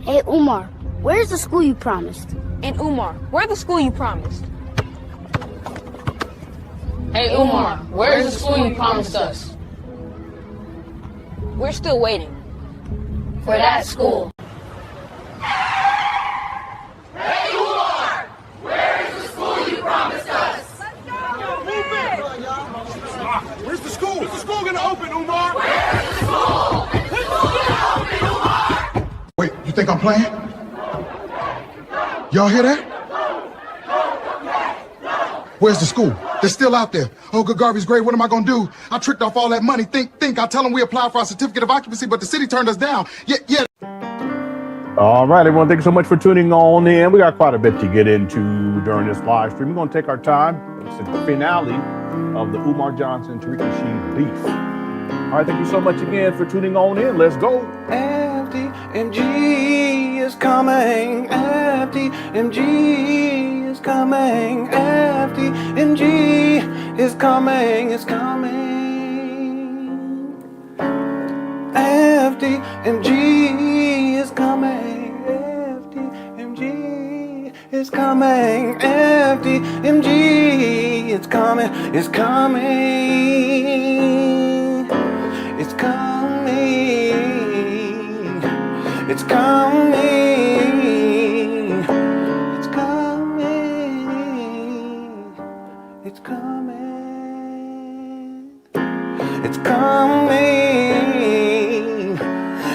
Hey, Umar, where's the school you promised? And Umar, where's the school you promised? Hey, Umar, where's the school you promised us? We're still waiting for that school. Hey, Umar, where's the school you promised us? Where's the school? Is the school gonna open, Umar? Where's the school? Is the school gonna open, Umar? Wait, you think I'm playing? Y'all hear that? Where's the school? They're still out there. Oh, good garbage grade. What am I gonna do? I tricked off all that money. Think. I tell them we applied for our certificate of occupancy, but the city turned us down. Yeah. All right, everyone. Thank you so much for tuning on in. We got quite a bit to get into during this live stream. We're gonna take our time. It's the finale of the Umar Johnson, Tariq Nasheed beef. All right, thank you so much again for tuning on in. Let's go. FDMG is coming. FDMG is coming. FDMG is coming. It's coming. FDMG is coming. FDMG is coming. FDMG is coming. It's coming. It's coming. It's coming. It's coming. It's coming. It's coming.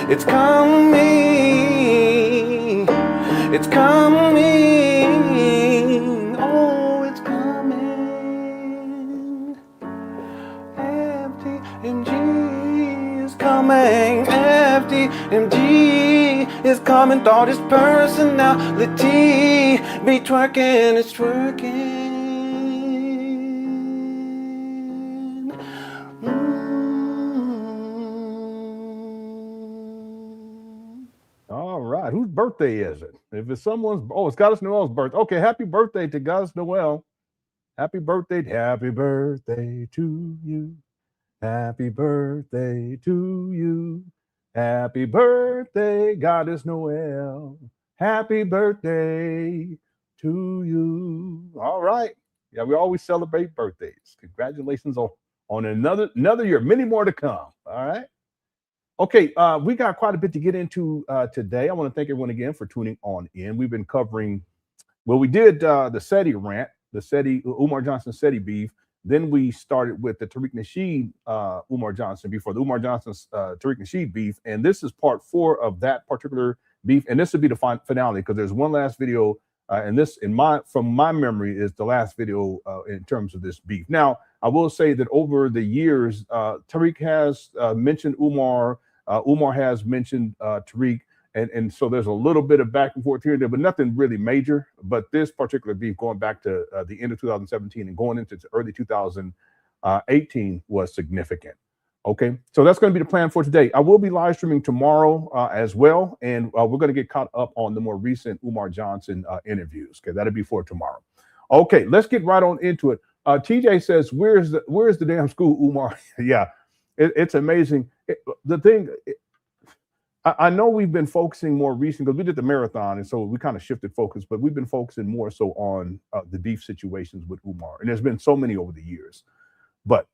It's coming. It's coming. Oh, it's coming. FDMG is coming. FDMG is coming. Thought his personality be twerking. It's twerking. All right, whose birthday is it? If it's someone's, it's Goddess Noel's birthday. Okay, happy birthday to Goddess Noel. Happy birthday to you. Happy birthday to you. Happy birthday, Goddess Noel. Happy birthday to you. All right. Yeah, we always celebrate birthdays. Congratulations on another year. Many more to come. All right. Okay, we got quite a bit to get into today. I want to thank everyone again for tuning on in. We've been covering, we did the SETI rant, the SETI, Umar Johnson SETI beef. Then we started with the Tariq Nasheed Umar Johnson before the Umar Johnson's Tariq Nasheed beef. And this is part 4 of that particular beef. And this will be the finale because there's one last video. And this, from my memory, is the last video in terms of this beef. Now, I will say that over the years, Tariq has mentioned Umar. Umar has mentioned Tariq. And so there's a little bit of back and forth here and there, but nothing really major. But this particular beef going back to the end of 2017 and going into early 2018 was significant. Okay, so that's going to be the plan for today. I will be live streaming tomorrow as well. And we're going to get caught up on the more recent Umar Johnson interviews. Okay, that'll be for tomorrow. Okay, let's get right on into it. TJ says, where's the damn school, Umar? Yeah, it's amazing. I know we've been focusing more recently because we did the marathon, and so we kind of shifted focus, but we've been focusing more so on the beef situations with Umar. And there's been so many over the years. But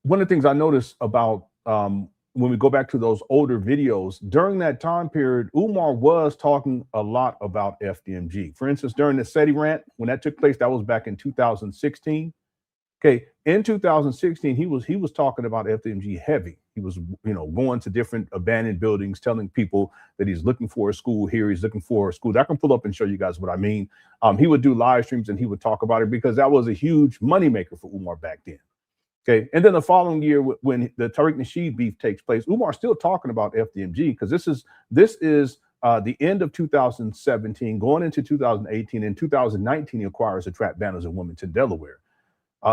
one of the things I noticed about when we go back to those older videos, during that time period, Umar was talking a lot about FDMG. For instance, during the SETI rant, when that took place, that was back in 2016. Okay, in 2016, he was talking about FDMG heavy. He was, going to different abandoned buildings, telling people that he's looking for a school here. He's looking for a school. I can pull up and show you guys what I mean. He would do live streams and he would talk about it because that was a huge moneymaker for Umar back then. Okay, and then the following year, when the Tariq Nasheed beef takes place, Umar's still talking about FDMG because this is the end of 2017, going into 2018. In 2019, he acquires the trap banners in Wilmington, Delaware.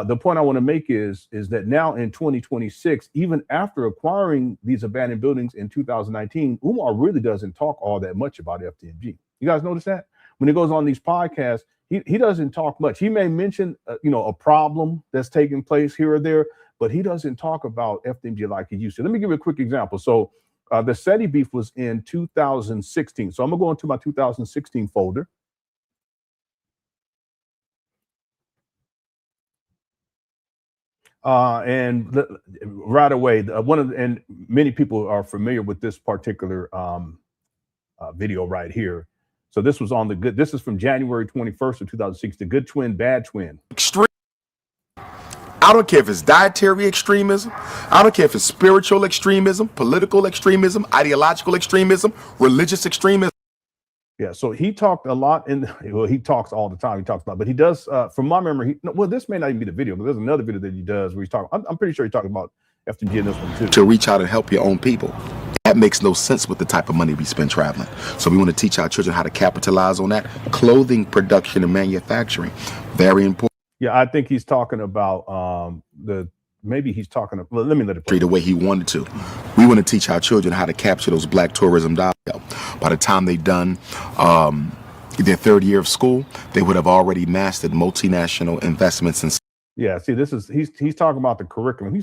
The point I want to make is that now in 2026, even after acquiring these abandoned buildings in 2019, Umar really doesn't talk all that much about FDMG. You guys notice that? When he goes on these podcasts, he doesn't talk much. He may mention, a problem that's taking place here or there, but he doesn't talk about FDMG like he used to. Let me give you a quick example. So The SETI beef was in 2016. So I'm gonna go into my 2016 folder. And right away, and many people are familiar with this particular video right here. So this was on this is from January 21st of 2006, the good twin, bad twin. Extreme. I don't care if it's dietary extremism. I don't care if it's spiritual extremism, political extremism, ideological extremism, religious extremism. Yeah, so he talked a lot he talks all the time. He talks about, but he does, from my memory, well, this may not even be the video, but there's another video that he does where he's talking, I'm pretty sure he's talking about FDMG in this one too. To reach out and help your own people. That makes no sense with the type of money we spend traveling. So we want to teach our children how to capitalize on that. Clothing production and manufacturing, very important. Yeah, I think he's talking about maybe he's talking, well, let me let it play. The way he wanted to. We want to teach our children how to capture those black tourism dollars. By the time they've done their third year of school, they would have already mastered multinational investments in. Yeah, see, he's talking about the curriculum.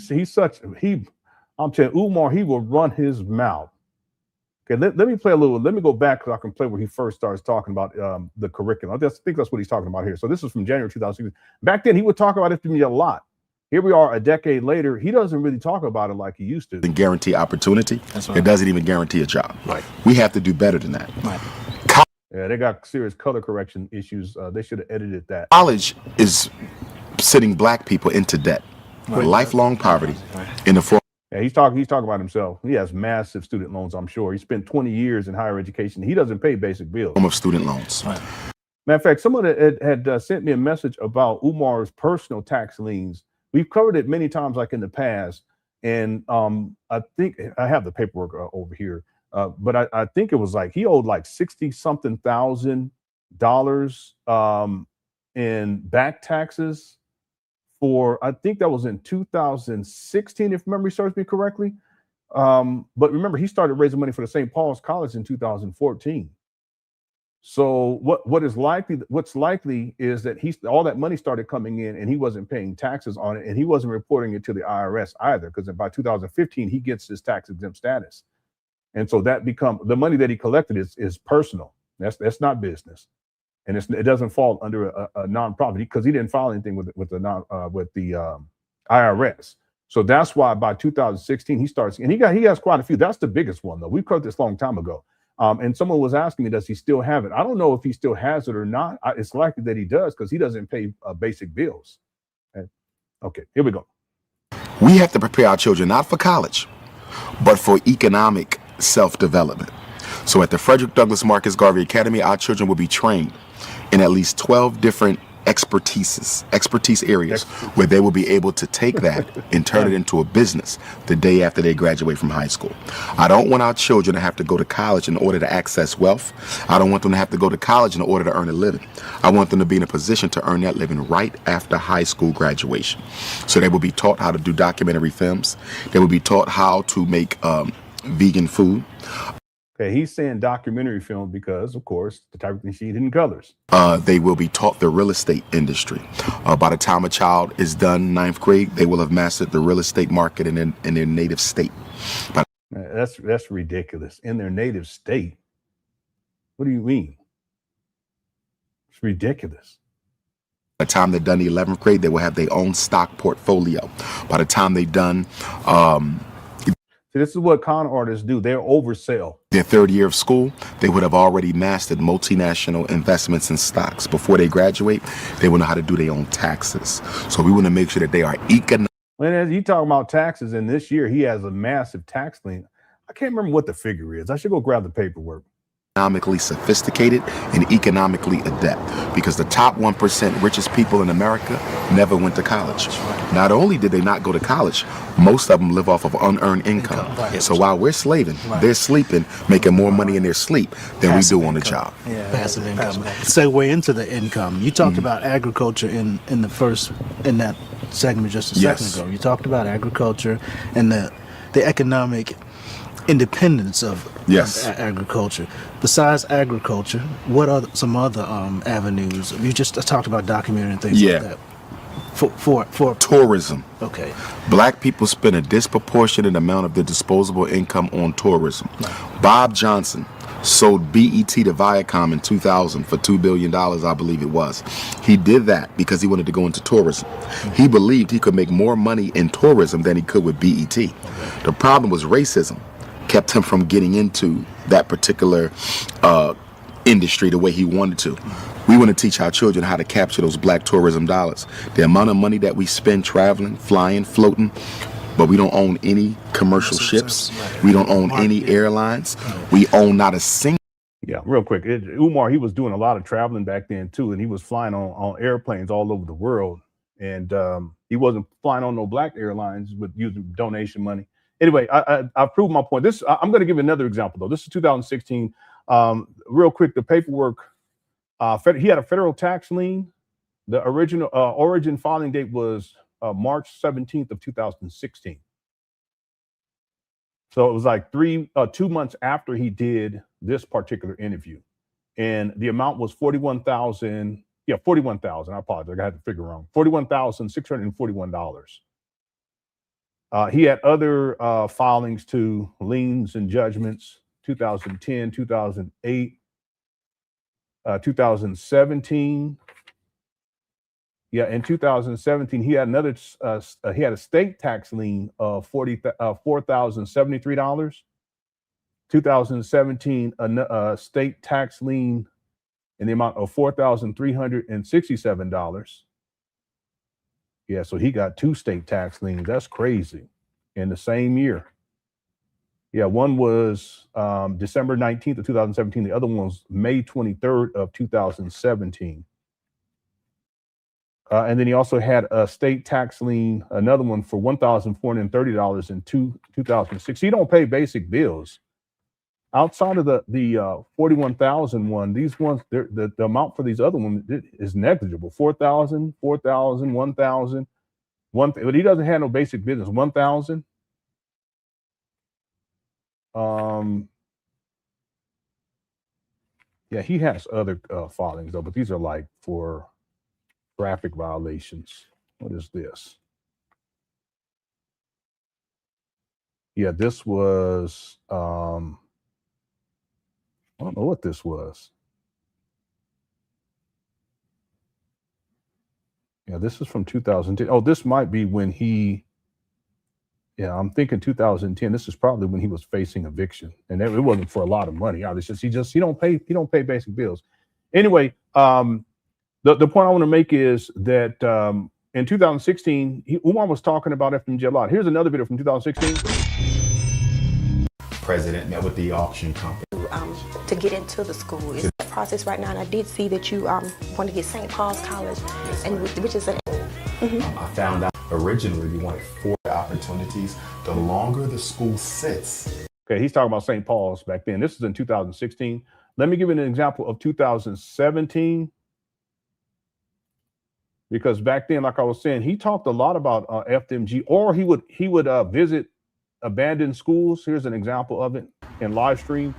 I'm telling you, Umar, he will run his mouth. Okay, let me play a little. Let me go back so I can play where he first starts talking about the curriculum. I think that's what he's talking about here. So this is from January 2006. Back then, he would talk about it to me a lot. Here we are a decade later. He doesn't really talk about it like he used to. And guarantee opportunity. That's right. It doesn't even guarantee a job. Right. We have to do better than that. Right. Yeah, they got serious color correction issues. They should have edited that. College is sending black people into debt, right. Lifelong poverty, in the form. Yeah, he's talking about himself. He has massive student loans, I'm sure. He spent 20 years in higher education. He doesn't pay basic bills. Of student loans. Right. Matter of fact, someone had sent me a message about Umar's personal tax liens. We've covered it many times, like in the past, and I think I have the paperwork over here. But I think it was like he owed like $60-something thousand in back taxes for, I think that was in 2016, if memory serves me correctly. But remember, he started raising money for the St. Paul's College in 2014. So what's likely is that all that money started coming in and he wasn't paying taxes on it, and he wasn't reporting it to the IRS either, because by 2015 he gets his tax exempt status, and so that the money that he collected is personal. That's not business, and it doesn't fall under a nonprofit because he didn't file anything with the IRS. So that's why by 2016 he starts, and he has quite a few. That's the biggest one though. We covered this a long time ago. And someone was asking me, does he still have it? I don't know if he still has it or not. It's likely that he does because he doesn't pay basic bills. Okay, here we go. We have to prepare our children not for college, but for economic self-development. So at the Frederick Douglass Marcus Garvey Academy, our children will be trained in at least 12 different expertise areas where they will be able to take that and turn it into a business the day after they graduate from high school. I don't want our children to have to go to college in order to access wealth. I don't want them to have to go to college in order to earn a living. I want them to be in a position to earn that living right after high school graduation. So they will be taught how to do documentary films. They will be taught how to make vegan food. Okay, he's saying documentary film because, of course, the Tariq Nasheed Hidden Colors. They will be taught the real estate industry. By the time a child is done 9th grade, they will have mastered the real estate market in their native state. That's ridiculous. In their native state? What do you mean? It's ridiculous. By the time they're done the 11th grade, they will have their own stock portfolio. By the time they've done See, this is what con artists do. They oversell. Their third year of school, they would have already mastered multinational investments in stocks. Before they graduate, they will know how to do their own taxes. So we want to make sure that they are economic. When as you talk about taxes, and this year he has a massive tax lien. I can't remember what the figure is. I should go grab the paperwork. Economically sophisticated and economically adept, because the top 1% richest people in America never went to college. Not only did they not go to college, most of them live off of unearned income. So while we're slaving, they're sleeping, making more money in their sleep than we do on the job. Yeah, passive income. Segue into the income. You talked about agriculture in that segment just a second ago. You talked about agriculture and the economic independence of agriculture. Besides agriculture, what are some other avenues? You just talked about documentary and things like that. For tourism. Okay. Black people spend a disproportionate amount of their disposable income on tourism. Bob Johnson sold BET to Viacom in 2000 for $2 billion, I believe it was. He did that because he wanted to go into tourism. He believed he could make more money in tourism than he could with BET. The problem was racism kept him from getting into that particular industry the way he wanted to. We want to teach our children how to capture those black tourism dollars. The amount of money that we spend traveling, flying, floating, but we don't own any commercial ships. We don't own any airlines. We own not a single. Yeah, real quick. Umar, he was doing a lot of traveling back then too, and he was flying on airplanes all over the world. And he wasn't flying on no black airlines with using donation money. Anyway, I proved my point. I'm going to give you another example though. This is 2016. Real quick, the paperwork. He had a federal tax lien. The original origin filing date was March 17th of 2016. So it was like 2 months after he did this particular interview, and the amount was 41,000. Yeah, 41,000. I apologize, I had the figure wrong. $41,641. He had other filings too, liens and judgments. 2010, 2008. 2017, yeah, in 2017 he had another. He had a state tax lien of $4,073. 2017, a state tax lien in the amount of $4,367. Yeah, so he got 2 state tax liens. That's crazy. In the same year. Yeah, one was December 19th of 2017. The other one was May 23rd of 2017. And then he also had a state tax lien, another one for $1,430 in 2006. He don't pay basic bills. Outside of the 41,000 one, these ones, the amount for these other ones is negligible. 4,000, 4,000, 1,000, but he doesn't have no basic business. 1,000. Yeah, he has other filings though, but these are like for traffic violations. What is this? Yeah, this was I don't know what this was. Yeah, this is from 2010. Oh, this might be when he. Yeah, I'm thinking 2010. This is probably when he was facing eviction, and it wasn't for a lot of money. It's just he don't pay basic bills. Anyway, the point I want to make is that in 2016, Umar was talking about FDMG a lot. Here's another video from 2016. President met with the auction company to get into the school. It's a process right now, and I did see that you want to get St. Paul's College, and which is an. I found out originally we wanted 4 opportunities. The longer the school sits. Okay, he's talking about St. Paul's back then. This is in 2016. Let me give you an example of 2017. Because back then, like I was saying, he talked a lot about FDMG, or he would visit abandoned schools. Here's an example of it in live stream.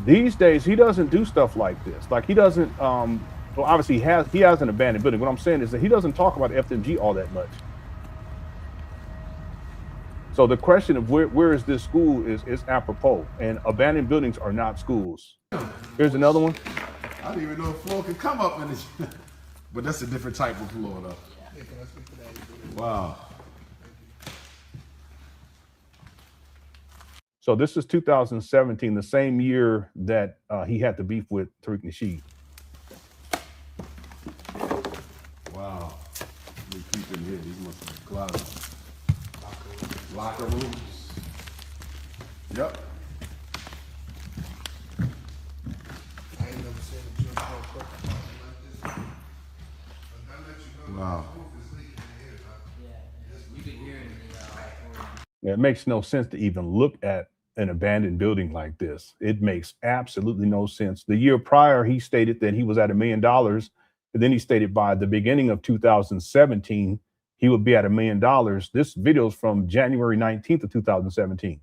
These days, he doesn't do stuff like this. Like he doesn't. Well, obviously, he has an abandoned building. What I'm saying is that he doesn't talk about FDMG all that much. So the question of where is this school is apropos, and abandoned buildings are not schools. Here's another one. I didn't even know a floor could come up in this, but that's a different type of floor, though. Wow. So this is 2017, the same year that he had the beef with Tariq Nasheed. Wow. We keep in here. These must be closets. Locker rooms. Yep. I ain't never seen a jump like this. Wow. It makes no sense to even look at an abandoned building like this. It makes absolutely no sense. The year prior, he stated that he was at $1 million. And then he stated by the beginning of 2017, he would be at $1 million. This video is from January 19th of 2017.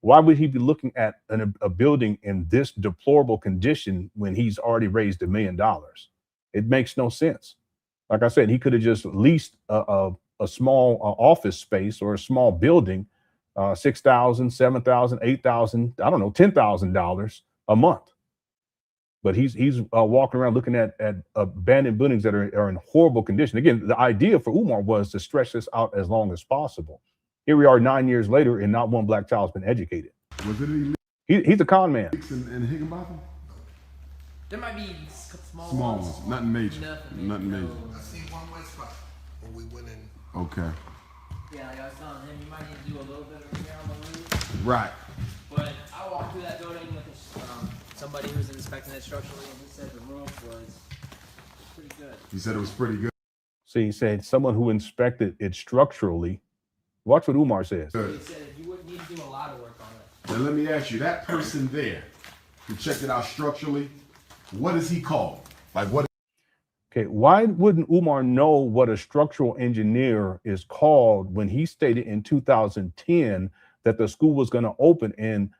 Why would he be looking at a building in this deplorable condition when he's already raised $1 million? It makes no sense. Like I said, he could have just leased a small office space or a small building, $6,000, $7,000, $8,000, I don't know, $10,000 a month. But he's walking around looking at abandoned buildings that are in horrible condition. Again, the idea for Umar was to stretch this out as long as possible. Here we are 9 years later, and not one black child's been educated. Was it any He's a con man. in Higginbotham? There might be small ones, nothing major. Nothing major. I seen one white spot when we went in. Okay. Yeah, like I was telling him, you might need to do a little bit of repair on the roof. Right. But I walked through that building with somebody who was inspecting it structurally, and he said the roof was pretty good. He said it was pretty good. See, he said someone who inspected it structurally. Watch what Umar says. He said you wouldn't need to do a lot of work on it. Now let me ask you, that person there who checked it out structurally, what is he called? Like what? Okay, why wouldn't Umar know what a structural engineer is called when he stated in 2010 that the school was going to open in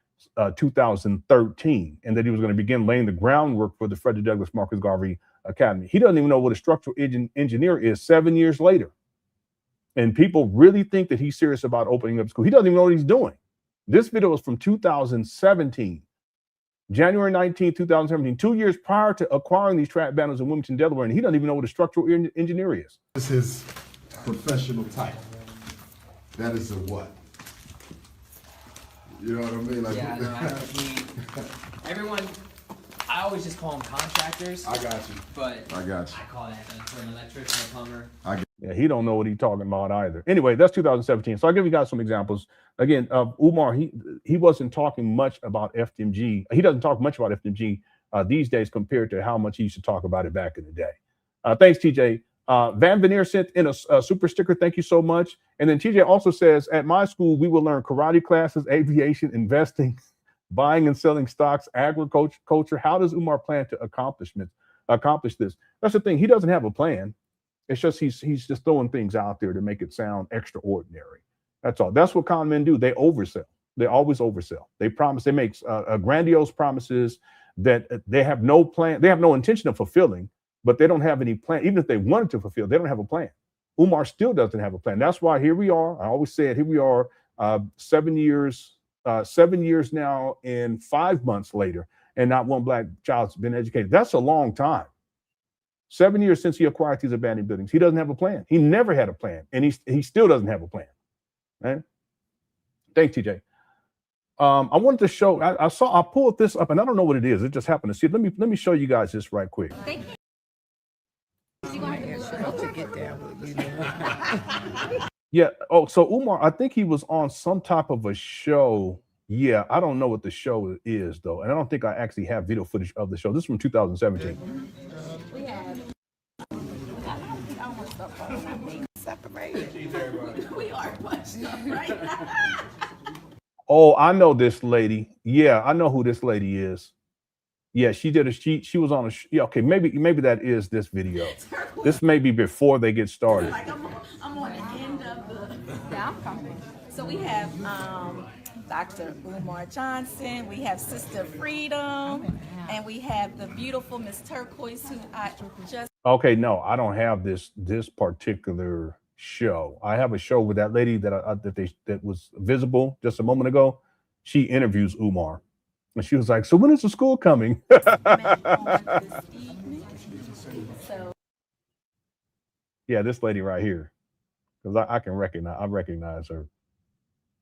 2013 and that he was going to begin laying the groundwork for the Frederick Douglass Marcus Garvey Academy? He doesn't even know what a structural engineer is 7 years later. And people really think that he's serious about opening up school. He doesn't even know what he's doing. This video was from 2017, January 19, 2017, 2 years prior to acquiring these trap banners in Wilmington, Delaware, and he doesn't even know what a structural engineer is. This is his professional type. That is a what? You know what I mean? Like, yeah, no, I know everyone, I always just call them contractors. I got you. But I got you. I call that for an electrician, a plumber. Yeah, he don't know what he's talking about either. Anyway, that's 2017. So I'll give you guys some examples. Again, Umar, he wasn't talking much about FDMG. He doesn't talk much about FDMG these days compared to how much he used to talk about it back in the day. Thanks, TJ. Van Veneer sent in a super sticker. Thank you so much. And then TJ also says, at my school, we will learn karate classes, aviation, investing, buying and selling stocks, agriculture. How does Umar plan to accomplish this? That's the thing. He doesn't have a plan. It's just he's just throwing things out there to make it sound extraordinary. That's all. That's what con men do. They oversell. They always oversell. They promise. They make grandiose promises that they have no plan. They have no intention of fulfilling, but they don't have any plan. Even if they wanted to fulfill, they don't have a plan. Umar still doesn't have a plan. That's why here we are. I always said here we are, 7 years now and 5 months later, and not one black child's been educated. That's a long time. 7 years since he acquired these abandoned buildings. He doesn't have a plan. He never had a plan, and he still doesn't have a plan. Right? Thanks, TJ. I wanted to show. I pulled this up, and I don't know what it is. It just happened to see it. Let me show you guys this right quick. Yeah. Oh, so Umar, I think he was on some type of a show. Yeah, I don't know what the show is though, and I don't think I actually have video footage of the show. This is from 2017. We have. We are much up right now. Oh, I know this lady. Yeah, I know who this lady is. Yeah, she did she was on a yeah, okay, maybe that is this video. This may be before they get started. Like I'm on the end of the. Yeah, I'm coming. So we have Dr. Umar Johnson, we have Sister Freedom, and we have the beautiful Miss Turquoise, who I just. Okay, no, I don't have this particular show. I have a show with that lady that was visible just a moment ago. She interviews Umar, and she was like, "So when is the school coming?" Yeah, this lady right here, because I recognize her.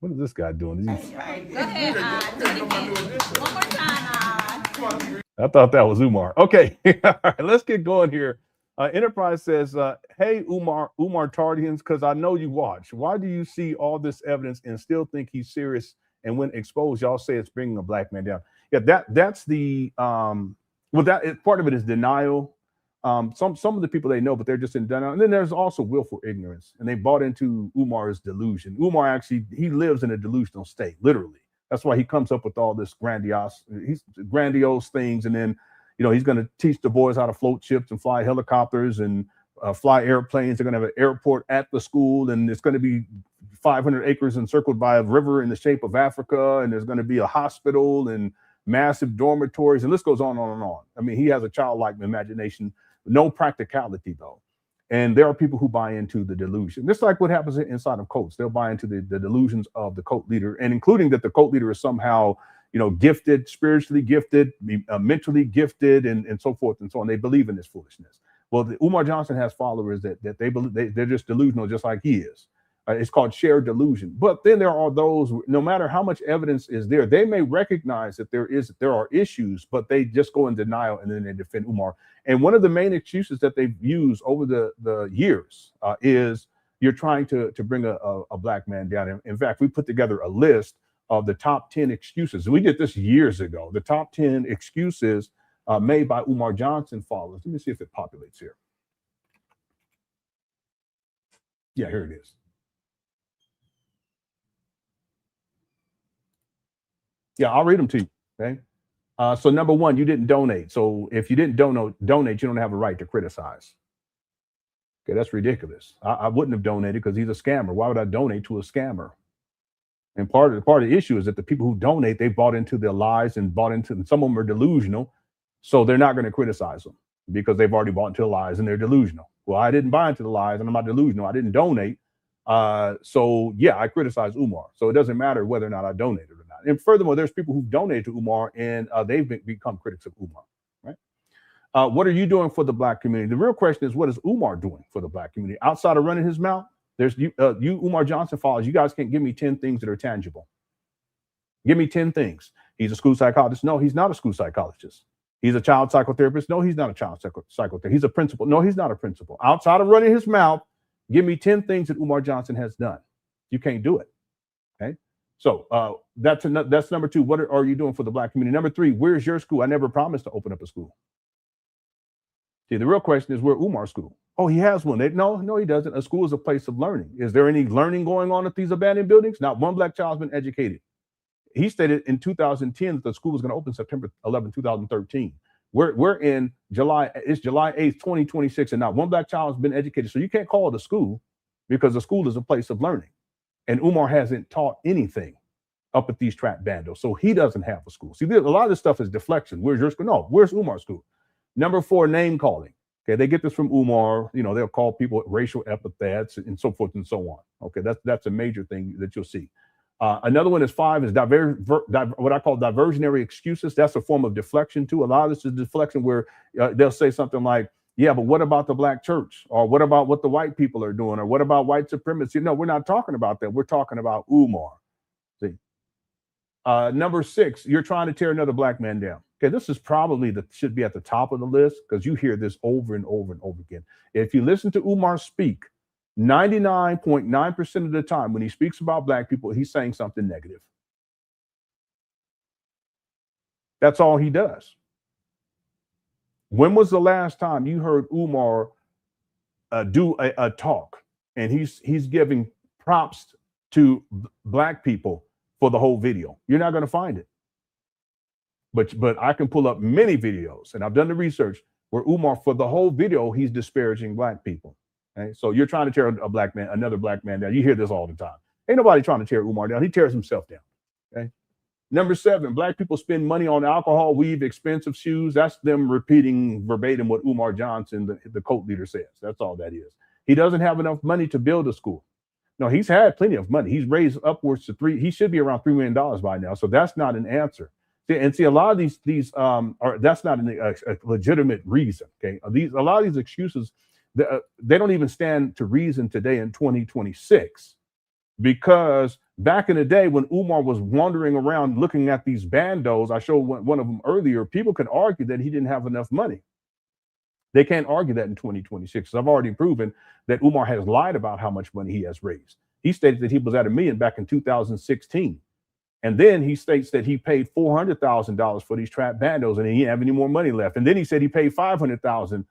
What is this guy doing? That's right. Go ahead, do it again. One more time. I thought that was Umar. Okay, all right, let's get going here. Enterprise says, hey, Umar Tardians, because I know you watch. Why do you see all this evidence and still think he's serious? And when exposed, y'all say it's bringing a black man down. Yeah, that's the, part of it is denial. Some of the people they know, but they're just in denial. And then there's also willful ignorance. And they bought into Umar's delusion. Umar actually, he lives in a delusional state, literally. That's why he comes up with all this grandiose things. And then, he's going to teach the boys how to float ships and fly helicopters and fly airplanes. They're going to have an airport at the school, and it's going to be 500 acres encircled by a river in the shape of Africa, and there's going to be a hospital and massive dormitories, and this goes on and on and on. I mean, he has a childlike imagination, no practicality though. And there are people who buy into the delusion. Just like what happens inside of cults. They'll buy into the delusions of the cult leader, and including that the cult leader is somehow, gifted, spiritually gifted, mentally gifted, and so forth and so on. They believe in this foolishness. Well, Umar Johnson has followers that they believe they're just delusional, just like he is. It's called shared delusion. But then there are those, no matter how much evidence is there, they may recognize that there are issues, but they just go in denial and then they defend Umar. And one of the main excuses that they've used over the years is you're trying to bring a black man down. In fact, we put together a list of the top 10 excuses. We did this years ago. The top 10 excuses made by Umar Johnson followers. Let me see if it populates here. Yeah, here it is. Yeah, I'll read them to you. Okay. So number one, you didn't donate. So if you didn't donate, you don't have a right to criticize. Okay, that's ridiculous. I wouldn't have donated because he's a scammer. Why would I donate to a scammer? And part of the issue is that the people who donate, they bought into their lies and some of them are delusional. So they're not going to criticize them because they've already bought into the lies and they're delusional. Well, I didn't buy into the lies and I'm not delusional. I didn't donate. So yeah, I criticize Umar. So it doesn't matter whether or not I donated or not. And furthermore, there's people who donated to Umar and they've become critics of Umar, right? What are you doing for the black community? The real question is, what is Umar doing for the black community? Outside of running his mouth, there's you Umar Johnson followers, you guys can't give me 10 things that are tangible. Give me 10 things. He's a school psychologist. No, he's not a school psychologist. He's a child psychotherapist. No, he's not a child psychotherapist. He's a principal. No, he's not a principal. Outside of running his mouth, give me 10 things that Umar Johnson has done. You can't do it. Okay. So that's number two. What are you doing for the black community? Number three, where's your school? I never promised to open up a school. See, the real question is, where Umar's school? Oh, he has one. No, he doesn't. A school is a place of learning. Is there any learning going on at these abandoned buildings? Not one black child's been educated. He stated in 2010 that the school was going to open September 11, 2013. We're in July. It's July 8th, 2026, and not one black child has been educated. So you can't call it a school because a school is a place of learning. And Umar hasn't taught anything up at these trap bandos. So he doesn't have a school. See, a lot of this stuff is deflection. Where's your school? No, where's Umar's school? Number four, name calling. Okay, they get this from Umar. They'll call people racial epithets and so forth and so on. Okay, that's a major thing that you'll see. Another one is 5 is what I call diversionary excuses. That's a form of deflection too. A lot of this is deflection where they'll say something like, yeah, but what about the black church? Or what about what the white people are doing? Or what about white supremacy? No, we're not talking about that. We're talking about Umar. See? Number 6, you're trying to tear another black man down. Okay, this is probably should be at the top of the list because you hear this over and over and over again. If you listen to Umar speak, 99.9% of the time when he speaks about black people, he's saying something negative. That's all he does. When was the last time you heard Umar do a talk and he's giving props to black people for the whole video? You're not going to find it. But I can pull up many videos, and I've done the research where Umar, for the whole video, he's disparaging black people. Okay? So you're trying to tear another black man down. You hear this all the time. Ain't nobody trying to tear Umar down. He tears himself down. Okay. Number 7, black people spend money on alcohol, weave, expensive shoes. That's them repeating verbatim what Umar Johnson, the cult leader, says. That's all that is. He doesn't have enough money to build a school. No, he's had plenty of money. He's raised upwards to he should be around $3 million by now. So that's not an answer. And see, a lot of these that's not a legitimate reason. Okay, a lot of these excuses, they don't even stand to reason today in 2026, because back in the day when Umar was wandering around looking at these bandos, I showed one of them earlier. People could argue that he didn't have enough money. They can't argue that in 2026. I've already proven that Umar has lied about how much money he has raised. He stated that he was at $1 million back in 2016. And then he states that he paid $400,000 for these trap bandos and he didn't have any more money left. And then he said he paid $500,000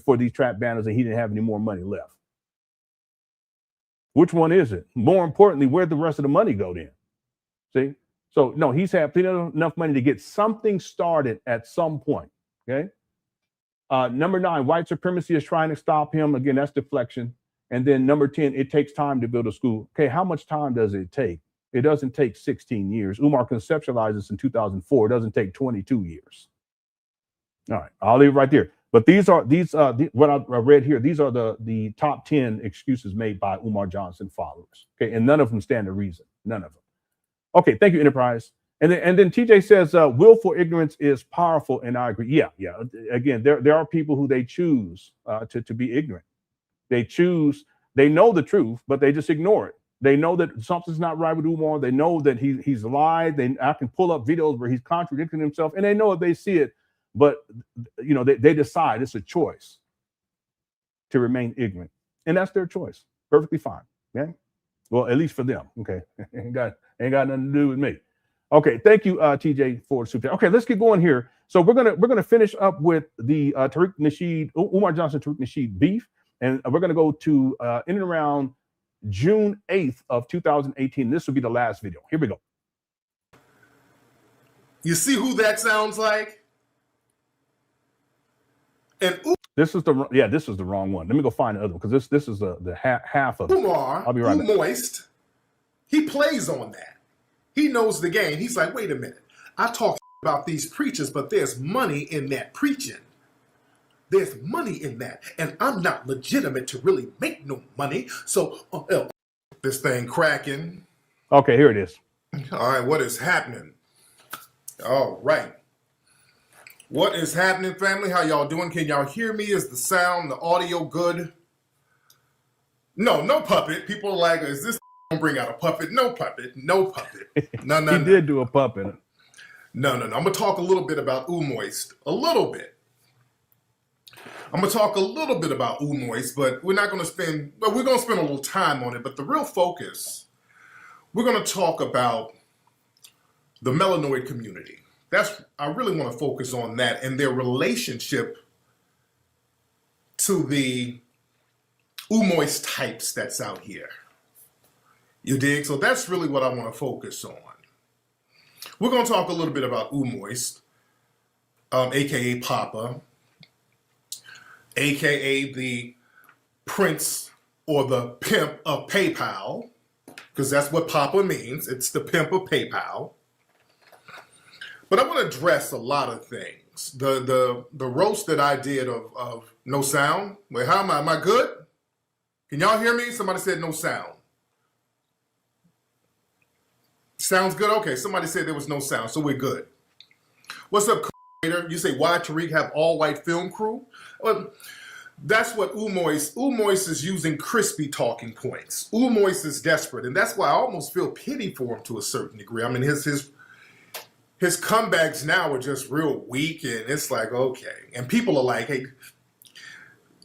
for these trap bandos and he didn't have any more money left. Which one is it? More importantly, where'd the rest of the money go then? See? So no, he's had enough money to get something started at some point. Okay. Number 9, white supremacy is trying to stop him. Again, that's deflection. And then number 10, it takes time to build a school. Okay, how much time does it take? It doesn't take 16 years. Umar conceptualized this in 2004. It doesn't take 22 years. All right, I'll leave it right there. But what I read here, these are the top 10 excuses made by Umar Johnson followers. Okay, and none of them stand to reason. None of them. Okay, thank you, Enterprise. And then TJ says willful ignorance is powerful, and I agree. Yeah. Again, there are people who they choose to be ignorant. They choose. They know the truth, but they just ignore it. They know that something's not right with Umar. They know that he's lied. I can pull up videos where he's contradicting himself, and they know it. They see it. But they decide it's a choice to remain ignorant, and that's their choice. Perfectly fine. Okay, well, at least for them. Okay, ain't got nothing to do with me. Okay, thank you, TJ, for the super. Okay, let's get going here. So we're gonna finish up with the Tariq Nasheed, Umar Johnson, Tariq Nasheed beef, and we're gonna go to in and around June 8th of 2018. This will be the last video. Here we go. You see who that sounds like? And this is the wrong one. Let me go find the other one because this is the half of Umar. I'll be right back. Moist. He plays on that. He knows the game. He's like, wait a minute. I talk about these preachers, but there's money in that preaching. There's money in that, and I'm not legitimate to really make no money. So this thing cracking. Okay, here it is. All right, what is happening? All right. What is happening, family? How y'all doing? Can y'all hear me? Is the sound, the audio good? No puppet. People are like, is this gonna bring out a puppet? No puppet. No. He did do a puppet. No. I'm gonna talk a little bit about Umoist. A little bit. I'm gonna talk a little bit about Umoist, but we're gonna spend a little time on it. But the real focus, we're gonna talk about the melanoid community. I really want to focus on that and their relationship to the Umoist types that's out here. You dig? So that's really what I want to focus on. We're going to talk a little bit about Umoist, a.k.a. Papa, a.k.a. the prince or the pimp of PayPal, because that's what Papa means. It's the pimp of PayPal. But I want to address a lot of things. The roast that I did of no sound. Wait, how am I good? Can y'all hear me? Somebody said no sound. Sounds good? Okay, somebody said there was no sound, so we're good. What's up, creator? You say, why Tariq have all-white film crew? Well, that's what Umoist is using crispy talking points. Umoist is desperate, and that's why I almost feel pity for him to a certain degree. I mean, his comebacks now are just real weak, and it's like, okay. And people are like, hey,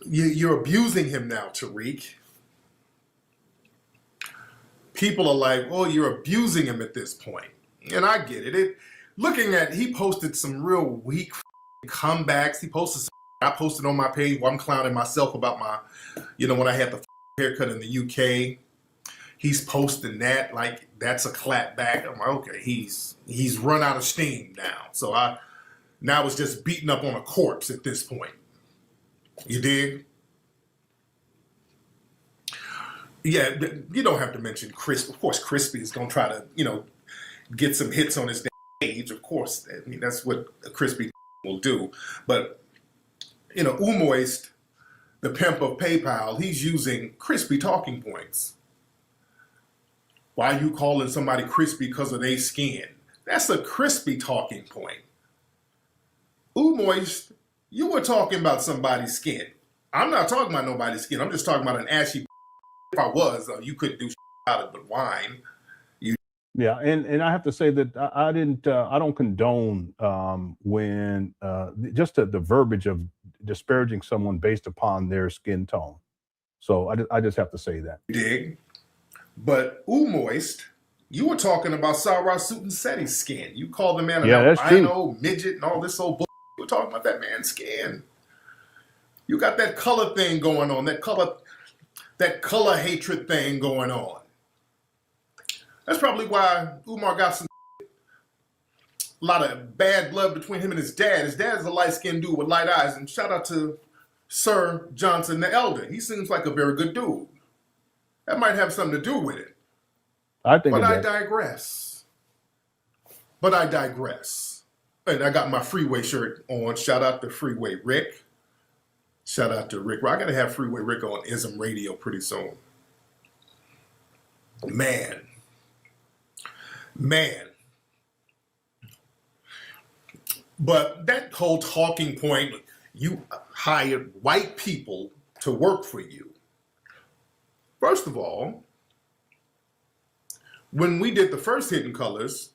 you're abusing him now, Tariq. People are like, oh, you're abusing him at this point. And I get it. He posted some real weak comebacks. He posted some, I posted on my page where I'm clowning myself about my, when I had the haircut in the UK. He's posting that like that's a clap back. I'm like, okay, he's run out of steam now. So now it's just beating up on a corpse at this point. You dig? Yeah, you don't have to mention Chris. Of course, Crispy is gonna try to, get some hits on his page. Of course, I mean that's what a Crispy will do. But Umoist, the pimp of PayPal, he's using crispy talking points. Why are you calling somebody crispy because of their skin? That's a crispy talking point. Umoist, you were talking about somebody's skin. I'm not talking about nobody's skin. I'm just talking about an ashy. If I was, you couldn't do out of the wine. Yeah, and I have to say that I don't condone when just the verbiage of disparaging someone based upon their skin tone. So I just have to say that. Dig. But Umoist, you were talking about Sarah Sutton-Setty's skin. You called the man an albino, midget, and all this old bull. You were talking about that man's skin. You got that color thing going on, that color hatred thing going on. That's probably why Umar got a lot of bad blood between him and his dad. His dad's a light-skinned dude with light eyes. And shout out to Sir Johnson the Elder. He seems like a very good dude. That might have something to do with it. I think. But I digress. And I got my Freeway shirt on. Shout out to Freeway Rick. Shout out to Rick. Well, I got to have Freeway Rick on ISM Radio pretty soon. Man. But that whole talking point, you hired white people to work for you. First of all, when we did the first Hidden Colors,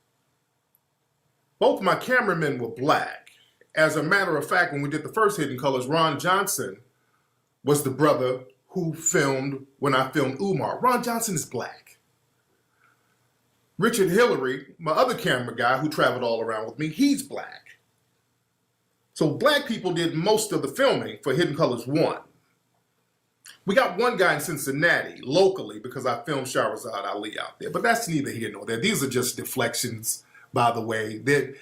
both my cameramen were black. As a matter of fact, when we did the first Hidden Colors, Ron Johnson was the brother who filmed when I filmed Umar. Ron Johnson is black. Richard Hillary, my other camera guy who traveled all around with me, he's black. So black people did most of the filming for Hidden Colors 1. We got one guy in Cincinnati, locally, because I filmed Shahrazad Ali out there. But that's neither here nor there. These are just deflections, by the way. They're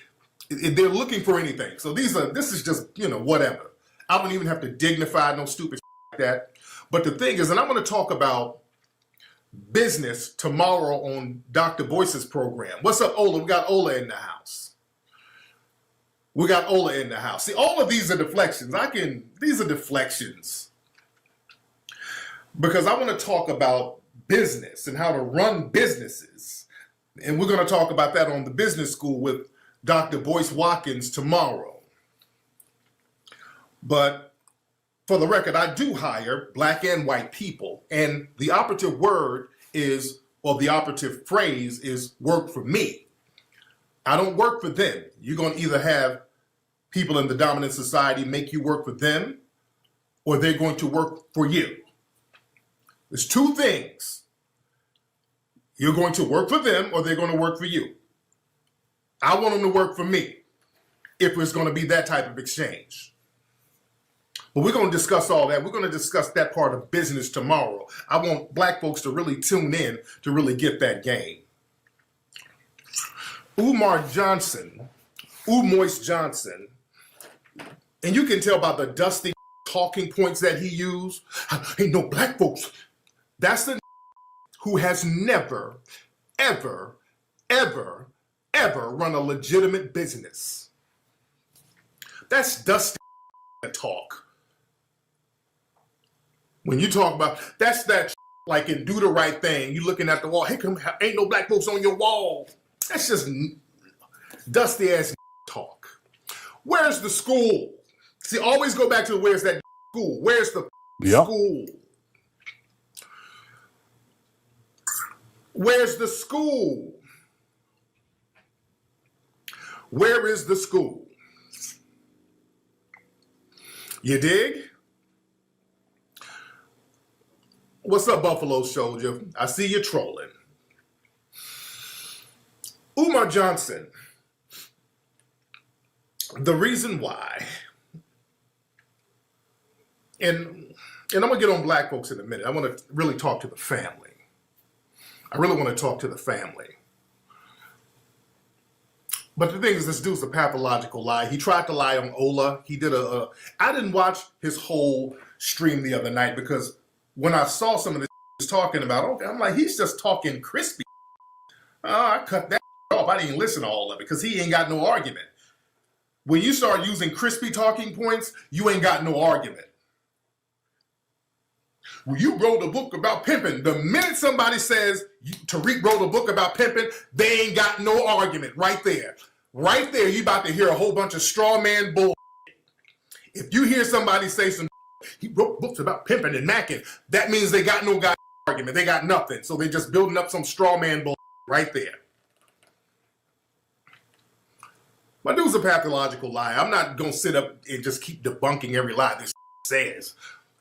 looking for anything. So this is just, whatever. I don't even have to dignify no stupid like that. But the thing is, and I'm going to talk about business tomorrow on Dr. Boyce's program. What's up, Ola? We got Ola in the house. See, all of these are deflections. These are deflections. Because I want to talk about business and how to run businesses. And we're going to talk about that on the business school with Dr. Boyce Watkins tomorrow. But for the record, I do hire black and white people. And the operative word is, or the operative phrase is, work for me. I don't work for them. You're going to either have people in the dominant society make you work for them, or they're going to work for you. There's two things. You're going to work for them, or they're going to work for you. I want them to work for me, if it's going to be that type of exchange. But we're going to discuss all that. We're going to discuss that part of business tomorrow. I want black folks to really tune in to really get that game. Umar Johnson, and you can tell by the dusty talking points that he used. Ain't no black folks. That's the who has never, ever, ever, ever run a legitimate business. That's dusty talk. When you talk about, that's that like in Do the Right Thing, you looking at the wall, hey, come, ain't no black folks on your wall. That's just dusty ass talk. Where's the school? See, always go back to where's that school? Where's the school? Where's the school? Where is the school? You dig? What's up, Buffalo Soldier? I see you trolling. Umar Johnson. The reason why, and I'm going to get on black folks in a minute. I want to really talk to the family. I really want to talk to the family. But the thing is, this dude's a pathological lie. He tried to lie on Ola. He did I didn't watch his whole stream the other night because when I saw some of this he was talking about, okay, I'm like, he's just talking crispy. I cut that off. I didn't listen to all of it because he ain't got no argument. When you start using crispy talking points, you ain't got no argument. Well, you wrote a book about pimping. The minute somebody says Tariq wrote a book about pimping, they ain't got no argument right there. Right there, you about to hear a whole bunch of straw man bull. If you hear somebody say he wrote books about pimping and macking, that means they got no argument. They got nothing. So they just building up some straw man bull right there. My dude's a pathological liar. I'm not going to sit up and just keep debunking every lie this says.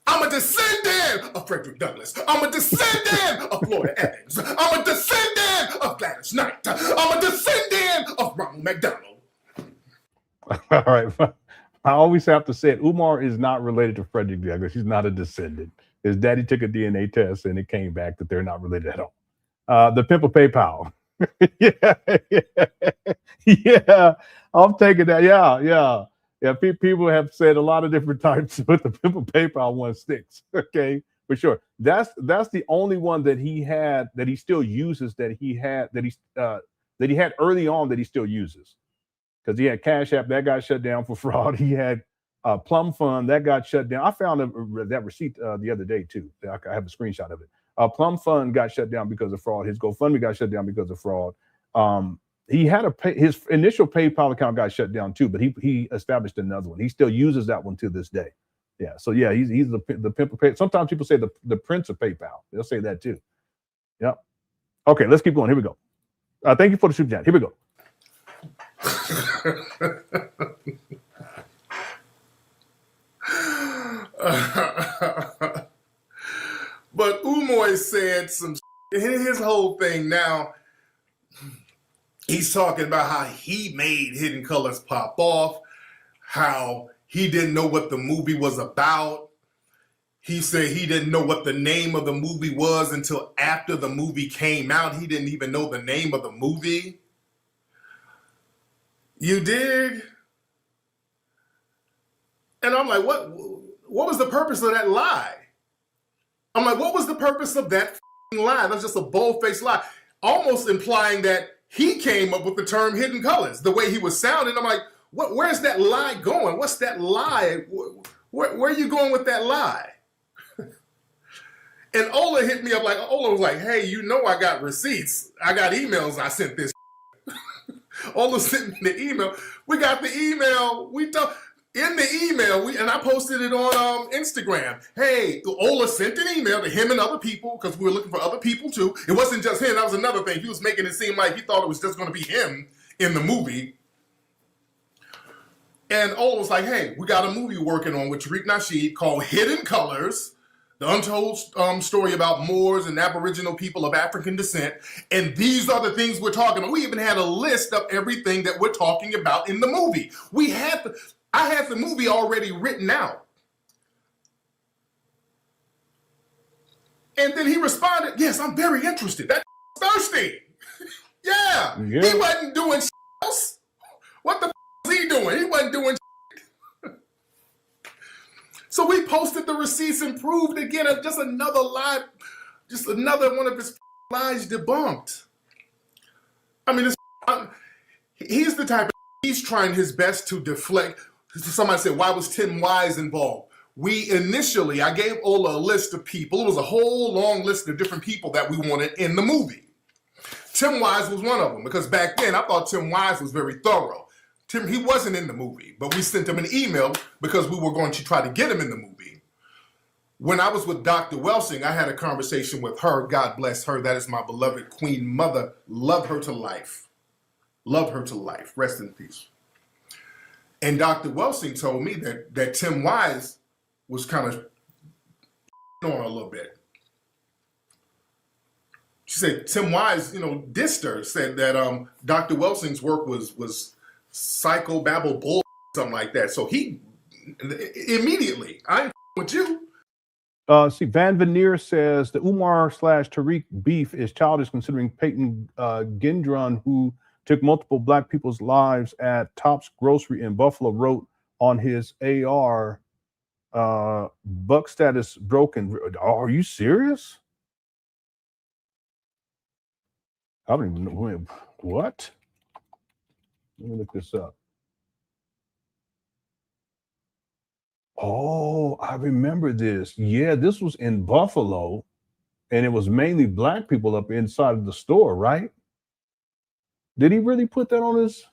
I'm a descendant of Frederick Douglass. I'm a descendant of Florida Evans. I'm a descendant of Gladys Knight. I'm a descendant of Ronald McDonald. All right. I always have to say it. Umar is not related to Frederick Douglass. He's not a descendant. His daddy took a DNA test and it came back that they're not related at all. The Pimple PayPal. Yeah. I'm taking that. Yeah. People have said a lot of different types, but the Pimple PayPal one sticks. Okay. For sure. That's the only one that he had that he still uses that he had early on that he still uses. Because he had CashApp that got shut down for fraud. He had Plum Fund that got shut down. I found that receipt the other day too. I have a screenshot of it. Plum Fund got shut down because of fraud. His GoFundMe got shut down because of fraud. He had his initial PayPal account got shut down too, but he established another one. He still uses that one to this day. Yeah, so yeah, he's the pimp of PayPal. Sometimes people say the prince of PayPal. They'll say that too. Yep. Okay, let's keep going. Here we go. Thank you for the super chat. Here we go. But Umoy said his whole thing now. He's talking about how he made Hidden Colors pop off, how he didn't know what the movie was about. He said he didn't know what the name of the movie was until after the movie came out. He didn't even know the name of the movie. You dig? And I'm like, what was the purpose of that lie? I'm like, what was the purpose of that lie? That's just a bold-faced lie. Almost implying that he came up with the term hidden colors, the way he was sounding. I'm like, where's that lie going? What's that lie? Where are you going with that lie? And Ola hit me up like, Ola was like, hey, you know I got receipts. I got emails I sent this. Ola sent me the email. We got the email. In the email, and I posted it on Instagram. Hey, Ola sent an email to him and other people because we were looking for other people too. It wasn't just him. That was another thing. He was making it seem like he thought it was just going to be him in the movie. And Ola was like, hey, we got a movie working on with Tariq Nasheed called Hidden Colors, the untold story about Moors and Aboriginal people of African descent. And these are the things we're talking about. We even had a list of everything that we're talking about in the movie. I had the movie already written out. And then he responded, yes, I'm very interested. That's thirsty. Yeah. He wasn't doing else. What the was he doing? He wasn't doing So we posted the receipts and proved again just another lie, just another one of his lies debunked. I mean, he's the type of he's trying his best to deflect. Somebody said, why was Tim Wise involved? I gave Ola a list of people. It was a whole long list of different people that we wanted in the movie. Tim Wise was one of them because back then I thought Tim Wise was very thorough. He wasn't in the movie, but we sent him an email because we were going to try to get him in the movie. When I was with Dr. Welsing, I had a conversation with her. God bless her. That is my beloved Queen Mother. Love her to life. Love her to life. Rest in peace. And Dr. Welsing told me that Tim Wise was kind of on her a little bit. She said Tim Wise, dissed her, said that Dr. Welsing's work was psychobabble bull, something like that. So he immediately, I ain't with you. Van Veneer says the Umar/Tariq beef is childish considering Peyton Gendron, who took multiple black people's lives at Tops Grocery in Buffalo, wrote on his AR, buck status broken. Are you serious? I don't even know. What? Let me look this up. Oh, I remember this. Yeah, this was in Buffalo, and it was mainly black people up inside of the store, right? Did he really put that on his?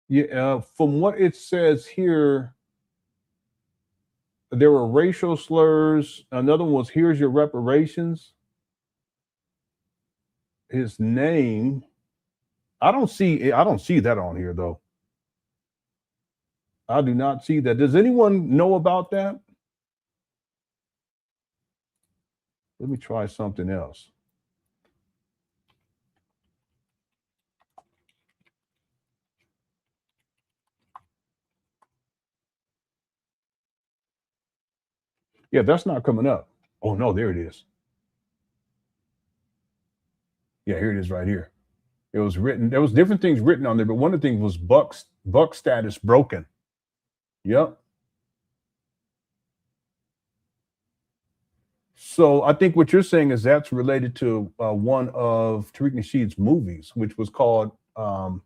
Yeah, from what it says here, there were racial slurs. Another one was, here's your reparations. His name, I don't see that on here though. I do not see that. Does anyone know about that? Let me try something else. Yeah, that's not coming up. Oh no, there it is. Yeah, here it is right here. It was written. There was different things written on there, but one of the things was Buck status broken. Yep. So I think what you're saying is that's related to one of Tariq Nasheed's movies, which was called. Well,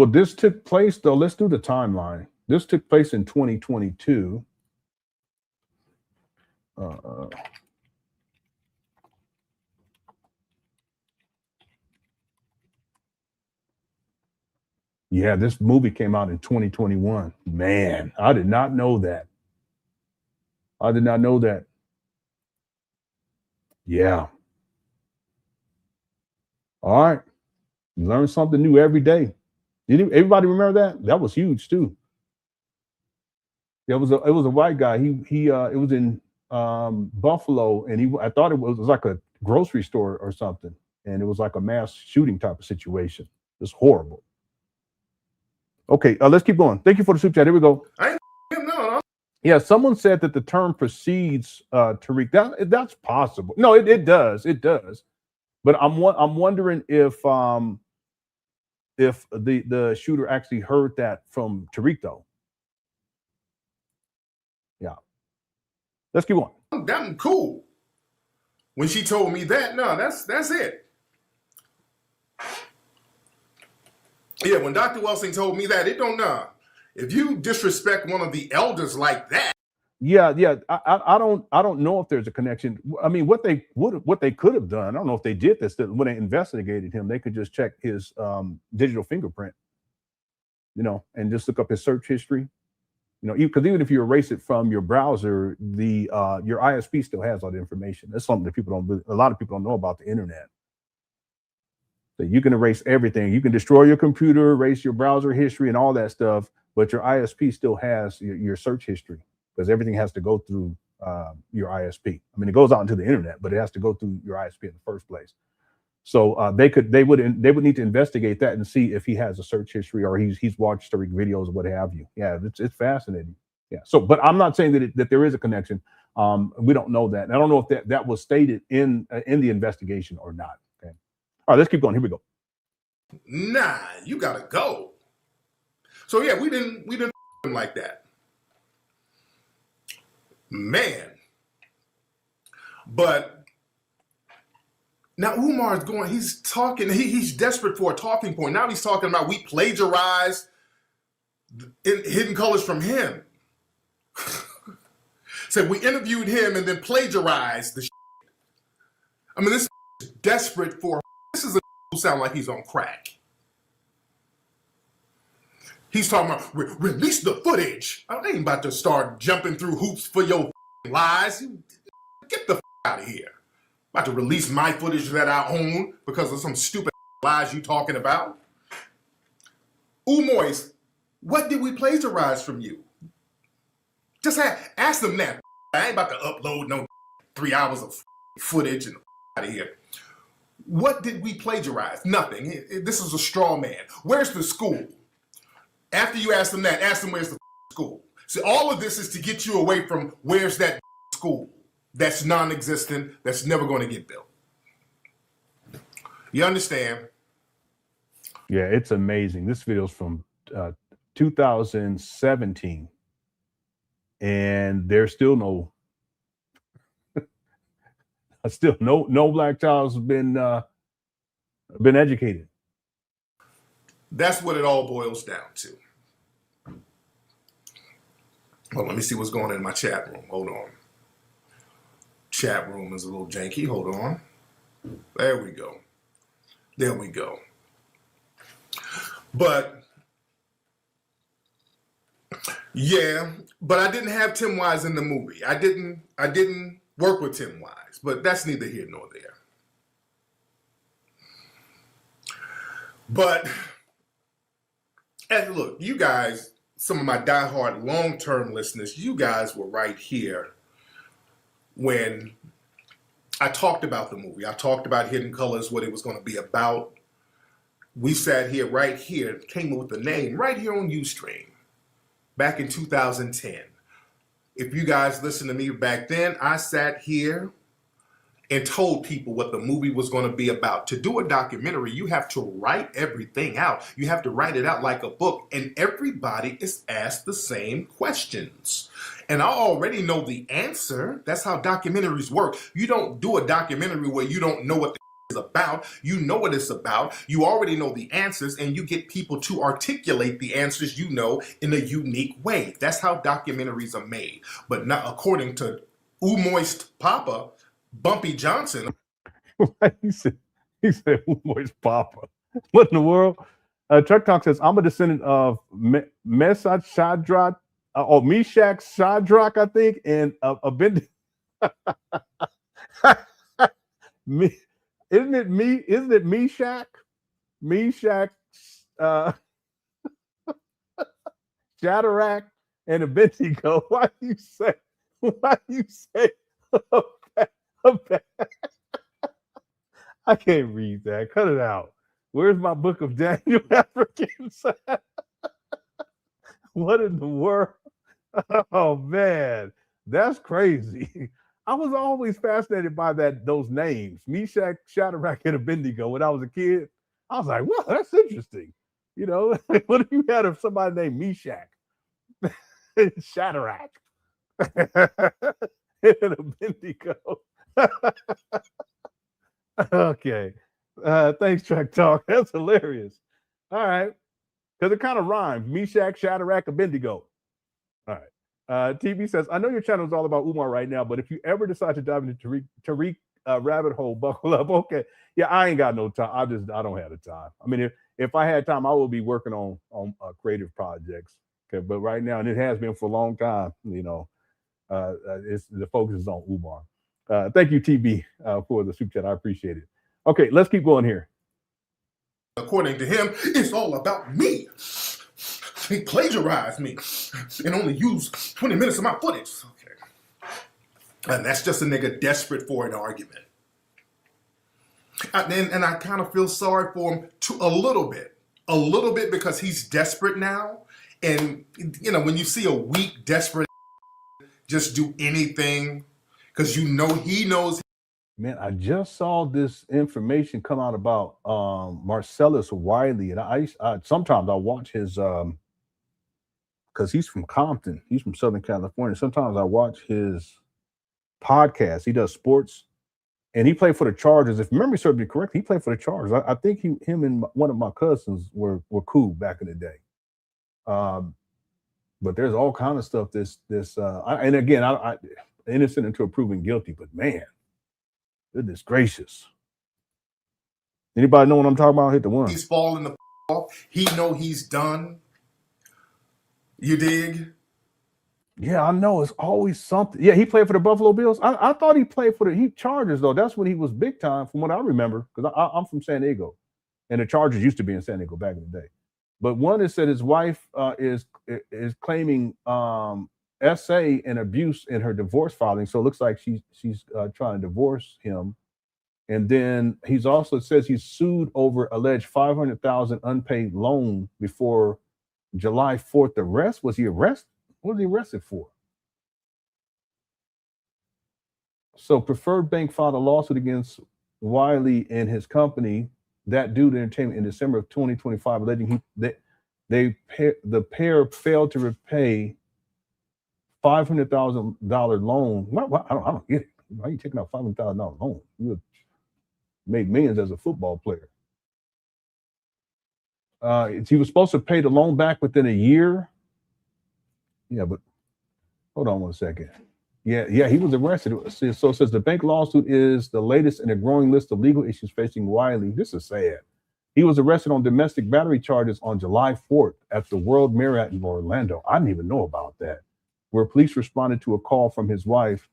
this took place though. Let's do the timeline. This took place in 2022. Yeah, this movie came out in 2021. Man, I did not know that. I did not know that. Yeah. All right. You learn something new every day. Everybody remember that? That was huge too. It was a white guy. It was in Buffalo, and I thought it was like a grocery store or something, and it was like a mass shooting type of situation. It's horrible. Okay, let's keep going. Thank you for the super chat. Here we go. Yeah, someone said that the term precedes Tariq. That's possible. No, it does. It does. But I'm wondering if the shooter actually heard that from Tariq though. Yeah. Let's keep going. That's cool. When she told me that, no, that's it. Yeah, when Dr. Welsing told me that, it don't know. If you disrespect one of the elders like that. Yeah. I don't know if there's a connection. I mean, what they could have done, I don't know if they did this, that when they investigated him, they could just check his digital fingerprint, and just look up his search history. Because even if you erase it from your browser, your ISP still has all the information. That's something that a lot of people don't know about the internet. So you can erase everything. You can destroy your computer, erase your browser history and all that stuff, but your ISP still has your search history because everything has to go through your ISP. I mean, it goes out into the internet, but it has to go through your ISP in the first place. So they would need to investigate that and see if he has a search history or he's watched Tariq videos or what have you. Yeah, it's fascinating. Yeah. So, but I'm not saying that there is a connection. We don't know that. And I don't know if that was stated in the investigation or not. Okay. All right, let's keep going. Here we go. Nah, you gotta go. So yeah, we didn't like that, man. But now Umar's he's talking, he's desperate for a talking point. Now he's talking about we plagiarized Hidden Colors from him. Said we interviewed him and then plagiarized the shit. I mean, this is desperate for, this is a who sound like he's on crack. He's talking about release the footage. I ain't about to start jumping through hoops for your lies. Get the out of here. About to release my footage that I own because of some stupid lies you talking about. Umois, what did we plagiarize from you? Just ask them that. I ain't about to upload no 3 hours of footage and out of here. What did we plagiarize? Nothing. This is a straw man. Where's the school? After you ask them that, ask them where's the school. See, all of this is to get you away from where's that school that's non-existent, that's never going to get built. You understand? Yeah, it's amazing. This video's from 2017, and there's still no black child's been educated. That's what it all boils down to. Well, let me see what's going on in my chat room. Hold on. Chat room is a little janky. Hold on. There we go. There we go. But yeah, but I didn't have Tim Wise in the movie. I didn't work with Tim Wise, but that's neither here nor there. But and look, you guys, some of my diehard long-term listeners, you guys were right here when I talked about the movie. I talked about Hidden Colors, what it was going to be about. We sat here, right here, came up with the name right here on Ustream. back in 2010. If you guys listen to me back then, I sat here and told people what the movie was going to be about. To do a documentary, you have to write everything out. You have to write it out like a book, and everybody is asked the same questions. And I already know the answer. That's how documentaries work. You don't do a documentary where you don't know what the is about. You know what it's about. You already know the answers, and you get people to articulate the answers you know in a unique way. That's how documentaries are made. But not according to Moist Papa, Bumpy Johnson. he said, Moist Papa. What in the world? Truck Talk says, I'm a descendant of Meshach Shadrach, or Meshach Shadrach, I think, and Abednego. Isn't it Meshach? Meshach, Shadrach, and Abednego. Why do you say? I can't read that. Cut it out. Where's my book of Daniel Africans? What in the world? Oh man, that's crazy. I was always fascinated by those names, Meshach, Shadrach, and Abednego. When I was a kid, I was like, "Well, that's interesting." You know, what if you had somebody named Meshach, Shadrach, and Abednego? Okay, thanks, Truck Talk. That's hilarious. All right, because it kind of rhymes: Meshach, Shadrach, Abednego. All right. TV says, I know your channel is all about Umar right now, but if you ever decide to dive into Tariq rabbit hole, buckle up. Okay. Yeah, I ain't got no time. I don't have the time. I mean, if I had time, I would be working on creative projects. Okay, but right now, and it has been for a long time, you know, the focus is on Umar. Thank you, TB, for the super chat. I appreciate it. Okay, let's keep going here. According to him, it's all about me. He plagiarized me and only used 20 minutes of my footage. Okay. And that's just a nigga desperate for an argument. And I kind of feel sorry for him a little bit because he's desperate now. And, you know, when you see a weak, desperate just do anything because you know he knows. Man, I just saw this information come out about Marcellus Wiley. And I sometimes I watch his... because he's from Compton. He's from Southern California. Sometimes I watch his podcast. He does sports, and he played for the Chargers. If memory serves me correct, he played for the Chargers. I think him and one of my cousins were cool back in the day. But there's all kind of stuff. And again, I innocent until proven guilty. But man, goodness gracious! Anybody know what I'm talking about? Hit the one. He's falling the off. He know he's done. You dig? Yeah, I know. It's always something. Yeah, he played for the Buffalo Bills. I thought he played for the Chargers, though. That's when he was big time, from what I remember, because I'm from San Diego, and the Chargers used to be in San Diego back in the day. But one is said his wife is claiming essay and abuse in her divorce filing, so it looks like she's trying to divorce him. And then he's also says he's sued over alleged $500,000 unpaid loan before July 4th arrest. Was he arrested? What was he arrested for? So Preferred Bank filed a lawsuit against Wiley and his company, That Dude Entertainment, in December of 2025, alleging the pair failed to repay $500,000 loan. I don't get it. Why are you taking out $500,000 loan? You made millions as a football player. He was supposed to pay the loan back within a year. Yeah, but hold on one second. Yeah, he was arrested. So it says the bank lawsuit is the latest in a growing list of legal issues facing Wiley. This is sad. He was arrested on domestic battery charges on July 4th at the World Marriott in Orlando. I didn't even know about that, where police responded to a call from his wife.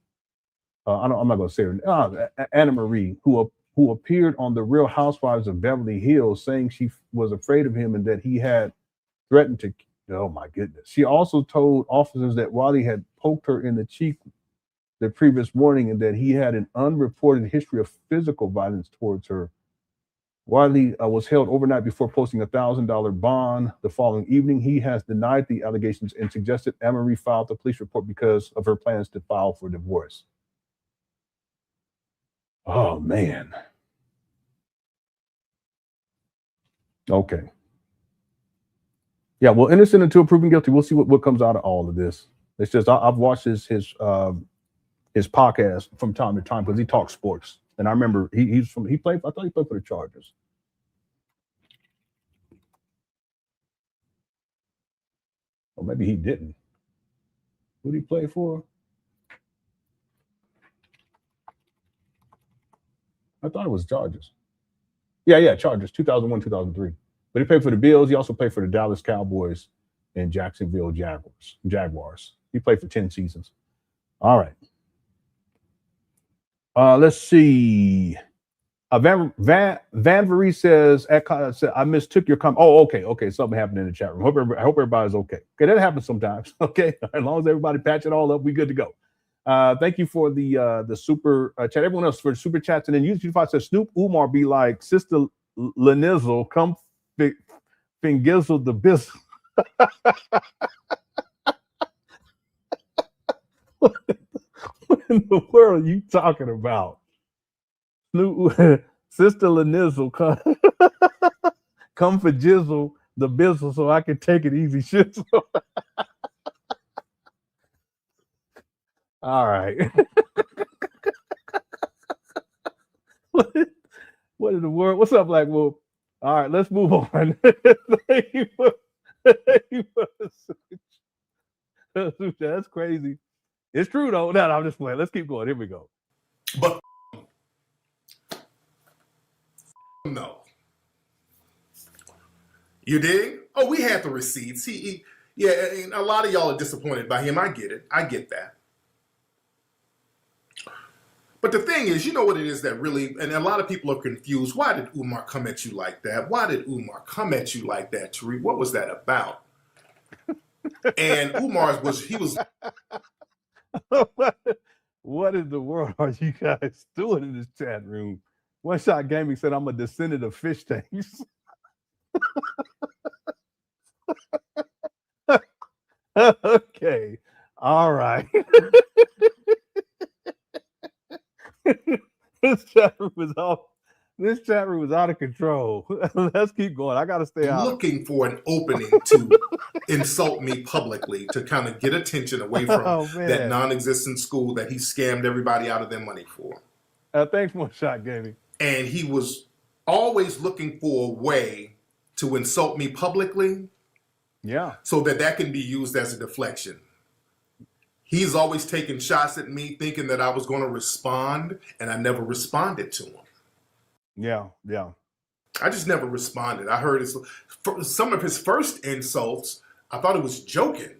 I'm not going to say her, Anna Marie, who appeared on The Real Housewives of Beverly Hills, saying she was afraid of him and that he had threatened to. Oh my goodness. She also told officers that Wiley had poked her in the cheek the previous morning and that he had an unreported history of physical violence towards her. Wiley was held overnight before posting a $1,000 bond. The following evening, he has denied the allegations and suggested Anne-Marie filed a police report because of her plans to file for divorce. Oh, man. Okay. Yeah, well, innocent until proven guilty. We'll see what comes out of all of this. It's just I've watched his podcast from time to time because he talks sports, and I remember he played. I thought he played for the Chargers. Or maybe he didn't. Who did he play for? I thought it was Chargers. Yeah, Chargers, 2001, 2003. But he played for the Bills. He also played for the Dallas Cowboys and Jacksonville Jaguars. He played for 10 seasons. All right. Let's see. Van Verie says, I mistook your comment. Oh, okay. Something happened in the chat room. I hope everybody's okay. Okay, that happens sometimes. Okay, as long as everybody patch it all up, we good to go. Thank you for the super chat. Everyone else for the super chats. And then YouTube says, Snoop Umar be like, Sister Lenizzle, come fingizzle the bizzle. What in the world are you talking about? Sister Lenizzle, come for jizzle the bizzle so I can take it easy. Shit. All right. What in the world? What's up, Black Wolf? All right, let's move on. Thank you for that's crazy. It's true though. No, I'm just playing. Let's keep going. Here we go. But no. You dig? Oh, we had the receipts. Yeah, and a lot of y'all are disappointed by him. I get it. I get that. But the thing is, you know what it is that really, and a lot of people are confused. Why did Umar come at you like that? Why did Umar come at you like that, Tariq? What was that about? And Umar was. What in the world are you guys doing in this chat room? One Shot Gaming said, I'm a descendant of fish tanks. Okay. All right. This chat room was out of control. Let's keep going. I gotta stay out. Looking for an opening to insult me publicly to kind of get attention away from that non-existent school that he scammed everybody out of their money for. Thanks, One Shot Gaming. And he was always looking for a way to insult me publicly. Yeah. So that can be used as a deflection. He's always taking shots at me thinking that I was going to respond, and I never responded to him. Yeah. I just never responded. I heard some of his first insults, I thought it was joking.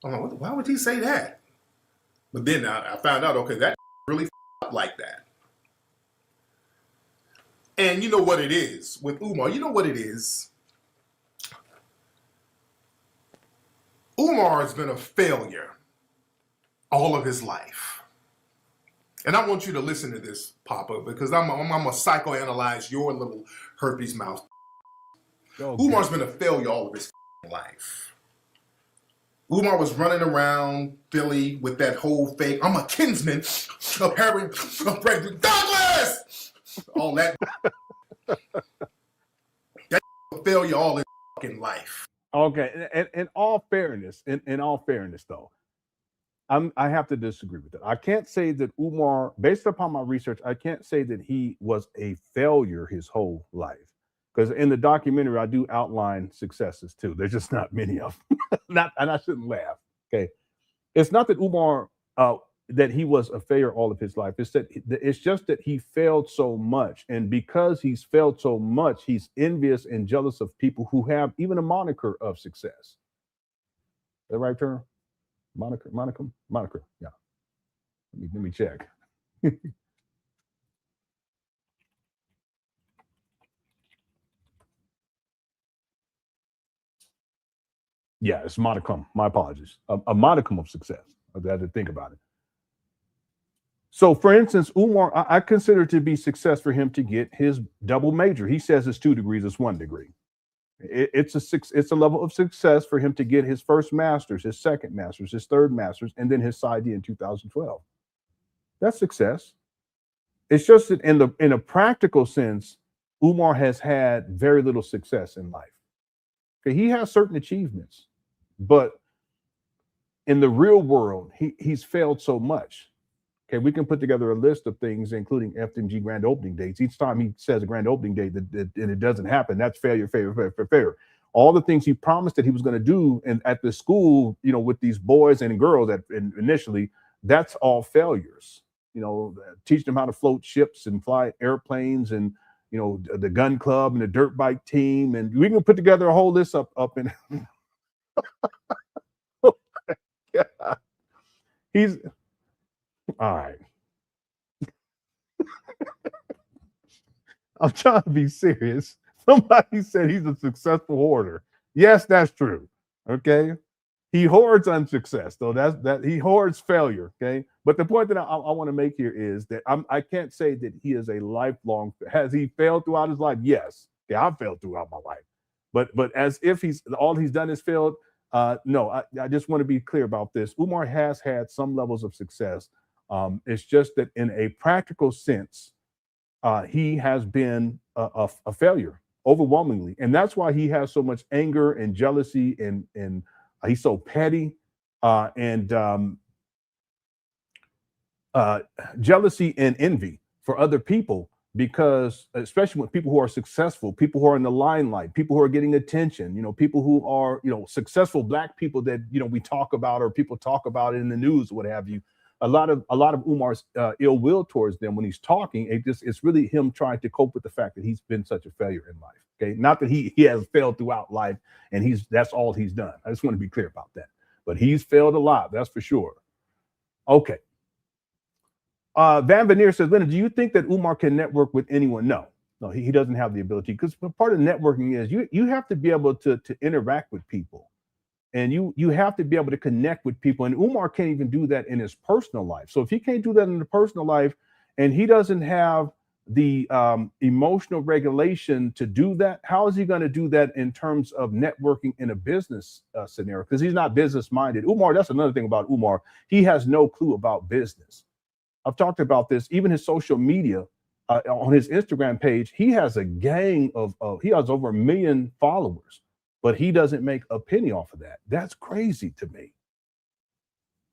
I'm like, why would he say that? But then I found out, okay, that really up like that. And you know what it is with Umar. You know what it is? Umar has been a failure all of his life. And I want you to listen to this, Papa, because I'm going to psychoanalyze your little herpes mouth. Okay. Umar's been a failure all of his life. Umar was running around Philly with that whole fake, I'm a kinsman of Harry Douglas! All that. That's a failure all his fucking life. Okay, in all fairness, though, I have to disagree with that. I can't say that Umar, based upon my research, I can't say that he was a failure his whole life. Because in the documentary, I do outline successes too. There's just not many of them. And I shouldn't laugh. Okay, it's not that Umar that he was a failure all of his life. It's just that he failed so much, and because he's failed so much, he's envious and jealous of people who have even a moniker of success. Is that the right term? Moniker. Yeah. Let me check. Yeah, it's modicum. My apologies. A modicum of success. I had to think about it. So, for instance, Umar, I consider it to be success for him to get his double major. He says it's 2 degrees, it's 1 degree. It's a level of success for him to get his first master's, his second master's, his third master's, and then his PsyD in 2012. That's success. It's just that in a practical sense, Umar has had very little success in life. Okay, he has certain achievements, but in the real world, he's failed so much. Okay, we can put together a list of things, including FDMG grand opening dates. Each time he says a grand opening date and it doesn't happen, that's failure, failure. All the things he promised that he was going to do at the school, with these boys and girls initially, that's all failures. Teaching them how to float ships and fly airplanes and, the gun club and the dirt bike team. And we can put together a whole list up in. Yeah. He's all right. I'm trying to be serious. Somebody said he's a successful hoarder. Yes, that's true. Okay. He hoards unsuccess, though. That he hoards failure. Okay. But the point that I want to make here is that I can't say that he is a lifelong. Has he failed throughout his life? Yes. Yeah, I've failed throughout my life. But as if all he's done is failed. No, I just want to be clear about this. Umar has had some levels of success. It's just that in a practical sense, he has been a failure overwhelmingly. And that's why he has so much anger and jealousy and he's so petty and jealousy and envy for other people, because especially with people who are successful, people who are in the limelight, people who are getting attention, people who are, successful Black people that, we talk about or people talk about it in the news, what have you. A lot of Umar's ill will towards them when he's talking, it's really him trying to cope with the fact that he's been such a failure in life. Okay, not that he has failed throughout life and that's all he's done. I just want to be clear about that. But he's failed a lot, that's for sure. Okay. Van Veneer says, Leonard, do you think that Umar can network with anyone? No, he doesn't have the ability, because part of networking is you have to be able to interact with people. And you have to be able to connect with people. And Umar can't even do that in his personal life. So if he can't do that in the personal life and he doesn't have the emotional regulation to do that, how is he going to do that in terms of networking in a business scenario? Because he's not business minded. Umar, that's another thing about Umar. He has no clue about business. I've talked about this, even his social media, on his Instagram page, he has a gang he has over 1 million followers. But he doesn't make a penny off of that. That's crazy to me.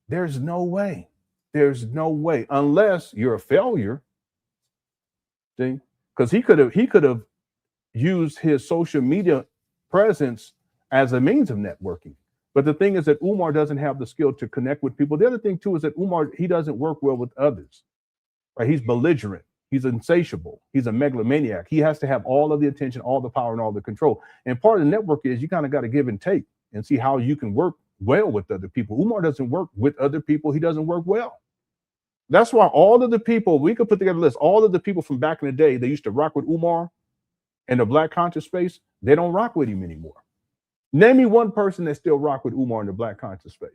There's no way. There's no way, unless you're a failure. See, because he could have used his social media presence as a means of networking. But the thing is that Umar doesn't have the skill to connect with people. The other thing too is that Umar, he doesn't work well with others. Right? He's belligerent. He's insatiable. He's a megalomaniac. He has to have all of the attention, all the power, and all the control. And part of the network is you kind of got to give and take and see how you can work well with other people. Umar doesn't work with other people. He doesn't work well. That's why all of the people, we could put together a list, all of the people from back in the day, they used to rock with Umar in the Black conscious space, they don't rock with him anymore. Name me one person that still rock with Umar in the Black conscious space.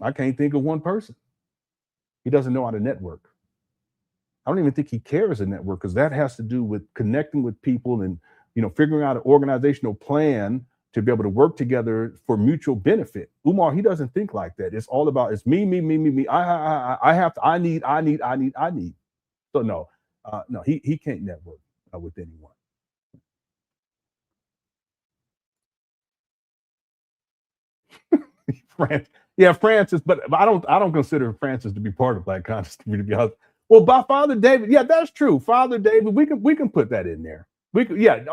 I can't think of one person. He doesn't know how to network. I don't even think he cares to network, because that has to do with connecting with people and figuring out an organizational plan to be able to work together for mutual benefit. Umar, he doesn't think like that. It's all about it's me. I have to. I need. So no, he can't network with anyone. Francis, but I don't consider Francis to be part of Black consciousness, to be honest. Well, by Father David, yeah, that's true. Father David, we can put that in there.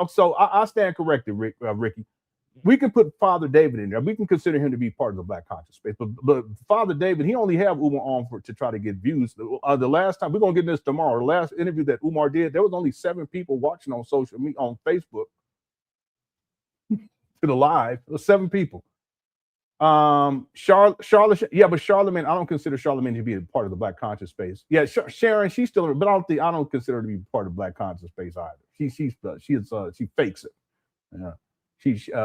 So I stand corrected, Ricky. We can put Father David in there. We can consider him to be part of the Black conscious space. But Father David, he only have Umar on to try to get views. The last time, we're gonna get this tomorrow. The last interview that Umar did, there was only 7 people watching on social media, on Facebook, to the live. It was 7 people. Charlotte, yeah, but Charlemagne, I don't consider Charlemagne to be a part of the Black conscious space. Yeah, Sharon, she's still, but I don't consider her to be part of Black conscious space either. She fakes it. Yeah.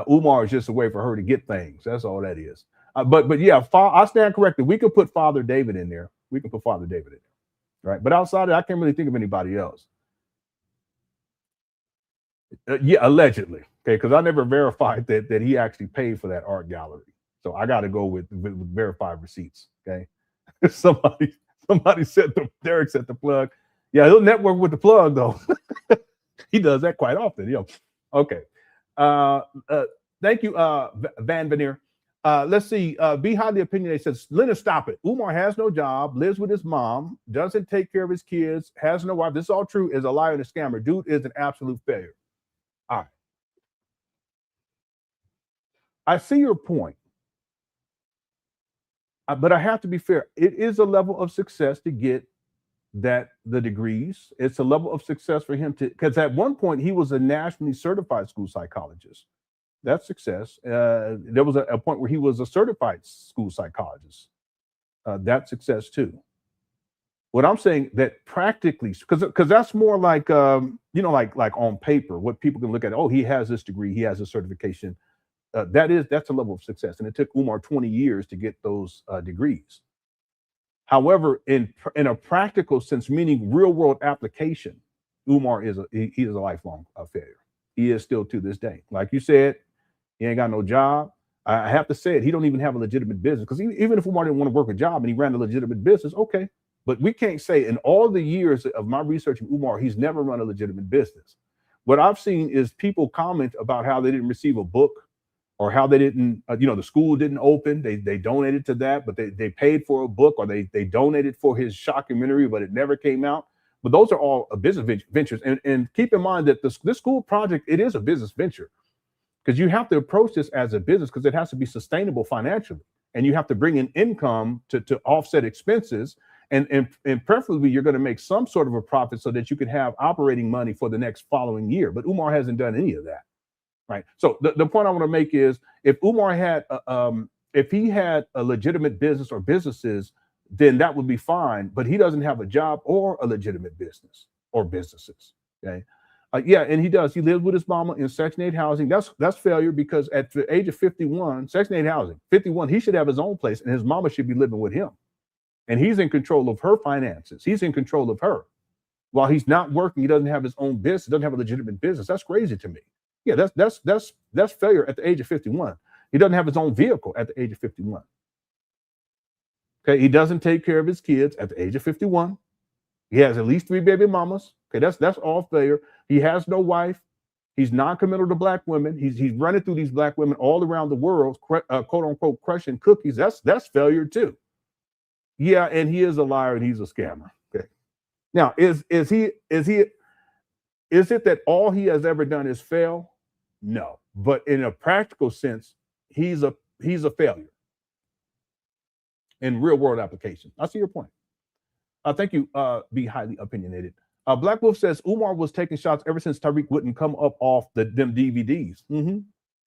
Umar is just a way for her to get things. That's all that is. But yeah, I stand corrected. We could put Father David in there. We can put Father David in there, right? But outside of that, I can't really think of anybody else. Yeah, allegedly, okay, because I never verified that he actually paid for that art gallery. So I got to go with verified receipts. Okay, somebody said Derek set the plug. Yeah, he'll network with the plug though. He does that quite often. Okay. Thank you, Van Veneer. Let's see. Be highly opinionated says, Lenon, stop it. Umar has no job, lives with his mom, doesn't take care of his kids, has no wife. This is all true. Is a liar and a scammer. Dude is an absolute failure. All right. I see your point. But I have to be fair. It is a level of success to get the degrees. It's a level of success for him because at one point he was a nationally certified school psychologist. That's success. There was a point where he was a certified school psychologist. That's success too. What I'm saying that practically, because that's more like like on paper, what people can look at. Oh, he has this degree, he has a certification. That's a level of success, and it took Umar 20 years to get those degrees. However, in a practical sense, meaning real world application, Umar is a lifelong failure. He is still to this day. Like you said, he ain't got no job. I have to say it. He don't even have a legitimate business because even if Umar didn't want to work a job and he ran a legitimate business, okay. But we can't say in all the years of my research of Umar, he's never run a legitimate business. What I've seen is people comment about how they didn't receive a book or how they didn't, the school didn't open. They donated to that, but they paid for a book, or they donated for his shockumentary, but it never came out. But those are all business ventures. And keep in mind that this school project, it is a business venture because you have to approach this as a business because it has to be sustainable financially. And you have to bring in income to offset expenses. And preferably, you're going to make some sort of a profit so that you can have operating money for the next following year. But Umar hasn't done any of that. Right. So the point I want to make is if Umar had if he had a legitimate business or businesses, then that would be fine. But he doesn't have a job or a legitimate business or businesses. Okay. Yeah. And he does. He lives with his mama in Section 8 housing. That's failure because at the age of 51, Section 8 housing, 51, he should have his own place and his mama should be living with him. And he's in control of her finances. He's in control of her. While he's not working, he doesn't have his own business, doesn't have a legitimate business. That's crazy to me. Yeah, that's failure at the age of 51. He doesn't have his own vehicle at the age of 51. Okay, he doesn't take care of his kids at the age of 51. He has at least 3 baby mamas. Okay, that's all failure. He has no wife. He's non-committal to black women. He's running through these black women all around the world, quote unquote, crushing cookies. That's failure too. Yeah, and he is a liar and he's a scammer. Okay. Now, is it that all he has ever done is fail? No, but in a practical sense, he's a failure in real world application. I see your point. Thank you. Be highly opinionated. Black Wolf says Umar was taking shots ever since Tariq wouldn't come up off them DVDs. Mm-hmm.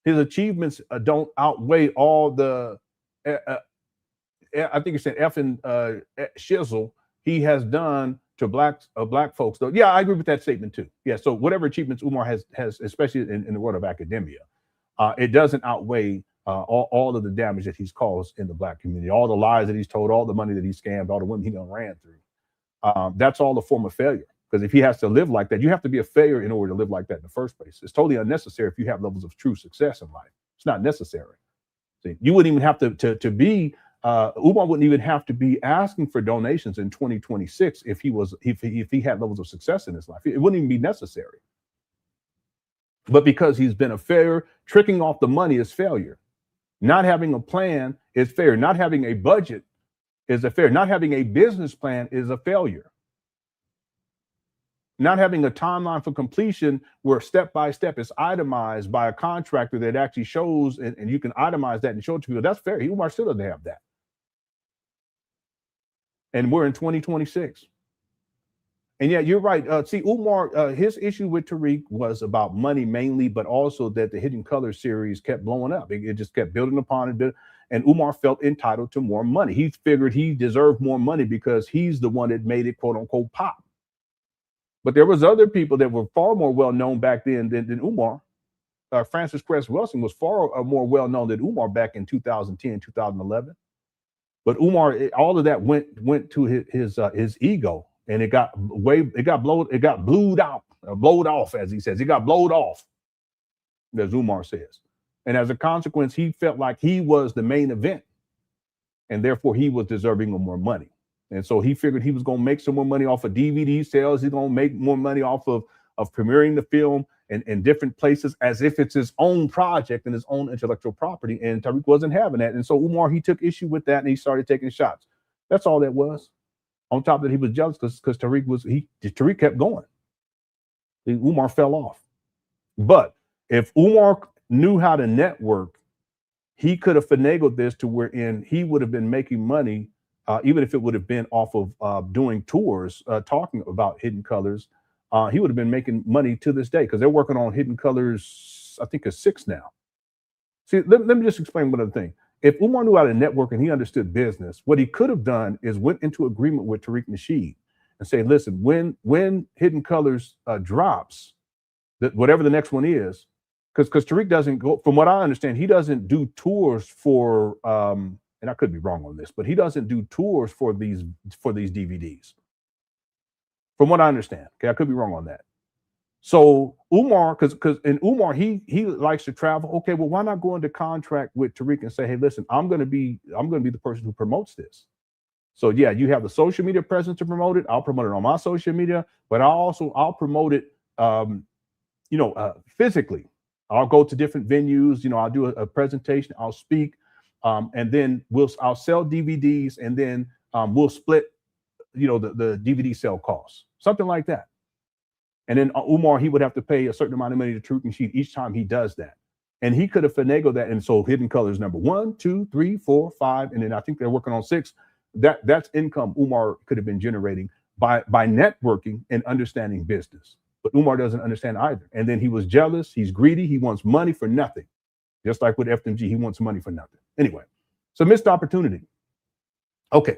His achievements don't outweigh all the. I think you said F and shizzle he has done to black folks, though. Yeah, I agree with that statement too. Yeah, so whatever achievements Umar has, especially in the world of academia, it doesn't outweigh all of the damage that he's caused in the black community, all the lies that he's told, all the money that he scammed, all the women he done ran through. That's all a form of failure. Because if he has to live like that, you have to be a failure in order to live like that in the first place. It's totally unnecessary if you have levels of true success in life. It's not necessary. See, you wouldn't even have to be. Umar wouldn't even have to be asking for donations in 2026 if he had levels of success in his life. It wouldn't even be necessary. But because he's been a failure, tricking off the money is failure. Not having a plan is failure. Not having a budget is a failure. Not having a business plan is a failure. Not having a timeline for completion where step by step is itemized by a contractor that actually shows and you can itemize that and show it to people. That's fair. Umar still doesn't have that. And we're in 2026. And yeah, you're right. See, Umar, his issue with Tariq was about money mainly, but also that the Hidden Color series kept blowing up. It just kept building upon it. And Umar felt entitled to more money. He figured he deserved more money because he's the one that made it, quote unquote, pop. But there was other people that were far more well known back then than Umar. Francis Cress Wilson was far more well known than Umar back in 2010, 2011. But Umar, all of that went to his ego, and it got blowed off, as he says. It got blowed off, as Umar says. And as a consequence, he felt like he was the main event, and therefore he was deserving of more money. And so he figured he was going to make some more money off of DVD sales. He's going to make more money off of premiering the film in different places as if it's his own project and his own intellectual property. And Tariq wasn't having that. And so Umar, he took issue with that and he started taking shots. That's all that was. On top of that, he was jealous because Tariq kept going. Umar fell off. But if Umar knew how to network, he could have finagled this to wherein he would have been making money, even if it would have been off of doing tours, talking about Hidden Colors. He would have been making money to this day because they're working on Hidden Colors, I think, is 6 now. See, let me just explain one other thing. If Umar knew how to network and he understood business, what he could have done is went into agreement with Tariq Nasheed and say, listen, when Hidden Colors drops, whatever the next one is, because Tariq doesn't go, from what I understand, he doesn't do tours for, and I could be wrong on this, but he doesn't do tours for these DVDs. From what I understand, okay, I could be wrong on that. So Umar, because Umar, he likes to travel. Okay, well, why not go into contract with Tariq and say, hey, listen, I'm gonna be the person who promotes this. So yeah, you have the social media presence to promote it. I'll promote it on my social media, but I'll promote it, physically. I'll go to different venues. I'll do a presentation. I'll speak, and then I'll sell DVDs, and then we'll split, the DVD sale costs, something like that. And then Umar, he would have to pay a certain amount of money to Tariq Nasheed each time he does that. And he could have finagled that and sold Hidden Colors number 1, 2, 3, 4, 5, and then I think they're working on 6. That's income Umar could have been generating by networking and understanding business. But Umar doesn't understand either. And then he was jealous. He's greedy. He wants money for nothing. Just like with FDMG, he wants money for nothing. Anyway, so missed opportunity. Okay.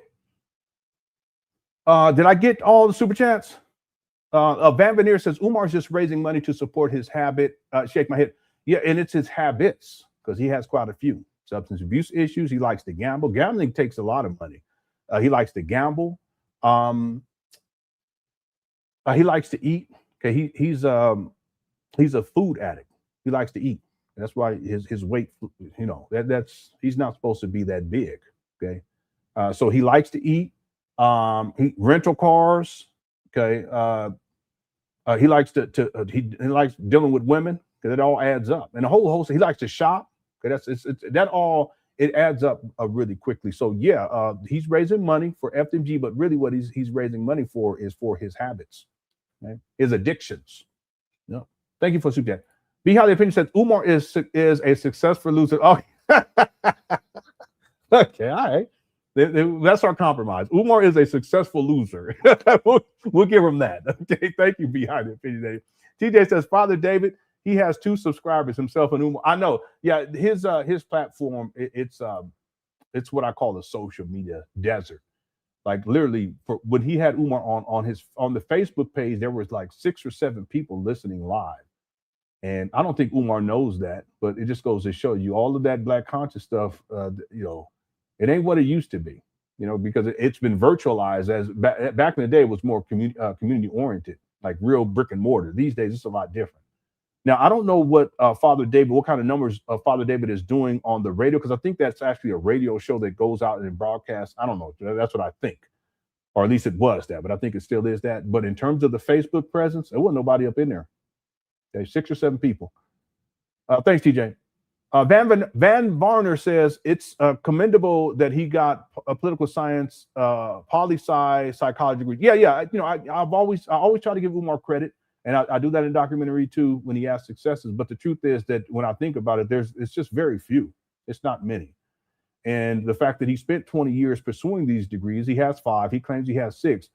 Did I get all the super chats? Van Veneer says Umar's just raising money to support his habit. Shake my head. Yeah, and it's his habits because he has quite a few substance abuse issues. He likes to gamble. Gambling takes a lot of money. He likes to gamble. He likes to eat. Okay, he's a food addict. He likes to eat. That's why his weight. That's he's not supposed to be that big. Okay, so he likes to eat. Rental cars. Okay. He likes he likes dealing with women because it all adds up, and the whole host. He likes to shop. Okay, it adds up really quickly. So yeah, he's raising money for FDMG, but really what he's raising money for is for his habits, okay? His addictions. No, thank you for super chat. Be Highly Opinion says Umar is a successful loser. Oh, okay, all right. That's our compromise. Umar is a successful loser. we'll give him that. Okay, thank you, Behind the Opinion. TJ says, Father David, he has 2 subscribers, himself and Umar. I know. Yeah, his platform, it's what I call a social media desert. Like literally, when he had Umar on the Facebook page, there was like 6 or 7 people listening live. And I don't think Umar knows that, but it just goes to show you all of that Black conscious stuff, it ain't what it used to be, because it's been virtualized. As back in the day, it was more community oriented, like real brick and mortar. These days, it's a lot different. Now, I don't know what what kind of numbers Father David is doing on the radio, because I think that's actually a radio show that goes out and broadcasts. I don't know. That's what I think, or at least it was that, but I think it still is that. But in terms of the Facebook presence, there wasn't nobody up in there. Okay, 6 or 7 people. Thanks, TJ. Van Varner says it's commendable that he got a political science, poli-sci, psychology degree. Yeah. I always try to give Umar credit, and I do that in documentary too when he has successes. But the truth is that when I think about it, it's just very few. It's not many. And the fact that he spent 20 years pursuing these degrees, he has 5. He claims he has 6,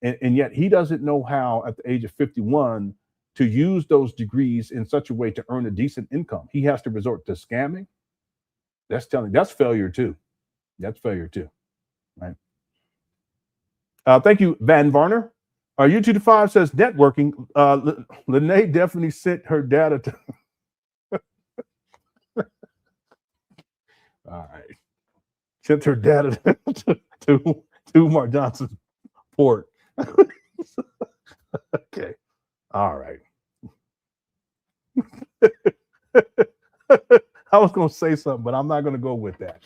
and yet he doesn't know how at the age of 51. To use those degrees in such a way to earn a decent income. He has to resort to scamming. That's failure too. That's failure too, right? Thank you, Van Varner. U2-5 says networking. Lene definitely sent her data to All right. Sent her data to Umar Johnson's port. Okay. All right. I was going to say something, but I'm not going to go with that.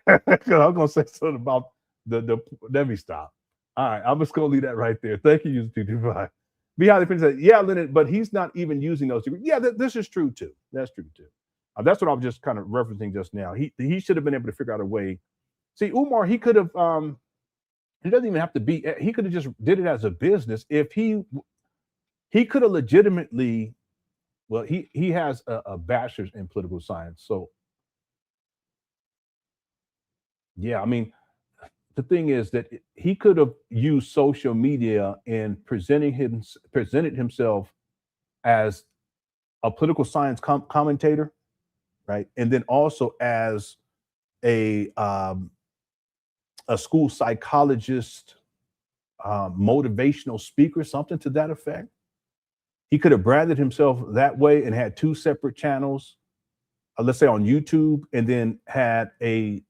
I was going to say something about the let me stop. All right. I'm just going to leave that right there. Thank you, User 225. Be highly offended. Yeah, Lenon, but he's not even using those degrees. Yeah, this is true too. That's true too. That's what I was just kind of referencing just now. He should have been able to figure out a way. See, Umar, he could have. He doesn't even have to be. He could have just did it as a business. If he could have legitimately. Well, he has a bachelor's in political science. So, yeah, I mean, the thing is that he could have used social media and presented himself as a political science commentator, right? And then also as a school psychologist, motivational speaker, something to that effect. He could have branded himself that way and had two separate channels, let's say on YouTube, and then had a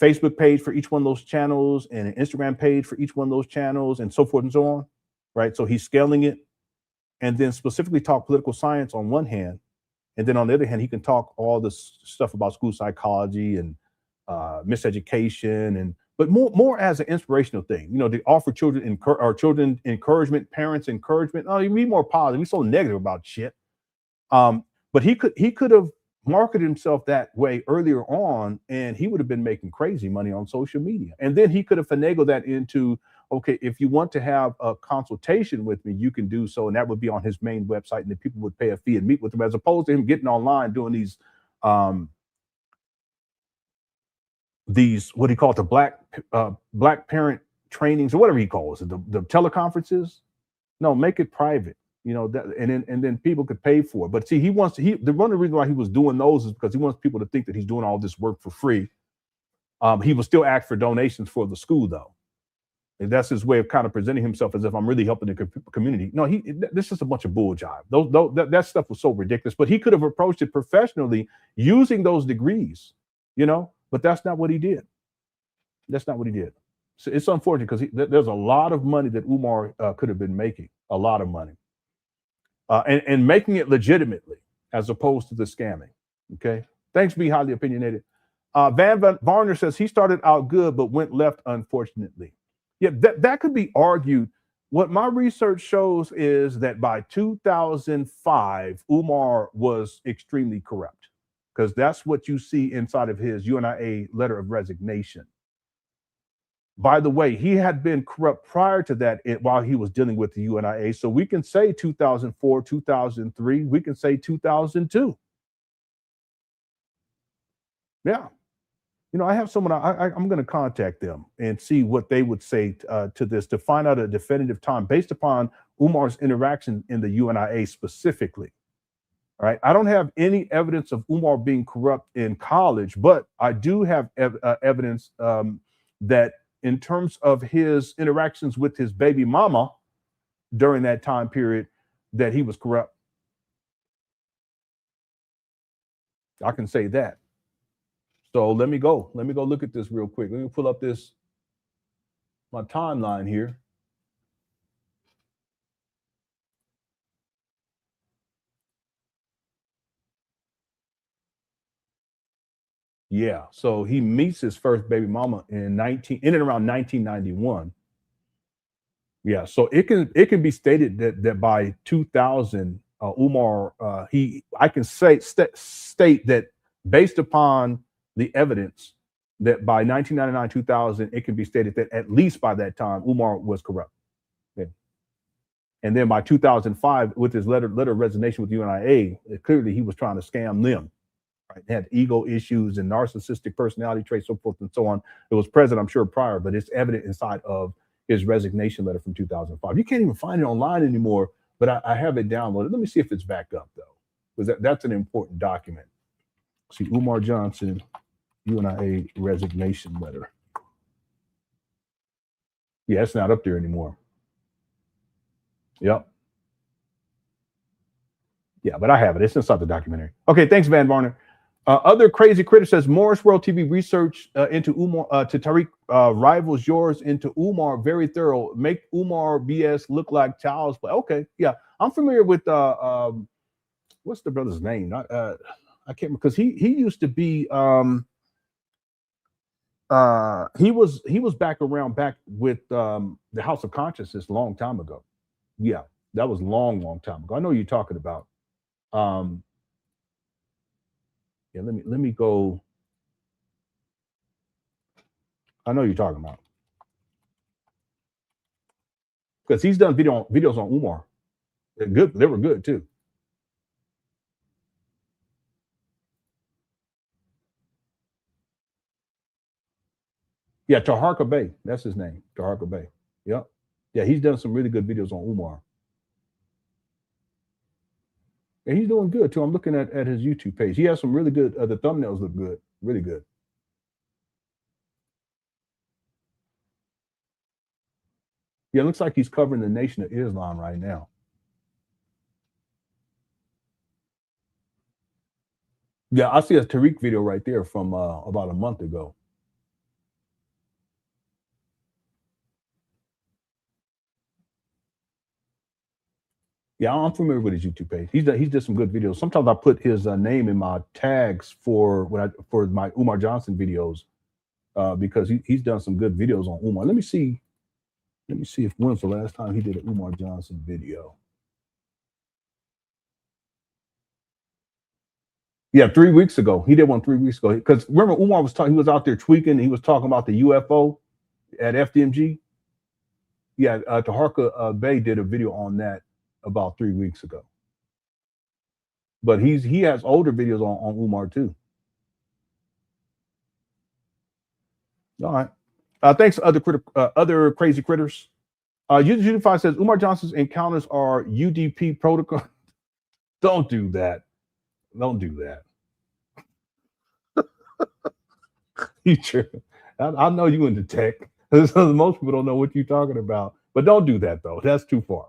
Facebook page for each one of those channels and an Instagram page for each one of those channels and so forth and so on, right? So he's scaling it and then specifically talk political science on one hand. And then on the other hand, he can talk all this stuff about school psychology and miseducation, but more as an inspirational thing, you know, to offer children encouragement, parents encouragement. Oh, you be more positive. We're so negative about shit. But he could have marketed himself that way earlier on, and he would have been making crazy money on social media. And then he could have finagled that into, okay, if you want to have a consultation with me, you can do so, and that would be on his main website, and the people would pay a fee and meet with him, as opposed to him getting online doing these what he called the black parent trainings or whatever he calls it, the teleconferences. No, make it private, you know, that, and then people could pay for it. But see, the one of the reasons why he was doing those is because he wants people to think that he's doing all this work for free. He will still ask for donations for the school, though. And that's his way of kind of presenting himself as if I'm really helping the community. No, this is a bunch of bull jive. That stuff was so ridiculous. But he could have approached it professionally using those degrees, you know. But that's not what he did. That's not what he did. So it's unfortunate because there's a lot of money that Umar could have been making, a lot of money, and making it legitimately as opposed to the scamming. Okay. Thanks, Be Highly Opinionated. Van Varner says he started out good but went left, unfortunately. Yeah, that could be argued. What my research shows is that by 2005, Umar was extremely corrupt, because that's what you see inside of his UNIA letter of resignation. By the way, he had been corrupt prior to that while he was dealing with the UNIA. So we can say 2004, 2003, we can say 2002. Yeah. You know, I have someone, I'm going to contact them and see what they would say to this, to find out a definitive time based upon Umar's interaction in the UNIA specifically. All right. I don't have any evidence of Umar being corrupt in college, but I do have evidence that in terms of his interactions with his baby mama during that time period, that he was corrupt. I can say that. So let me go look at this real quick. Let me pull up my timeline here. Yeah, so he meets his first baby mama in and around 1991. Yeah, so it can be stated that by 2000, Umar I can state that based upon the evidence that by 1999, 2000, it can be stated that at least by that time Umar was corrupt. Okay. And then by 2005, with his letter of resignation with UNIA, clearly he was trying to scam them. Right? They had ego issues and narcissistic personality traits, so forth and so on. It was present, I'm sure, prior, but it's evident inside of his resignation letter from 2005. You can't even find it online anymore, but I have it downloaded. Let me see if it's back up, though, because that's an important document. See, Umar Johnson, UNIA resignation letter. Yeah, it's not up there anymore. Yep. Yeah, but I have it. It's inside the documentary. Okay, thanks, Van Varner. Other crazy critic says Morris World TV research into Umar to Tariq rivals yours into Umar. Very thorough. Make Umar BS look like child's play. Okay, yeah, I'm familiar with what's the brother's name? I can't, because he used to be he was back with the House of Consciousness a long time ago. Yeah, that was long time ago. I know you're talking about. Yeah, let me go. I know you're talking about, because he's done videos on Umar. They're good. They were good too. Yeah, Taharka Bey. That's his name. Taharka Bey. Yep. Yeah, he's done some really good videos on Umar. And he's doing good too. I'm looking at his YouTube page. He has some really good, the thumbnails look good, really good. Yeah, it looks like he's covering the Nation of Islam right now. Yeah, I see a Tariq video right there from about a month ago. Yeah, I'm familiar with his YouTube page. He's did some good videos. Sometimes I put his name in my tags for my Umar Johnson videos because he's done some good videos on Umar. Let me see if when's the last time he did an Umar Johnson video. Yeah, 3 weeks ago. He did one 3 weeks ago. Because remember, Umar was talking, he was out there tweaking, he was talking about the UFO at FDMG. Yeah, Taharka Bey did a video on that about 3 weeks ago. But he has older videos on Umar too. All right. Thanks, other crazy critters. Unify says Umar Johnson's encounters are UDP protocol. Don't do that. Don't do that. I know you into tech. Most people don't know what you're talking about, but don't do that though. That's too far.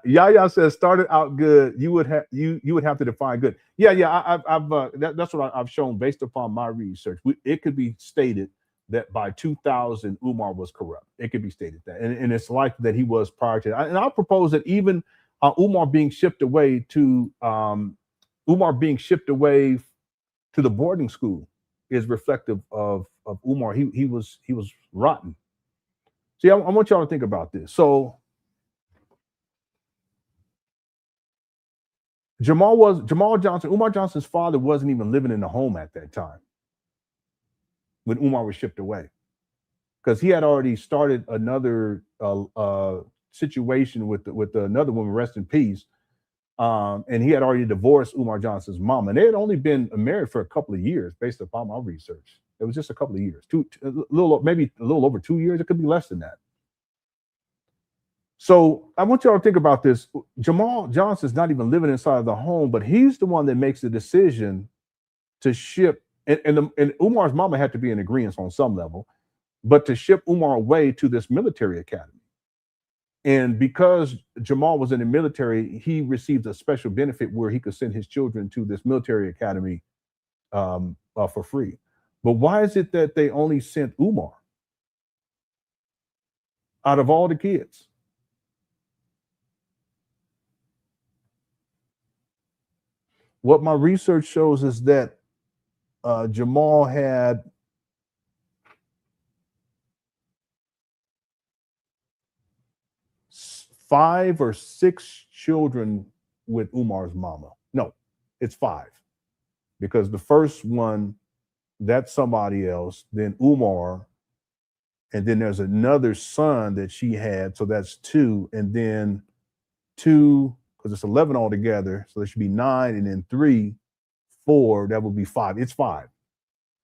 Yaya says started out good. You would have to define good. Yeah. That's what I've shown based upon my research. It could be stated that by 2000 Umar was corrupt. It could be stated that, and it's likely that he was prior to that. And I'll propose that even Umar being shipped away to the boarding school is reflective of Umar. He was rotten. See, I want y'all to think about this. So Umar Johnson's father wasn't even living in the home at that time when Umar was shipped away, because he had already started another situation with another woman, rest in peace, and he had already divorced Umar Johnson's mom, and they had only been married for a couple of years based upon my research. It was just a couple of years, maybe a little over 2 years. It could be less than that. So I want y'all to think about this. Jamal Johnson's not even living inside of the home, but he's the one that makes the decision to ship. And Umar's mama had to be in agreement on some level, but to ship Umar away to this military academy. And because Jamal was in the military, he received a special benefit where he could send his children to this military academy for free. But why is it that they only sent Umar out of all the kids? What my research shows is that Jamal had five or six children with Umar's mama. No, it's five, because the first one, that's somebody else, then Umar, and then there's another son that she had, so that's two, and then two, because it's 11 altogether, so there should be 9, and then 3, 4, that would be 5. It's 5.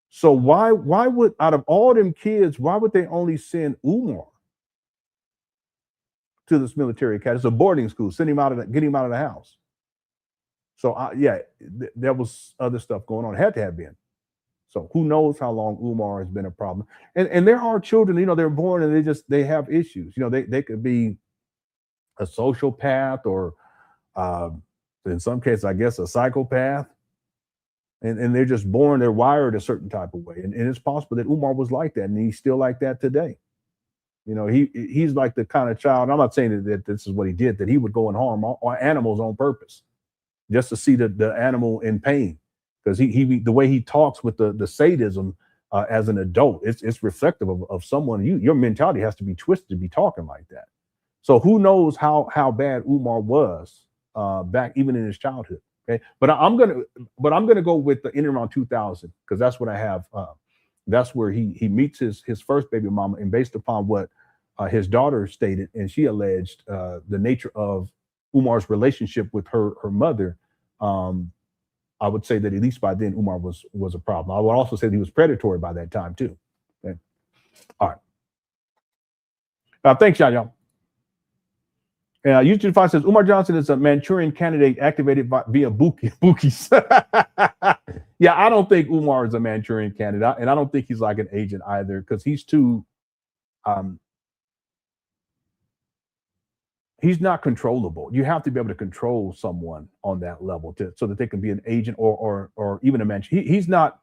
So why would, out of all them kids, why would they only send Umar to this military academy? It's a boarding school. Get him out of the house. So there was other stuff going on. It had to have been. So who knows how long Umar has been a problem? And there are children, they're born and they have issues. They could be a sociopath or in some cases, I guess, a psychopath. and they're just born, they're wired a certain type of way. And it's possible that Umar was like that, and he's still like that today. You know, he's like the kind of child, I'm not saying that this is what he did, that he would go and harm animals on purpose just to see the animal in pain. Because he the way he talks with the sadism as an adult, it's reflective of someone. Your mentality has to be twisted to be talking like that. So who knows how bad Umar was back even in his childhood. Okay, but I'm gonna go with the in and around 2000 because that's what I have. That's where he meets his first baby mama, and based upon what his daughter stated, and she alleged the nature of Umar's relationship with her mother. I would say that at least by then Umar was a problem. I would also say that he was predatory by that time too. Okay. All right. Thanks, y'all. YouTube Five says Umar Johnson is a Manchurian candidate activated via bookies. Yeah, I don't think Umar is a Manchurian candidate, and I don't think he's like an agent either, because he's too he's not controllable. You have to be able to control someone on that level so that they can be an agent or even a Manchurian. He's not.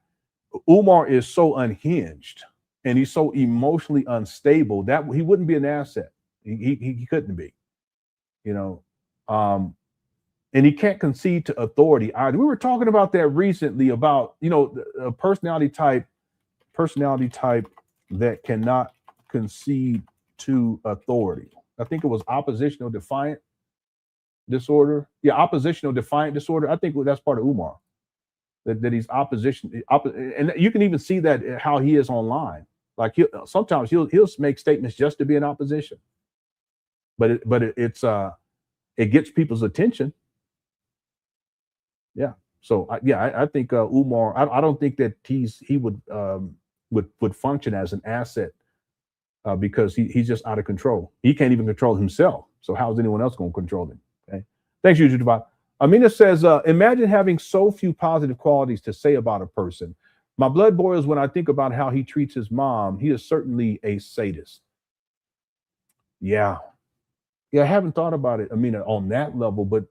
Umar is so unhinged and he's so emotionally unstable that he wouldn't be an asset. He couldn't be. You know, and he can't concede to authority either. We were talking about that recently about, you know, a personality type that cannot concede to authority. I think it was oppositional defiant disorder. Yeah, oppositional defiant disorder. I think that's part of Umar. That he's opposition, and you can even see that how he is online. Like sometimes he'll make statements just to be in opposition. But it gets people's attention. Yeah. So I think Umar. I don't think that he would function as an asset because he's just out of control. He can't even control himself. So how's anyone else going to control him? Okay. Thanks, YouTube Divide. Amina says, imagine having so few positive qualities to say about a person. My blood boils when I think about how he treats his mom. He is certainly a sadist. Yeah. Yeah, I haven't thought about it, Amina, on that level, but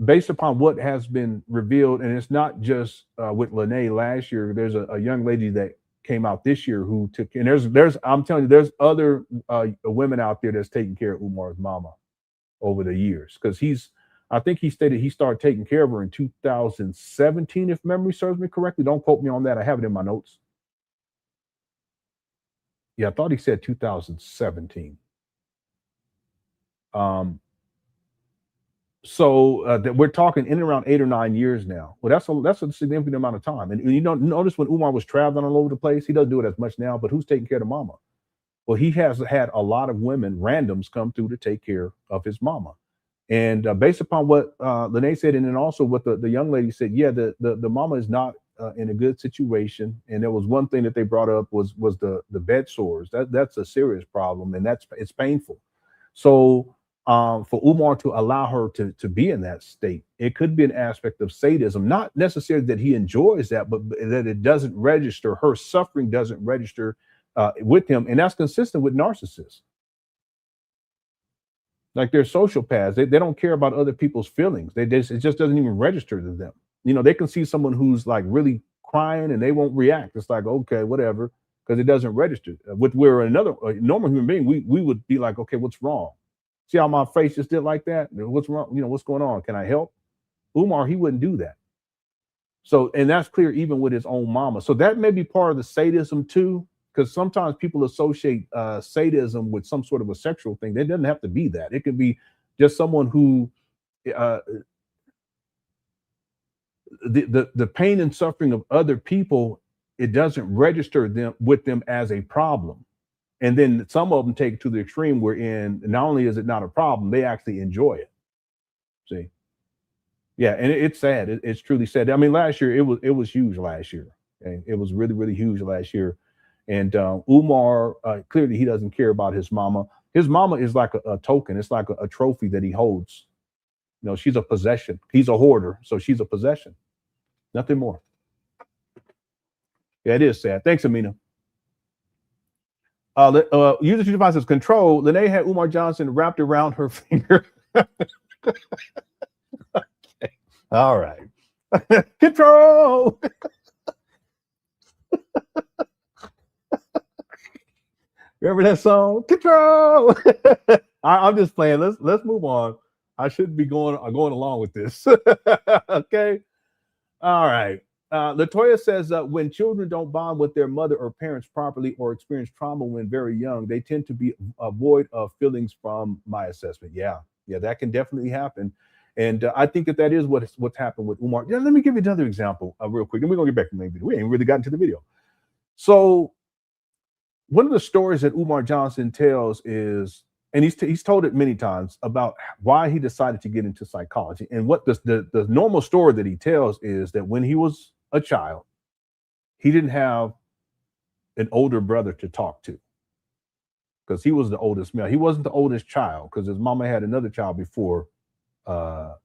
based upon what has been revealed, and it's not just with Lene last year, there's a young lady that came out this year who took, and there's I'm telling you, there's other women out there that's taking care of Umar's mama over the years, because I think he stated he started taking care of her in 2017, if memory serves me correctly. Don't quote me on that. I have it in my notes. Yeah, I thought he said 2017. So that we're talking in and around 8 or 9 years now. Well, that's a significant amount of time. And you know, notice when Umar was traveling all over the place, he doesn't do it as much now, but who's taking care of the mama? Well, he has had a lot of women, randoms, come through to take care of his mama. And based upon what Lene said, and then also what the young lady said, yeah, the mama is not in a good situation. And there was one thing that they brought up was the bed sores. That's a serious problem, and it's painful. So for Umar to allow her to be in that state, it could be an aspect of sadism, not necessarily that he enjoys that, but that it doesn't register. Her suffering doesn't register with him, and that's consistent with narcissists. Like they're sociopaths. They don't care about other people's feelings. It just doesn't even register to them. You know, they can see someone who's like really crying and they won't react. It's like, okay, whatever, because it doesn't register. We're another normal human being, we would be like, okay, what's wrong? See how my face just did like that? What's wrong? You know, what's going on? Can I help? Umar, he wouldn't do that. So, and that's clear even with his own mama. So that may be part of the sadism too, because sometimes people associate sadism with some sort of a sexual thing. It doesn't have to be that. It could be just someone who the pain and suffering of other people, it doesn't register with them as a problem. And then some of them take it to the extreme wherein not only is it not a problem, they actually enjoy it. See? Yeah, and it's sad. It's truly sad. I mean, last year, it was huge last year. Okay? It was really, really huge last year. And Umar, clearly he doesn't care about his mama. His mama is like a token. It's like a trophy that he holds. You know, she's a possession. He's a hoarder, so she's a possession. Nothing more. Yeah, it is sad. Thanks, Amina. User 225 says, control. Lene had Umar Johnson wrapped around her finger. Okay. All right. Control. Remember that song? Control. I'm just playing. Let's move on. I shouldn't be going along with this. Okay. All right. Latoya says when children don't bond with their mother or parents properly or experience trauma when very young, they tend to be void of feelings from my assessment. Yeah, that can definitely happen. And I think that is what's happened with Umar. Yeah, let me give you another example real quick. Then we're going to get back to the main video. We ain't really gotten to the video. So one of the stories that Umar Johnson tells is, and he's told it many times, about why he decided to get into psychology. And what the normal story that he tells is that when he was a child, he didn't have an older brother to talk to because he was the oldest male. He wasn't the oldest child because his mama had another child before Umar.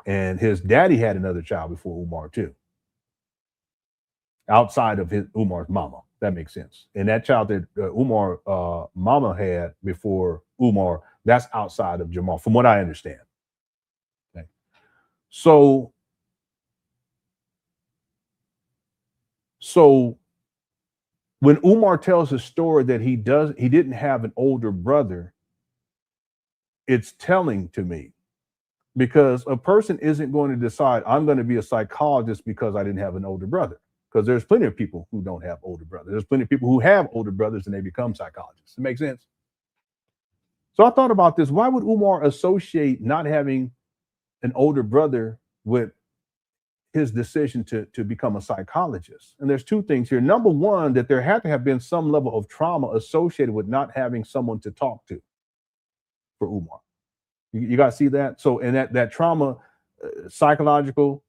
And his daddy had another child before Umar too, outside of Umar's mama. That makes sense. And that child that Umar mama had before Umar, that's outside of Jamal, from what I understand. Okay. So when Umar tells his story that he didn't have an older brother, it's telling to me, because a person isn't going to decide I'm going to be a psychologist because I didn't have an older brother. Because there's plenty of people who don't have older brothers. There's plenty of people who have older brothers and they become psychologists. It makes sense. So I thought about this. Why would Umar associate not having an older brother with his decision to become a psychologist? And there's two things here. Number one, that there had to have been some level of trauma associated with not having someone to talk to for Umar. You got to see that. So, and that trauma, psychological,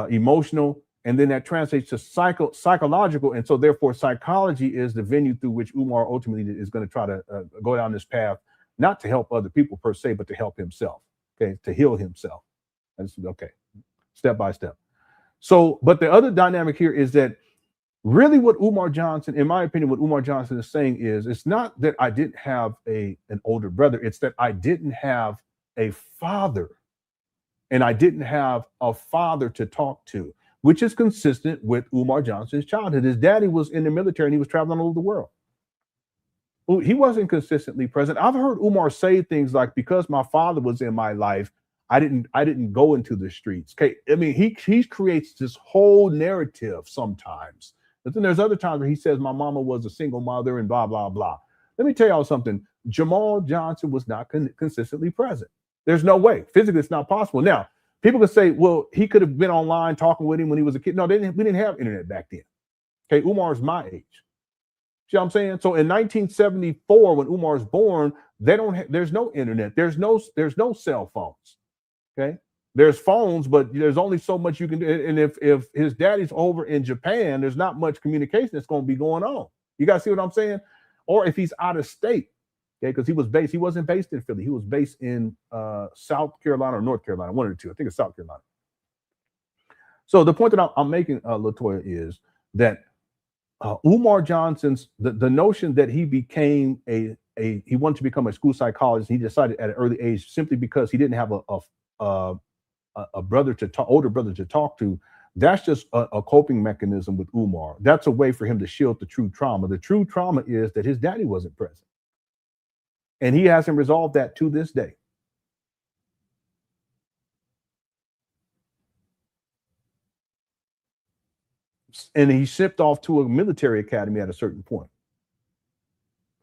emotional, and then that translates to psychological. And so therefore psychology is the venue through which Umar ultimately is going to try to go down this path, not to help other people per se, but to help himself, okay, to heal himself. That's okay, step by step. So, but the other dynamic here is that really what Umar Johnson, in my opinion, what Umar Johnson is saying is, it's not that I didn't have an older brother, it's that I didn't have a father, and I didn't have a father to talk to, which is consistent with Umar Johnson's childhood. His daddy was in the military and he was traveling all over the world. He wasn't consistently present. I've heard Umar say things like, because my father was in my life, I didn't go into the streets. Okay, I mean, he creates this whole narrative sometimes. But then there's other times where he says my mama was a single mother and blah, blah, blah. Let me tell y'all something. Jamal Johnson was not consistently present. There's no way. Physically, it's not possible. Now, people could say, well, he could have been online talking with him when he was a kid. No, we didn't have internet back then. Okay, Umar's my age. See what I'm saying? So in 1974, when Umar's born, there's no internet. There's no cell phones. Okay, there's phones, but there's only so much you can do. And if his daddy's over in Japan, there's not much communication that's going to be going on. You guys see what I'm saying? Or if he's out of state, okay, because he wasn't based in Philly. He was based in South Carolina or North Carolina, one of the two. I think it's South Carolina. So the point that I'm making, Latoya, is that Umar Johnson's the notion that he became he wanted to become a school psychologist. He decided at an early age simply because he didn't have a brother older brother to talk to. That's just a coping mechanism with Umar. That's a way for him to shield the true trauma. The true trauma is that his daddy wasn't present. And he hasn't resolved that to this day. And he shipped off to a military academy at a certain point.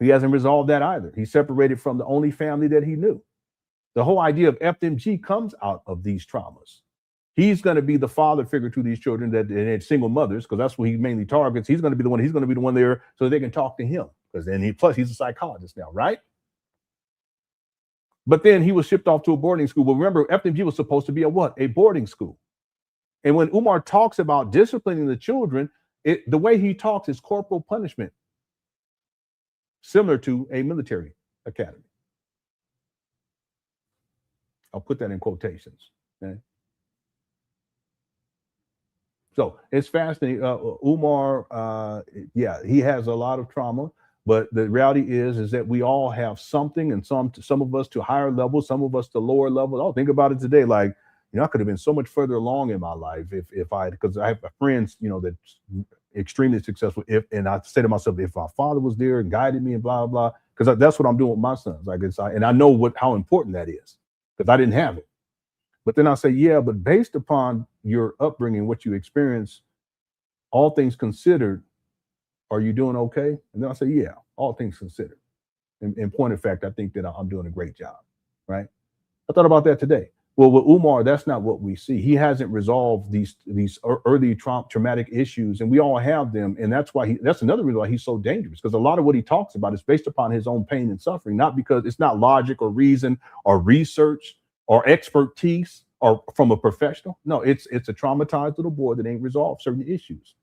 He hasn't resolved that either. He separated from the only family that he knew. The whole idea of FDMG comes out of these traumas. He's going to be the father figure to these children that had single mothers, because that's what he mainly targets. He's going to be the one there so they can talk to him, because then plus he's a psychologist now, right? But then he was shipped off to a boarding school. But remember, FDMG was supposed to be a boarding school. And when Umar talks about disciplining the children, the way he talks is corporal punishment, similar to a military academy. I'll put that in quotations. Okay? So it's fascinating. Umar, he has a lot of trauma, but the reality is that we all have something, and some of us to higher levels, some of us to lower levels. Oh, think about it today. Like, You know, I could have been so much further along in my life if I, because I have friends, you know, that's extremely successful. And I say to myself, if my father was there and guided me and blah, blah, blah, because that's what I'm doing with my sons. Like and I know how important that is because I didn't have it. But then I say, yeah, but based upon your upbringing, what you experienced, all things considered, are you doing okay? And then I say, yeah, all things considered. In point of fact, I think that I'm doing a great job, right? I thought about that today. Well, with Umar, that's not what we see. He hasn't resolved these early traumatic issues, and we all have them. And that's why that's another reason why he's so dangerous, because a lot of what he talks about is based upon his own pain and suffering, not because it's not logic or reason or research or expertise or from a professional. No, it's a traumatized little boy that ain't resolved certain issues.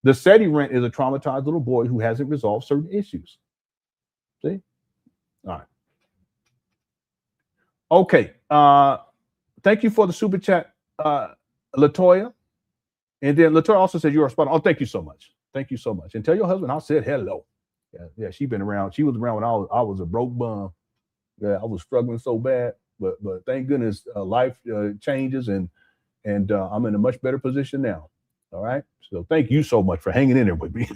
The SETI rent is a traumatized little boy who hasn't resolved certain issues. See? All right. Okay. Thank you for the super chat, Latoya. And then Latoya also said you are spot on. Oh, thank you so much. Thank you so much. And tell your husband I said hello. Yeah, she been around. She was around when I was a broke bum. Yeah, I was struggling so bad, but thank goodness life changes and I'm in a much better position now. All right. So thank you so much for hanging in there with me.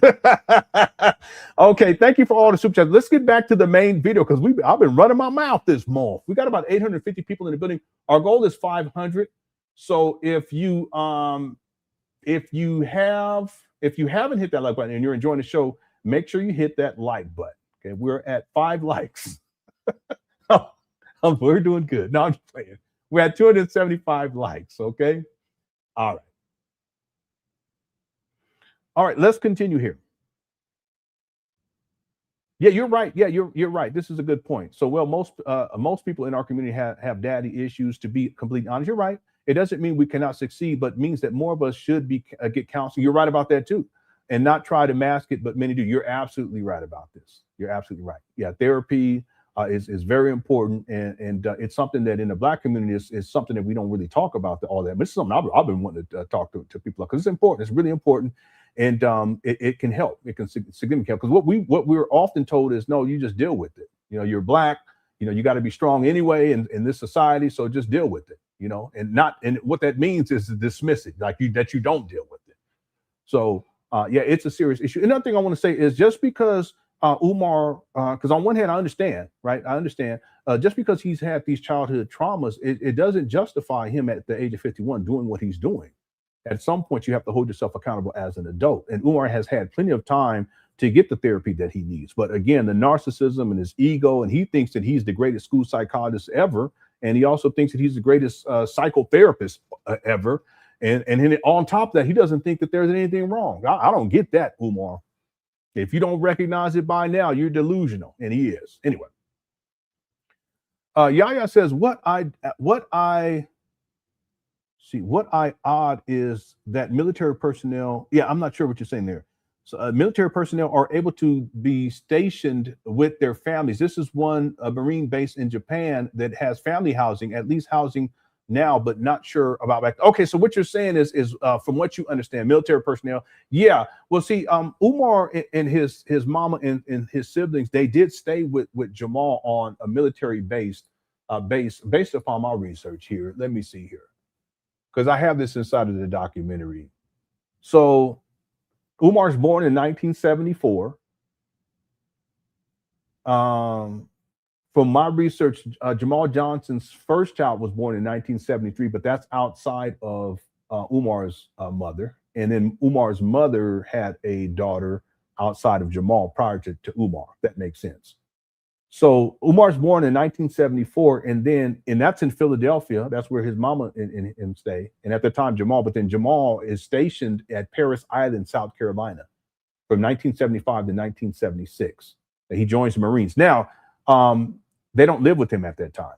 Okay. Thank you for all the super chats. Let's get back to the main video because I've been running my mouth this month. We got about 850 people in the building. Our goal is 500. So if you haven't hit that like button and you're enjoying the show, make sure you hit that like button. Okay. We're at 5 likes. We're doing good. No, I'm just playing. We're at 275 likes. Okay. All right. All right, let's continue here. Yeah, you're right. Yeah, you're right. This is a good point. So, well, most people in our community have daddy issues. To be completely honest, you're right. It doesn't mean we cannot succeed, but means that more of us should get counseling. You're right about that too, and not try to mask it, but many do. You're absolutely right about this. You're absolutely right. Yeah, therapy is very important, and it's something that in the Black community is something that we don't really talk about all that. But it's something I've been wanting to talk to people because it's important. It's really important. And it can help. It can significantly help, because what we're often told is, no, you just deal with it. You know, you're Black. You know, you got to be strong anyway in this society. So just deal with it. You know, and what that means is to dismiss it, like that you don't deal with it. So yeah, it's a serious issue. Another thing I want to say is just because Umar, because on one hand I understand, right? I understand just because he's had these childhood traumas, it doesn't justify him at the age of 51 doing what he's doing. At some point, you have to hold yourself accountable as an adult. And Umar has had plenty of time to get the therapy that he needs. But again, the narcissism and his ego, and he thinks that he's the greatest school psychologist ever. And he also thinks that he's the greatest psychotherapist ever. And on top of that, he doesn't think that there's anything wrong. I don't get that, Umar. If you don't recognize it by now, you're delusional. And he is. Anyway. Yaya says, what I odd is that military personnel, yeah, I'm not sure what you're saying there. So military personnel are able to be stationed with their families. This is a Marine base in Japan that has family housing, at least housing now, but not sure about back. Okay, so what you're saying is from what you understand, military personnel, yeah. Well, see, Umar and his mama and his siblings, they did stay with Jamal on a military base based upon my research here. Let me see here, because I have this inside of the documentary. So Umar's born in 1974. From my research, Jamal Johnson's first child was born in 1973, but that's outside of Umar's mother. And then Umar's mother had a daughter outside of Jamal prior to Umar. That makes sense. So Umar's born in 1974, and that's in Philadelphia. That's where his mama and stay. And at the time, Jamal, but then Jamal is stationed at Paris Island, South Carolina, from 1975 to 1976. And he joins the Marines. Now, they don't live with him at that time.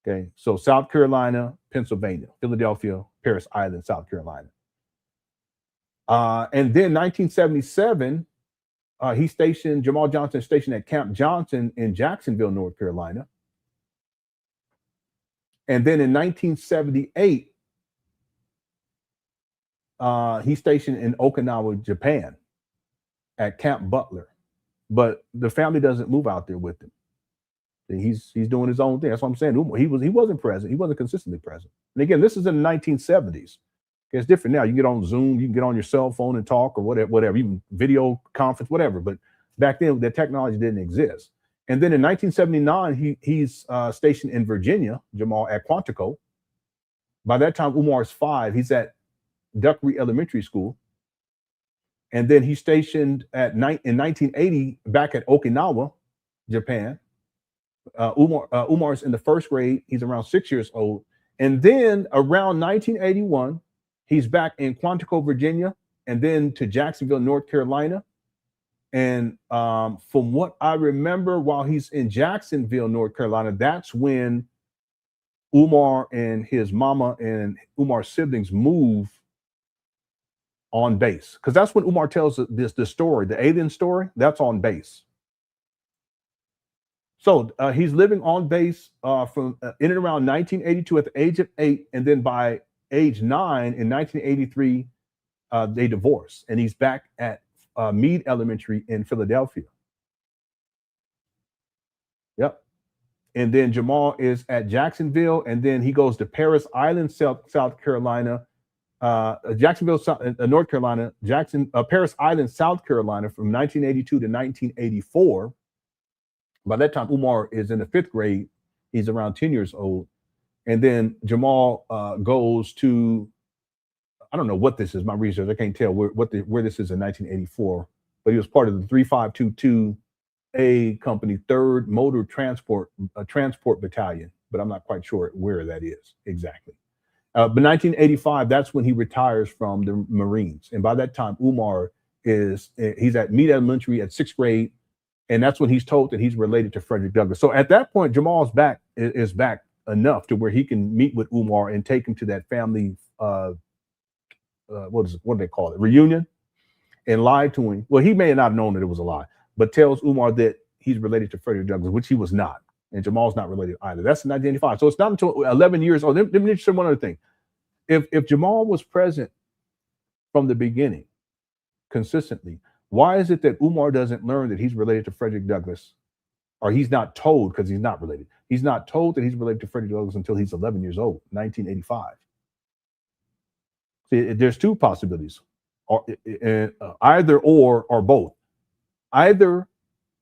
Okay, so South Carolina, Pennsylvania, Philadelphia, Paris Island, South Carolina. And then 1977. Jamal Johnson stationed at Camp Johnson in Jacksonville, North Carolina. And then in 1978, he's stationed in Okinawa, Japan at Camp Butler. But the family doesn't move out there with him. He's doing his own thing. That's what I'm saying. He wasn't present. He wasn't consistently present. And again, this is in the 1970s. It's different now. You get on Zoom, you can get on your cell phone and talk or whatever, even video conference, whatever. But back then, that technology didn't exist. And then in 1979, he's stationed in Virginia, Jamal, at Quantico. By that time, Umar's 5. He's at Duckery Elementary School. And then he's stationed in 1980 back at Okinawa, Japan. Umar's in the 1st grade. He's around 6 years old. And then around 1981, he's back in Quantico, Virginia, and then to Jacksonville, North Carolina. And from what I remember, while he's in Jacksonville, North Carolina, that's when Umar and his mama and Umar's siblings move on base. Because that's when Umar tells the story, the alien story, that's on base. So he's living on base from in and around 1982 at the age of 8. And then by age 9 in 1983, they divorce. And he's back at Meade Elementary in Philadelphia. Yep. And then Jamal is at Jacksonville, and then he goes to Paris Island, South Carolina, Jacksonville, North Carolina, Paris Island, South Carolina from 1982 to 1984. By that time, Umar is in the 5th grade. He's around 10 years old. And then Jamal goes to, I don't know what this is, my research, I can't tell where this is in 1984, but he was part of the 3522A Company 3rd Motor Transport Battalion, but I'm not quite sure where that is exactly. But 1985, that's when he retires from the Marines. And by that time, Umar he's at Meade Elementary at 6th grade, and that's when he's told that he's related to Frederick Douglass. So at that point, Jamal's is back enough to where he can meet with Umar and take him to that family what do they call it? Reunion, and lied to him. Well, he may not have known that it was a lie, but tells Umar that he's related to Frederick Douglass, which he was not. And Jamal's not related either. That's in 1985. So it's not until 11 years old. Let me say one other thing. If Jamal was present from the beginning consistently, why is it that Umar doesn't learn that he's related to Frederick Douglass? Or he's not told, because he's not related. He's not told that he's related to Frederick Douglass until he's 11 years old, 1985. See, there's two possibilities, either or both. Either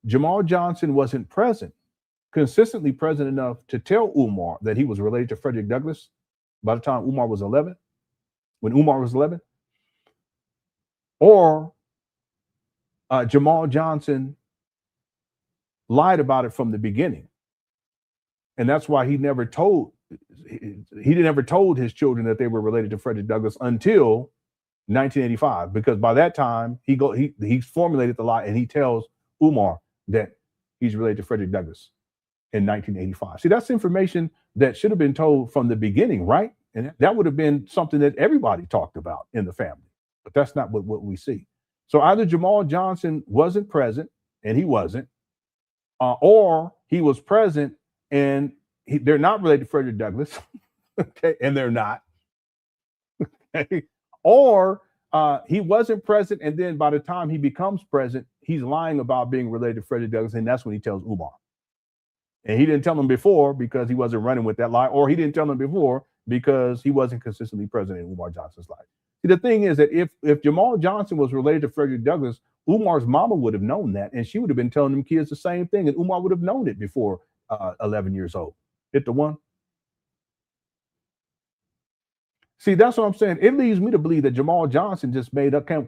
Jamal Johnson wasn't consistently present enough to tell Umar that he was related to Frederick Douglass by the time Umar was 11, or Jamal Johnson lied about it from the beginning. And that's why he never told his children that they were related to Frederick Douglass until 1985, because by that time he formulated the lie and he tells Umar that he's related to Frederick Douglass in 1985. See, that's information that should have been told from the beginning, right? And that would have been something that everybody talked about in the family, but that's not what we see. So either Jamal Johnson wasn't present, and he wasn't, or he was present and they're not related to Frederick Douglass, okay, and they're not, okay? Or he wasn't present, and then by the time he becomes present, he's lying about being related to Frederick Douglass, and that's when he tells Umar. And he didn't tell him before because he wasn't running with that lie, or he didn't tell him before because he wasn't consistently present in Umar Johnson's life. See, the thing is that if Jamal Johnson was related to Frederick Douglass, Umar's mama would have known that, and she would have been telling them kids the same thing, and Umar would have known it before 11 years old. Hit the one. See, that's what I'm saying. It leads me to believe that Jamal Johnson just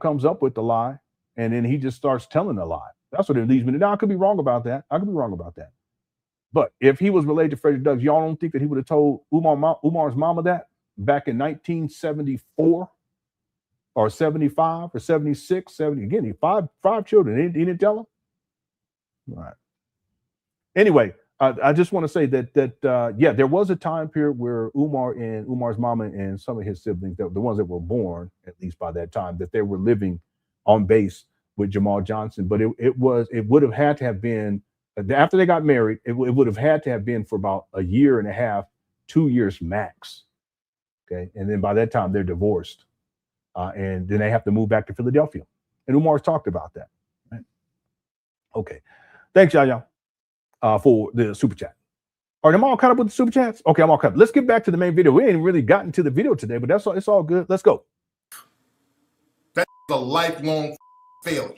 comes up with the lie, and then he just starts telling a lie. That's what it leads me to. Now, I could be wrong about that. But if he was related to Frederick Douglass, y'all don't think that he would have told Umar's mama that back in 1974 or 75 or 76, 70? Again, he five children. He didn't tell them? All right. Anyway, I just want to say that there was a time period where Umar and Umar's mama and some of his siblings, the ones that were born, at least by that time, that they were living on base with Jamal Johnson. But it would have had to have been, after they got married, it would have had to have been for about a year and a half, 2 years max. Okay. And then by that time they're divorced. And then they have to move back to Philadelphia. And Umar's talked about that. Right? Okay. Thanks, y'all. for the super chat. All right, I'm all caught up with the super chats. Okay, I'm all caught up. Let's get back to the main video. We ain't really gotten to the video today, but that's all. It's all good. Let's go. That's a lifelong failure.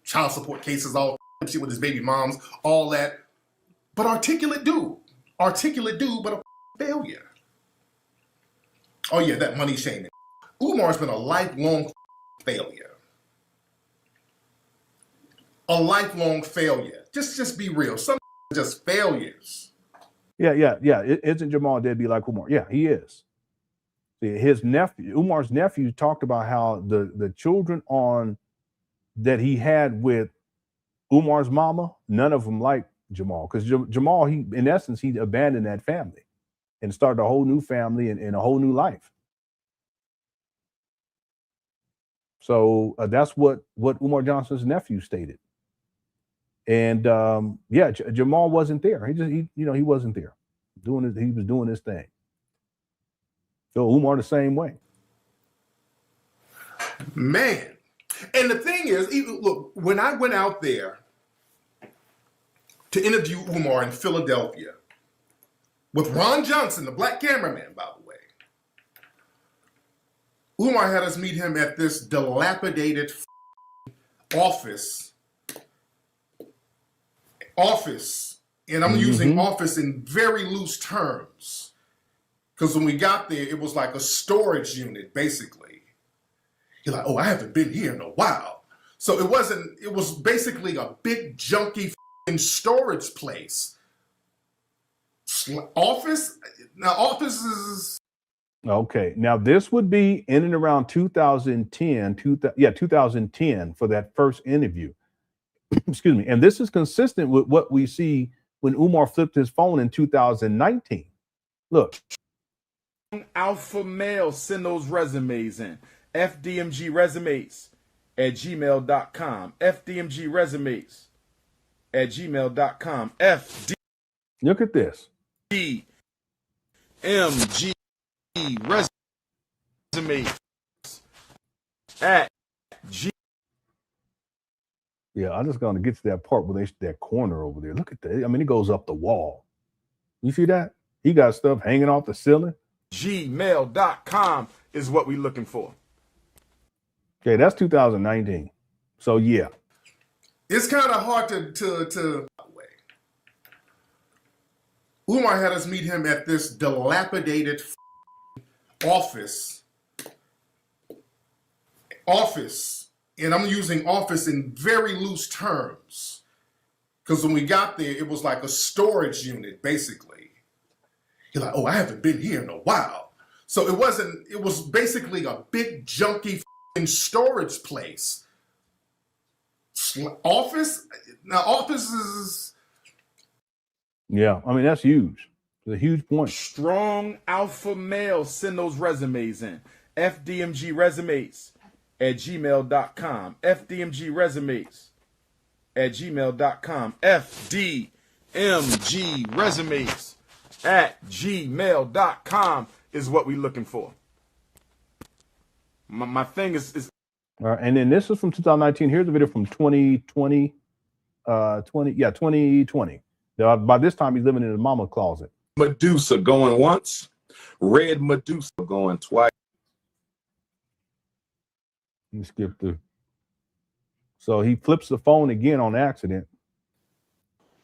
Child support cases, all shit with his baby moms, all that. But articulate dude, but a failure. Oh yeah, that money shaming. Umar's been a lifelong failure. A lifelong failure. Just be real. Some are just failures. Yeah. Isn't Jamal deadbeat like Umar? Yeah, he is. See, his nephew, Umar's nephew, talked about how the children that he had with Umar's mama, none of them like Jamal, because Jamal, he in essence, he abandoned that family and started a whole new family and a whole new life. So that's what Umar Johnson's nephew stated. And Jamal wasn't there. He wasn't there. He was doing his thing. So Umar the same way. Man. And the thing is, look, when I went out there to interview Umar in Philadelphia with Ron Johnson, the black cameraman, by the way, Umar had us meet him at this dilapidated office, and I'm using office in very loose terms, because when we got there, it was like a storage unit, basically. You're like, oh, I haven't been here in a while. So it was basically a big junky storage place. Office? Now, office is... Okay, now this would be in and around 2010 for that first interview. Excuse me. And this is consistent with what we see when Umar flipped his phone in 2019. Look. Alpha male, send those resumes in. FDMG resumes at gmail.com. FDMG resumes at gmail.com. Look at this. FDMG resumes at G. Yeah, I'm just going to get to that part where that corner over there. Look at that. I mean, it goes up the wall. You see that? He got stuff hanging off the ceiling. Gmail.com is what we're looking for. Okay, that's 2019. So yeah. It's kind of hard to Umar had us meet him at this dilapidated office, and I'm using office in very loose terms, because when we got there, it was like a storage unit, basically. You're like, oh, I haven't been here in a while. So it was basically a big junky storage place. Office? Now, office is... Yeah, I mean, that's huge. It's a huge point. Strong alpha male, send those resumes in. FDMG resumes at gmail.com. FDMG resumes at gmail.com. FDMG resumes at gmail.com is what we're looking for. My thing is all right, and then this is from 2019. Here's a video from 2020. 2020. By this time, he's living in his mama's closet. Medusa going once, red Medusa going twice. Let me skip through. So he flips the phone again on accident.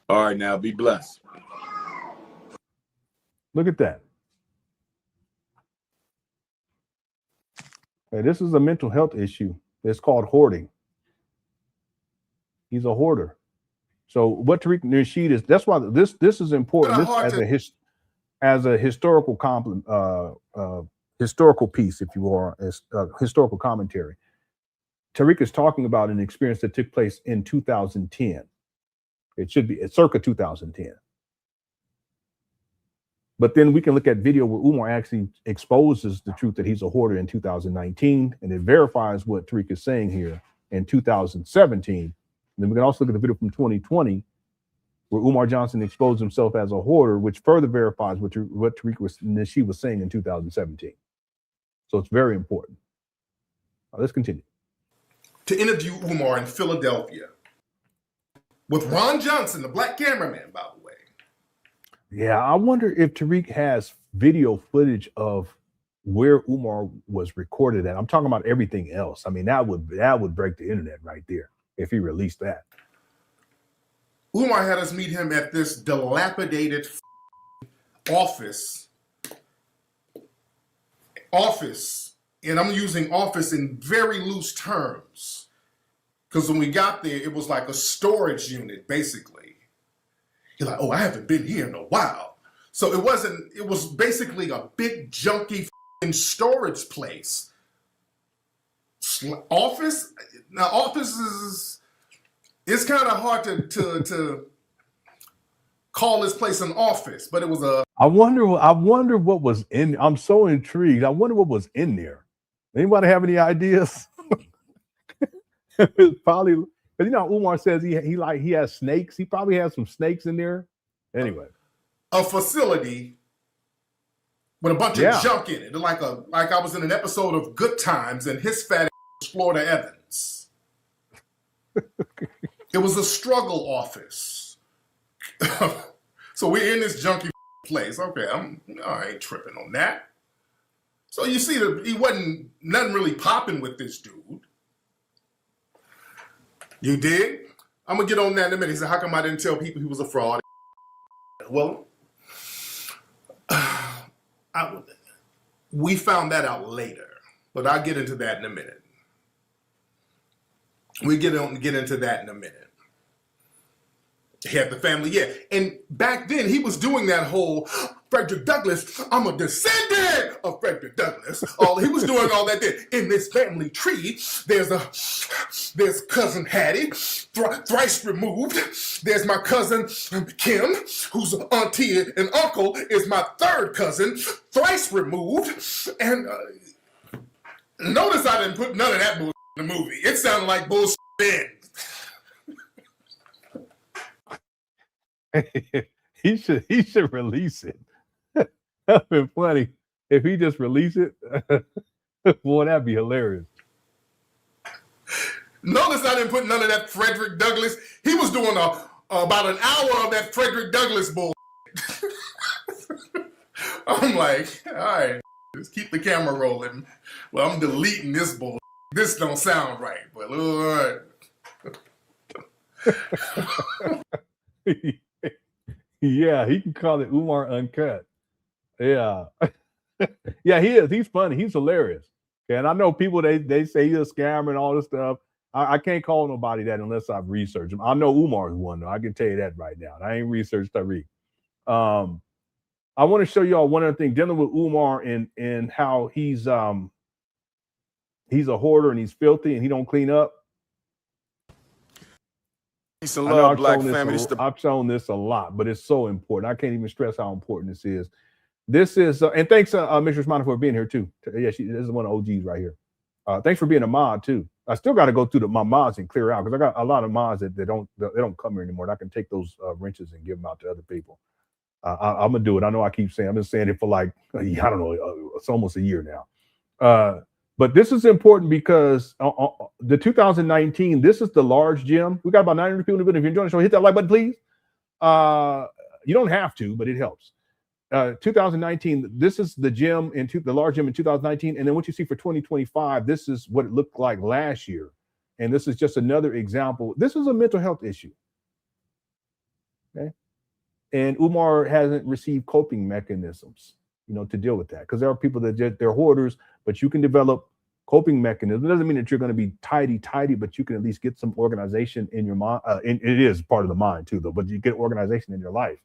All right, now be blessed. Look at that. Okay, this is a mental health issue. It's called hoarding. He's a hoarder. So what Tariq Nasheed is, that's why this is important. This as a historical historical piece, if you will, as historical commentary. Tariq is talking about an experience that took place in 2010. It should be circa 2010. But then we can look at video where Umar actually exposes the truth that he's a hoarder in 2019, and it verifies what Tariq is saying here in 2017. And then we can also look at the video from 2020, where Umar Johnson exposed himself as a hoarder, which further verifies what Tariq Nasheed was saying in 2017. So it's very important. Let's continue. To interview Umar in Philadelphia with Ron Johnson, the black cameraman, by the way. Yeah, I wonder if Tariq has video footage of where Umar was recorded at. I'm talking about everything else. I mean, that would break the internet right there if he released that. Umar had us meet him at this dilapidated office, and I'm using office in very loose terms, because when we got there, it was like a storage unit, basically. You're like, oh, I haven't been here in a while. So it was basically a big junky storage place. Office? Now, office it's kind of hard to call this place an office, but it was a... I wonder what was in. I'm so intrigued. I wonder what was in there. Anybody have any ideas? It's probably, but you know, Umar says he has snakes. He probably has some snakes in there. Anyway, a facility with a bunch of junk in it, like I was in an episode of Good Times, and his fat ass was Florida Evans. It was a struggle office. So we're in this junky place. Okay, I ain't tripping on that. So you see that he wasn't nothing really popping with this dude. You dig? I'm gonna get on that in a minute. He said, how come I didn't tell people he was a fraud? Well, we found that out later, but I'll get into that in a minute. We get into that in a minute. He had the family, yeah. And back then, he was doing that whole Frederick Douglass, I'm a descendant of Frederick Douglass. He was doing all that there. In this family tree, there's cousin Hattie, thrice removed. There's my cousin Kim, whose auntie and uncle is my third cousin, thrice removed. And notice I didn't put none of that bullshit in the movie. It sounded like bullshit then. He should release it. That'd be funny if he just released it. Boy, that'd be hilarious. Notice I didn't put none of that Frederick Douglass. He was doing about an hour of that Frederick Douglass bull. I'm like, all right, just keep the camera rolling. Well, I'm deleting this bull. This don't sound right, but all right. Yeah, he can call it Umar Uncut. Yeah. Yeah, he is. He's funny. He's hilarious. Okay, and I know people, they say he's a scammer and all this stuff. I can't call nobody that unless I've researched him. I know Umar's one, though. I can tell you that right now. I ain't researched Tariq. I want to show y'all one other thing dealing with Umar and how he's a hoarder and he's filthy and he don't clean up. Peace and love, black family. I've shown this a lot, but it's so important. I can't even stress how important this is. This is, and thanks, Mr. Smana, for being here too. Yeah, this is one of OGs right here. Thanks for being a mod too. I still got to go through my mods and clear out because I got a lot of mods that they don't come here anymore. And I can take those wrenches and give them out to other people. I'm gonna do it. I know I keep saying, I've been saying it for like, I don't know, it's almost a year now. But this is important because the 2019, this is the large gym. We got about 900 people in the building. If you're enjoying the show, hit that like button, please. You don't have to, but it helps. 2019, this is the gym the large gym in 2019. And then what you see for 2025, this is what it looked like last year. And this is just another example. This is a mental health issue. Okay. And Umar hasn't received coping mechanisms, to deal with that. Because there are people that they're hoarders, but you can develop coping mechanisms. It doesn't mean that you're going to be tidy, but you can at least get some organization in your mind. And it is part of the mind too, though, but you get organization in your life.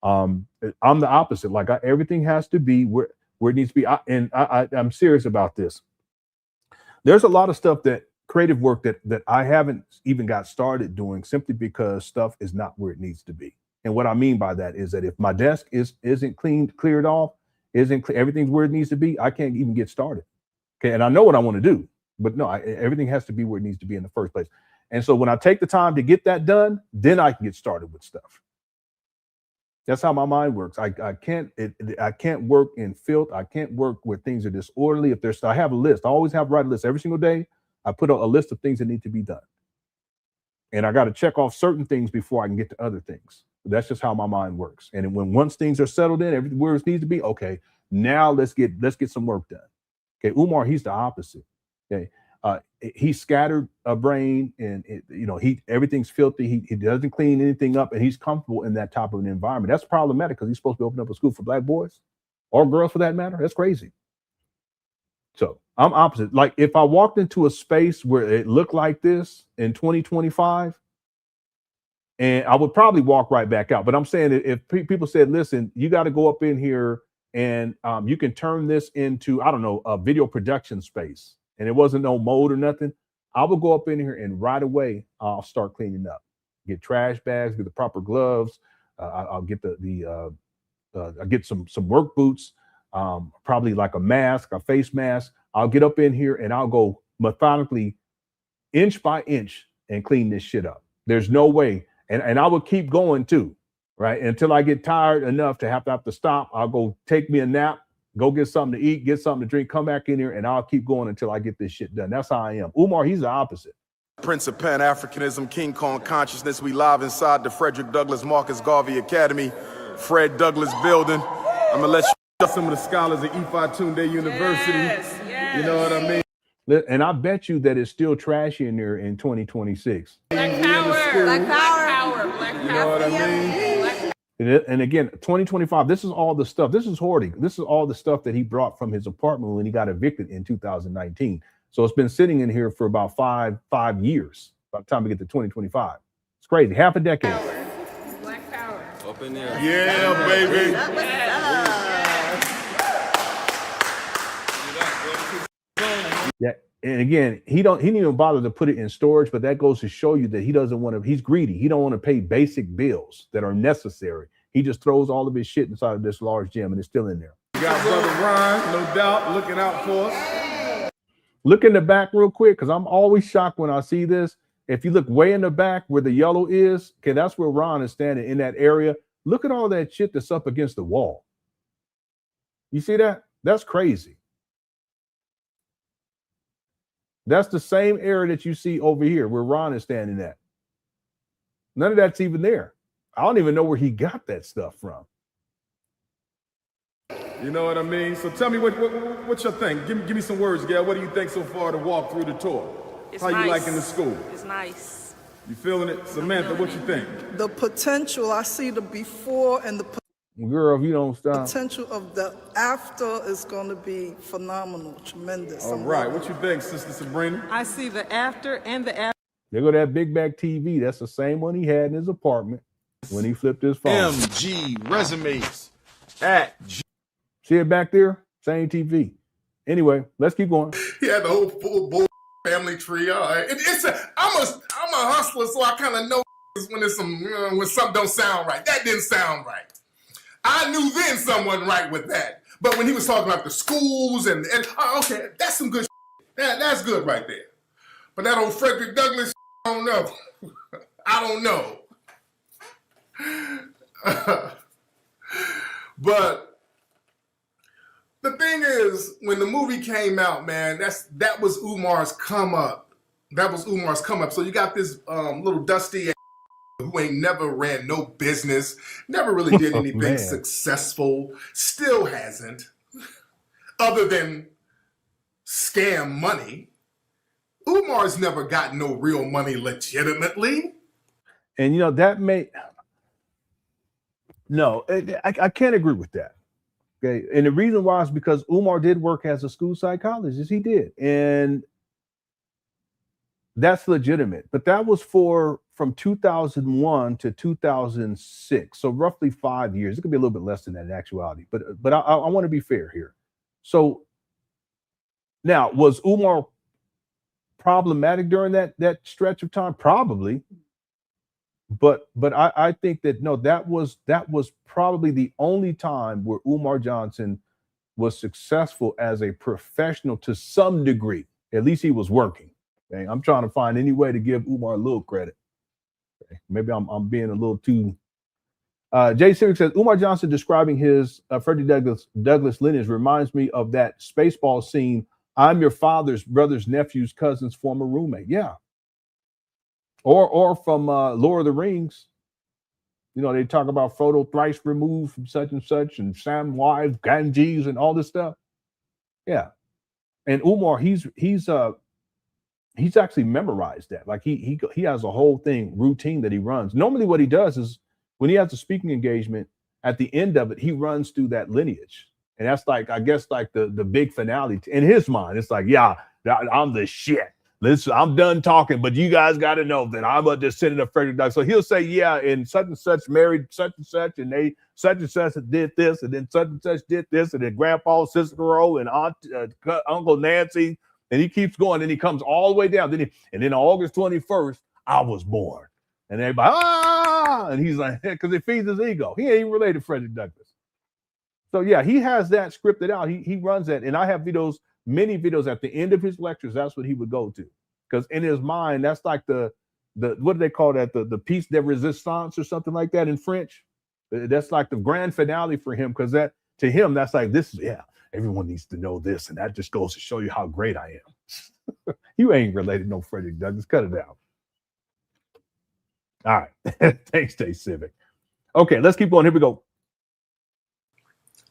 I'm the opposite. Like everything has to be where it needs to be. I'm serious about this. There's a lot of stuff creative work that I haven't even got started doing simply because stuff is not where it needs to be. And what I mean by that is that if my desk isn't cleared off, everything's where it needs to be, I can't even get started. Okay, and I know what I want to do, but no, everything has to be where it needs to be in the first place. And so when I take the time to get that done, then I can get started with stuff. That's how my mind works. I can't work in filth. I can't work where things are disorderly. I have a list. I always have to write a list every single day. I put a list of things that need to be done. And I got to check off certain things before I can get to other things. That's just how my mind works. And when once things are settled in, everywhere it needs to be, okay, now let's get some work done. Okay, Umar, he's the opposite. Okay, he's scattered a brain, and everything's filthy. He doesn't clean anything up, and he's comfortable in that type of an environment. That's problematic because he's supposed to open up a school for black boys or girls for that matter. That's crazy. So I'm opposite. Like if I walked into a space where it looked like this in 2025, and I would probably walk right back out. But I'm saying that if people said, listen, you got to go up in here and you can turn this into, I don't know, a video production space, and it wasn't no mold or nothing, I would go up in here and right away I'll start cleaning up, get trash bags, get the proper gloves. I'll get I get some work boots, probably like a mask, a face mask. I'll get up in here and I'll go methodically, inch by inch, and clean this shit up. There's no way. And I would keep going too, right? Until I get tired enough to have to stop. I'll go take me a nap, go get something to eat, get something to drink, come back in here, and I'll keep going until I get this shit done. That's how I am. Umar, he's the opposite. Prince of Pan Africanism, King Kong Consciousness. We live inside the Frederick Douglass Marcus Garvey Academy, Fred Douglass building. I'm gonna let you some of the scholars at Ifa Tunde University. Yes. You know what I mean? And I bet you that it's still trashy in there in 2026. Black power, black power, black power. You know what I mean? And again, 2025, this is all the stuff. This is hoarding. This is all the stuff that he brought from his apartment when he got evicted in 2019. So it's been sitting in here for about five years by the time we get to 2025. It's crazy. Half a decade. Black power. Up in there. Yeah, baby. Yeah. And again, he didn't even bother to put it in storage, but that goes to show you that he doesn't want to, he's greedy. He don't want to pay basic bills that are necessary. He just throws all of his shit inside of this large gym and it's still in there. You got Brother Ron, no doubt, looking out for us. Look in the back real quick, because I'm always shocked when I see this. If you look way in the back where the yellow is, okay, that's where Ron is standing in that area. Look at all that shit that's up against the wall. You see that? That's crazy. That's the same area that you see over here where Ron is standing at. None of that's even there. I don't even know where he got that stuff from. You know what I mean? So tell me what's your thing? Give me some words, Gail. What do you think so far to walk through the tour? It's How nice. you liking the school? It's nice. You feeling it? Samantha, what you think? The potential, I see the before and the Girl, if you don't stop. potential of the after is going to be phenomenal, tremendous. All right, what you think, Sister Sabrina? I see the after and the after. There go that big back TV. That's the same one he had in his apartment when he flipped his phone. MG resumes at G. See it back there? Same TV. Anyway, let's keep going. He had the whole full bull family tree. All right. I'm a hustler, so I kind of know when there's when something don't sound right. That didn't sound right. I knew then something wasn't right with that. But when he was talking about the schools and okay, that's some good shit. That's good right there. But that old Frederick Douglass, I don't know. I don't know. But the thing is, when the movie came out, man, that was Umar's come up. That was Umar's come up. So you got this little dusty who ain't never ran no business, never really did anything successful, still hasn't, other than scam money. Umar's never got no real money legitimately. And you know, that may, no, I can't agree with that. Okay. And the reason why is because Umar did work as a school psychologist. He did. And that's legitimate. But that was from 2001 to 2006. So roughly 5 years. It could be a little bit less than that in actuality. But I want to be fair here. So now, was Umar problematic during that stretch of time? Probably. But I think that no, that was probably the only time where Umar Johnson was successful as a professional to some degree. At least he was working. Okay? I'm trying to find any way to give Umar a little credit. Okay? Maybe I'm being a little too. Jay Civic says Umar Johnson describing his Freddie Douglass lineage reminds me of that Spaceball scene. I'm your father's brother's nephew's cousin's former roommate. Yeah. Or from Lord of the Rings. You know, they talk about Frodo thrice removed from such and such, and Samwise Ganges and all this stuff. Yeah, and Umar, he's actually memorized that. Like he has a whole routine that he runs. Normally, what he does is when he has a speaking engagement, at the end of it, he runs through that lineage, and that's like, I guess, like the big finale in his mind. It's like, yeah, I'm the shit. Listen, I'm done talking, but you guys got to know that I'm a descendant of Frederick Douglass. So he'll say, yeah, and such married such and they such and such did this, and then such and such did this, and then Grandpa Cicero and Aunt Uncle Nancy, and he keeps going, and he comes all the way down. And then August 21st, I was born, and everybody and he's like, because it feeds his ego. He ain't even related to Frederick Douglass. So yeah, he has that scripted out. He runs that, and I have many videos at the end of his lectures. That's what he would go to, because in his mind, that's like the what do they call that? The piece de resistance or something like that in French. That's like the grand finale for him, because that to him, that's like this. Yeah, everyone needs to know this, and that just goes to show you how great I am. You ain't related to no Frederick Douglass. Cut it out. All right. Thanks, Stay Civic. Okay, let's keep going. Here we go.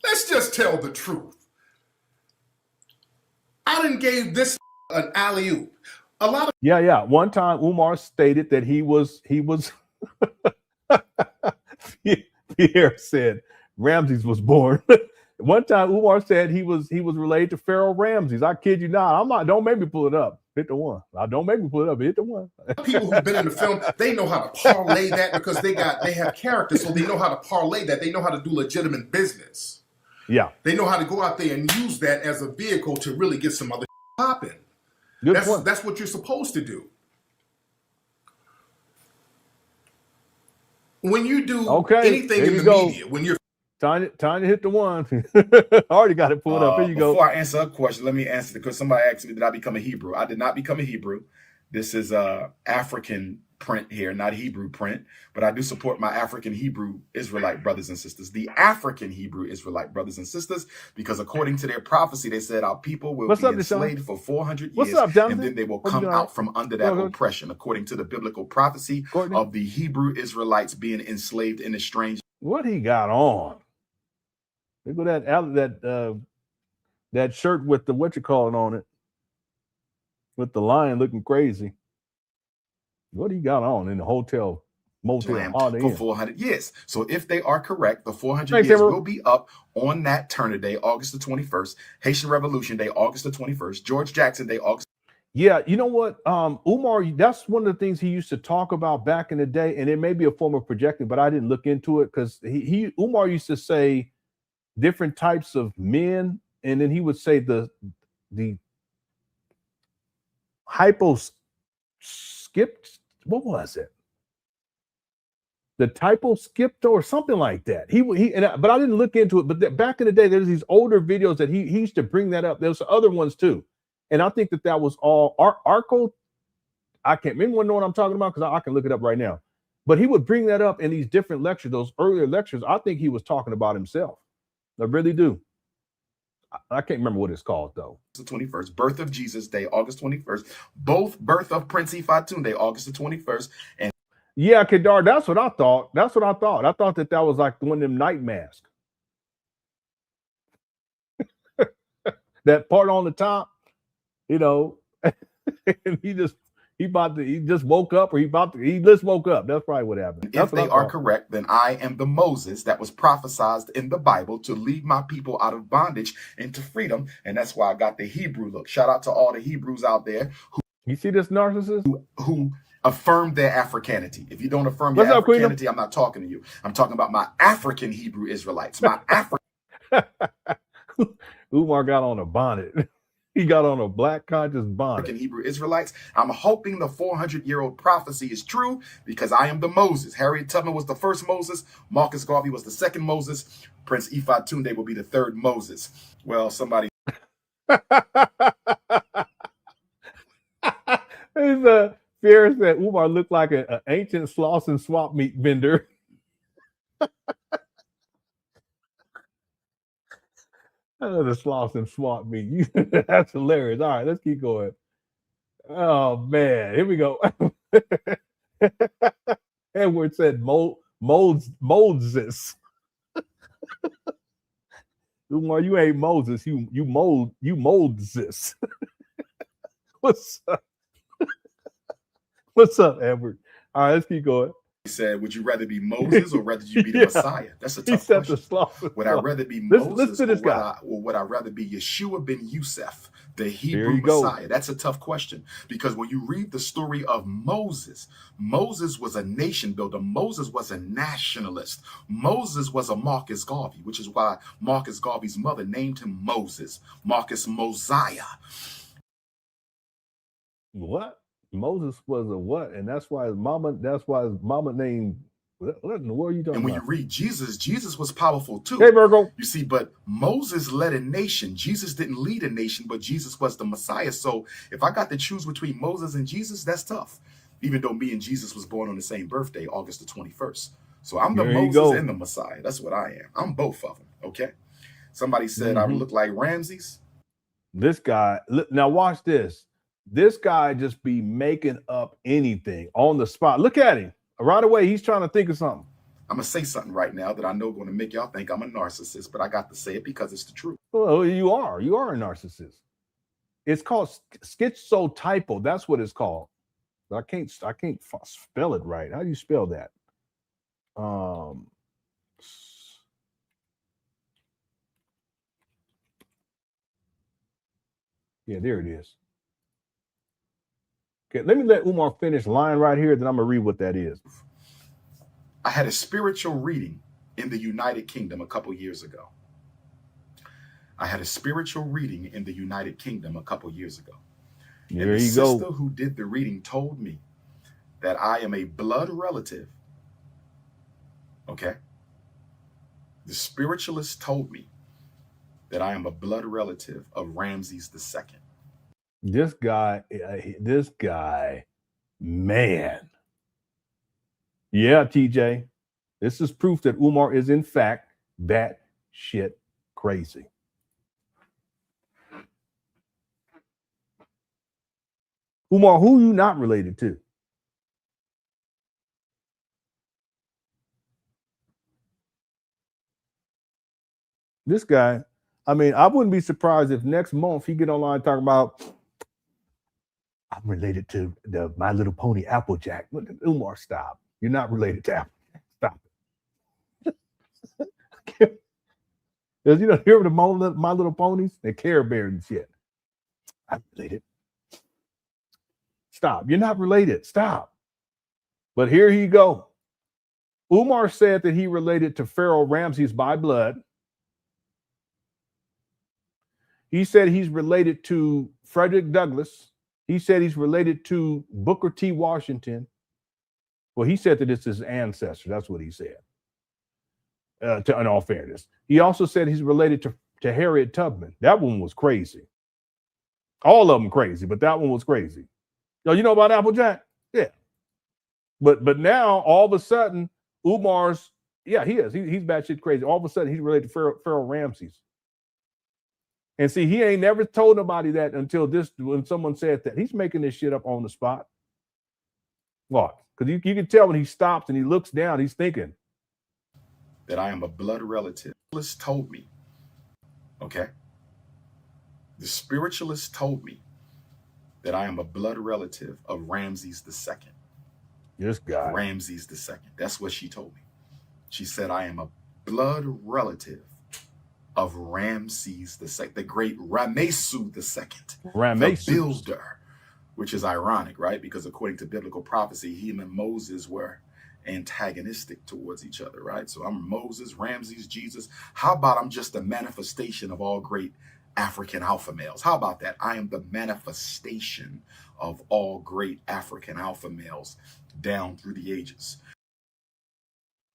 Let's just tell the truth. I done gave this an alley-oop. A lot of yeah. One time Umar stated that he was Pierre said Ramses was born. One time Umar said he was related to Pharaoh Ramses. I kid you not. I'm not. Don't make me pull it up. Hit the one. Don't make me pull it up. Hit the one. people who've been in the film, they know how to parlay that, because they have characters, so they know how to parlay that. They know how to do legitimate business. Yeah. They know how to go out there and use that as a vehicle to really get some other popping. That's what you're supposed to do. When you do anything in the media, when you're time to hit the one. I already got it pulled up. Here you go. Before I answer a question, let me answer, because somebody asked me, did I become a Hebrew? I did not become a Hebrew. This is African print here, not Hebrew print, but I do support my African Hebrew Israelite brothers and sisters, the African Hebrew Israelite brothers and sisters, because according to their prophecy, they said our people will be enslaved for 400 years, and then they will come out from under that oppression, according to the biblical prophecy of the Hebrew Israelites being enslaved in a strange. What he got on? Look at that shirt with the on it, with the lion looking crazy. What he got on in the motel for 400 years. So if they are correct, the 400 years will be up on that Turner Day, August the 21st, Haitian Revolution Day, August the 21st, George Jackson Day, August. Yeah, you know what, Umar, that's one of the things he used to talk about back in the day, and it may be a form of projecting, but I didn't look into it, because Umar used to say different types of men, and then he would say the skipped, what was it? The typo skipped or something like that. But I didn't look into it. But back in the day, there's these older videos that he used to bring that up. There's other ones too, and I think that was all Arco. I can't remember know what I'm talking about, because I can look it up right now. But he would bring that up in these different lectures, those earlier lectures. I think he was talking about himself. I really do. I can't remember what it's called though. The 21st, birth of Jesus Day, August 21st, both birth of Prince Ifatun Day, August the 21st, and yeah, Kedar, that's what I thought. I thought that was like one of them night masks. That part on the top, you know, and he just woke up, or he just woke up. That's probably what happened. If they are correct, then I am the Moses that was prophesied in the Bible to lead my people out of bondage into freedom. And that's why I got the Hebrew look. Shout out to all the Hebrews out there who you see this narcissist who affirm their Africanity. If you don't affirm your Africanity, I'm not talking to you. I'm talking about my African Hebrew Israelites. My African Umar got on a bonnet. He got on a black conscious bonnet. African Hebrew Israelites. I'm hoping the 400-year-old prophecy is true, because I am the Moses. Harriet Tubman was the first Moses. Marcus Garvey was the second Moses. Prince Ifatunde will be the third Moses. Well, somebody. Fear said Umar looked like an ancient sloss and swap meat vendor. The sloss and swap meat. That's hilarious. All right, let's keep going. Oh man, here we go. Edward said Moses. Umar, you ain't Moses. You Moses. What's up? What's up, Edward? All right, let's keep going. He said, would you rather be Moses or rather you be the Messiah? That's a tough question. Would I rather be Moses or would I rather be Yeshua ben Yusuf, the Hebrew Messiah? That's a tough question, because when you read the story of Moses, Moses was a nation builder. Moses was a nationalist. Moses was a Marcus Garvey, which is why Marcus Garvey's mother named him Moses, Marcus Mosiah. What? Moses was a what? And that's why his mama named, what in the world are you talking about? And when you read Jesus, Jesus was powerful too. Hey, Virgo. You see, but Moses led a nation. Jesus didn't lead a nation, but Jesus was the Messiah. So if I got to choose between Moses and Jesus, that's tough. Even though me and Jesus was born on the same birthday, August the 21st. So I'm the Moses and the Messiah. That's what I am. I'm both of them, okay? Somebody said I look like Ramses. This guy, now watch this. This guy just be making up anything on the spot. Look at him. Right away, he's trying to think of something. I'm going to say something right now that I know going to make y'all think I'm a narcissist, but I got to say it because it's the truth. Well, you are. You are a narcissist. It's called schizotypal. That's what it's called. But I can't spell it right. How do you spell that? Yeah, there it is. Okay, let me let Umar finish line right here, then I'm going to read what that is. I had a spiritual reading in the United Kingdom a couple years ago. And the sister who did the reading told me that I am a blood relative. Okay. The spiritualist told me that I am a blood relative of Ramses II. This guy, man. Yeah, TJ. This is proof that Umar is in fact that shit crazy. Umar, who you not related to? This guy, I mean, I wouldn't be surprised if next month he get online talking about, I'm related to the My Little Pony Applejack. Umar, stop. You're not related to Applejack. Stop it. You know, hear the My Little Ponies? They're Care Bears and shit. I'm related. Stop. You're not related. Stop. But here you go. Umar said that he related to Pharaoh Ramses by blood. He said he's related to Frederick Douglass. He said he's related to Booker T. Washington. Well, he said that it's his ancestor. That's what he said, in all fairness. He also said he's related to Harriet Tubman. That one was crazy. All of them crazy, but that one was crazy. You know about Applejack? Yeah. But now, all of a sudden, Umar's, yeah, he is. He's batshit crazy. All of a sudden, he's related to Pharaoh Ramses. And see, he ain't never told nobody that until when someone said that. He's making this shit up on the spot. What? Because you can tell when he stops and he looks down, he's thinking. That I am a blood relative. The spiritualist told me, okay? The spiritualist told me that I am a blood relative of Ramses II. This guy. Ramses II. That's what she told me. She said, I am a blood relative of Ramses II, the great Ramesu II, the builder, which is ironic, right? Because according to biblical prophecy, he and Moses were antagonistic towards each other, right? So I'm Moses, Ramses, Jesus. How about I'm just a manifestation of all great African alpha males? How about that? I am the manifestation of all great African alpha males down through the ages.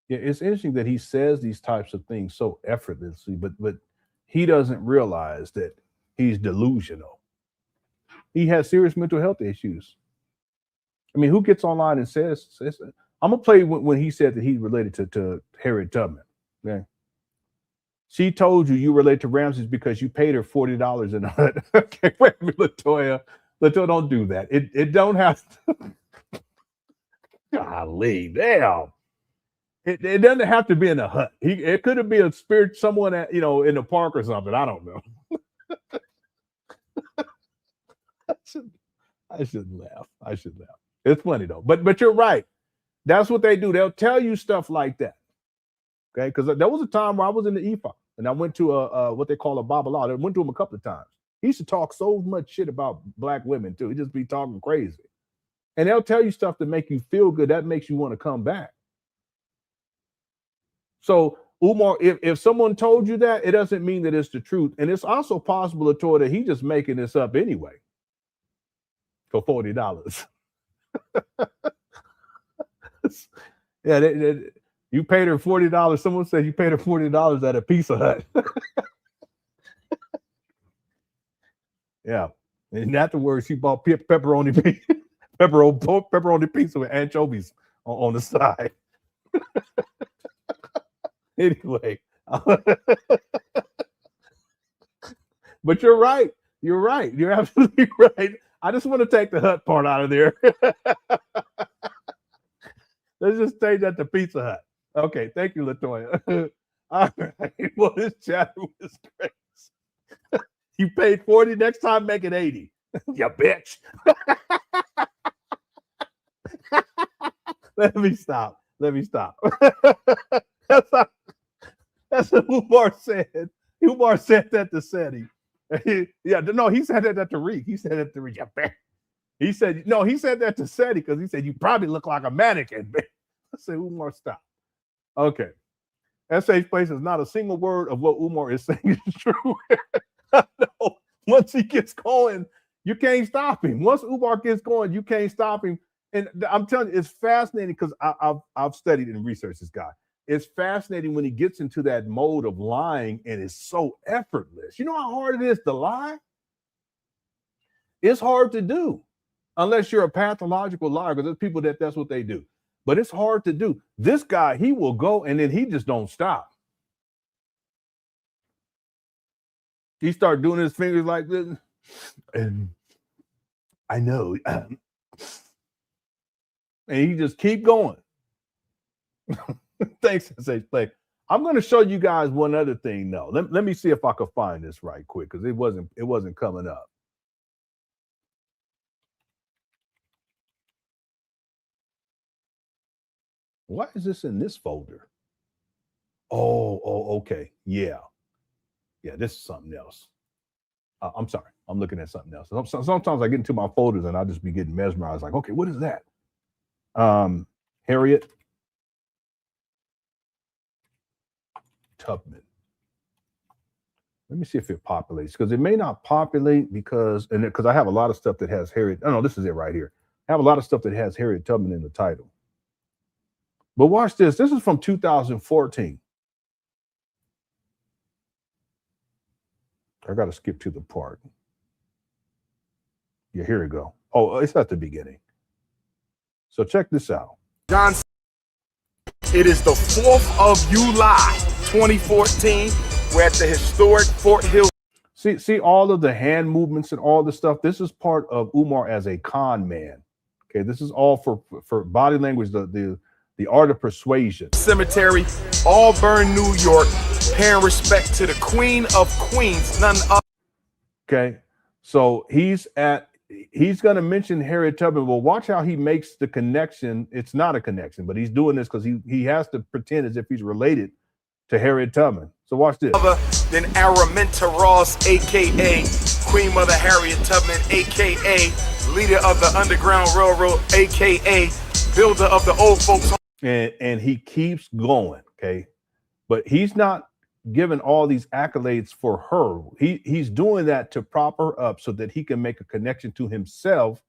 Yeah, it's interesting that he says these types of things so effortlessly, but he doesn't realize that he's delusional. He has serious mental health issues. I mean, who gets online and says I'm gonna play when he said that he's related to Harriet Tubman. Okay. She told you relate to Ramses because you paid her $40 in a hut. Okay, wait a minute, Latoya. Latoya, don't do that. It don't have to. Golly, damn. It doesn't have to be in a hut. It could be a spirit, someone at, in the park or something. I don't know. I shouldn't laugh. I should laugh. It's funny though. But you're right. That's what they do. They'll tell you stuff like that. Okay, because there was a time where I was in the EFA and I went to a what they call a Babala. I went to him a couple of times. He used to talk so much shit about black women too. He just be talking crazy. And they'll tell you stuff to make you feel good. That makes you want to come back. So Umar, if someone told you that, it doesn't mean that it's the truth. And it's also possible, Latoya, that he's just making this up anyway for $40. Yeah, you paid her $40. Someone said you paid her $40 at a Pizza Hut. Yeah, and afterwards she bought pepperoni pizza with anchovies on the side. Anyway, but you're right. You're right. You're absolutely right. I just want to take the hut part out of there. Let's just stay at the Pizza Hut. Okay, thank you, Latoya. All right. Well, this chat was great. You paid 40, next time make it 80. You bitch. Let me stop. That's what Umar said. Umar said that to Seti. Yeah, no, he said that to Tariq. He said that to Tariq. He said, no, he said that to Seti because he said, you probably look like a mannequin. I said, Umar, stop. Okay. SH Place is not a single word of what Umar is saying is true. No. Once he gets going, you can't stop him. Once Umar gets going, you can't stop him. And I'm telling you, it's fascinating because I've studied and researched this guy. It's fascinating when he gets into that mode of lying and it's so effortless. You know how hard it is to lie? It's hard to do unless you're a pathological liar, because there's people that's what they do. But it's hard to do. This guy, he will go and then he just don't stop. He started doing his fingers like this. And I know. And he just keep going. Thanks, SH Play. I'm going to show you guys one other thing though. Let me see if I can find this right quick because it wasn't coming up. Why is this in this folder? Oh, okay. Yeah, this is something else. I'm sorry. I'm looking at something else. Sometimes I get into my folders and I just be getting mesmerized. Like, okay, what is that? Harriet Tubman. Let me see if it populates, because it may not populate because I have a lot of stuff that has Harriet. Oh no, this is it right here. I have a lot of stuff that has Harriet Tubman in the title. But watch this. This is from 2014. I got to skip to the part. Yeah, here we go. Oh, it's at the beginning. So check this out. Johnson. It is the 4th of July, 2014. We're at the historic Fort Hill. See all of the hand movements and all the stuff. This is part of Umar as a con man. Okay, this is all for body language, the art of persuasion. Cemetery, Auburn, New York, paying respect to the Queen of Queens, none other. Okay, so he's going to mention Harriet Tubman. Well, watch how he makes the connection. It's not a connection, but he's doing this because he has to pretend as if he's related to Harriet Tubman. So watch this. Other than Araminta Ross, a.k.a. Queen Mother Harriet Tubman, a.k.a. leader of the Underground Railroad, a.k.a. builder of the old folks home. And he keeps going, okay? But he's not giving all these accolades for her. He's doing that to prop her up so that he can make a connection to himself,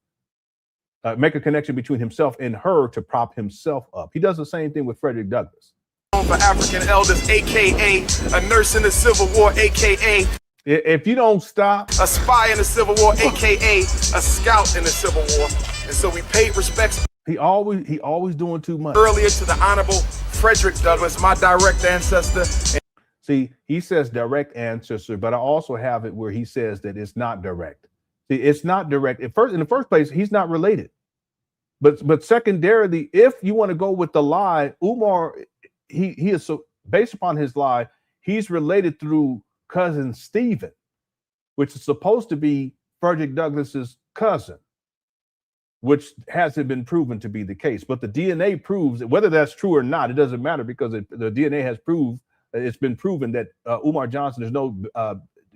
make a connection between himself and her to prop himself up. He does the same thing with Frederick Douglass. For African elders, a.k.a. a nurse in the Civil War, a.k.a. If you don't stop. A spy in the Civil War, a.k.a. a scout in the Civil War. And so we paid respects. He always doing too much. Earlier to the Honorable Frederick Douglass, my direct ancestor. See, he says direct ancestor, but I also have it where he says that it's not direct. See, it's not direct. In the first place, he's not related. But secondarily, if you want to go with the lie, Umar he is so based upon his lie, he's related through cousin Stephen, which is supposed to be Frederick Douglass's cousin, which hasn't been proven to be the case. But the DNA proves that whether that's true or not, it doesn't matter because the DNA has proved, it's been proven that Umar Johnson is no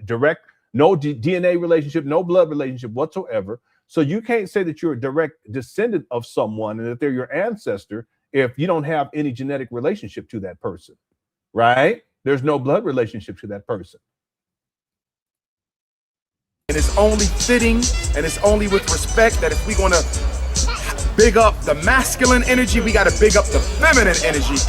direct, no DNA relationship, no blood relationship whatsoever. So you can't say that you're a direct descendant of someone and that they're your ancestor if you don't have any genetic relationship to that person, right? There's no blood relationship to that person. And it's only fitting and it's only with respect that if we're going to big up the masculine energy, we got to big up the feminine energy.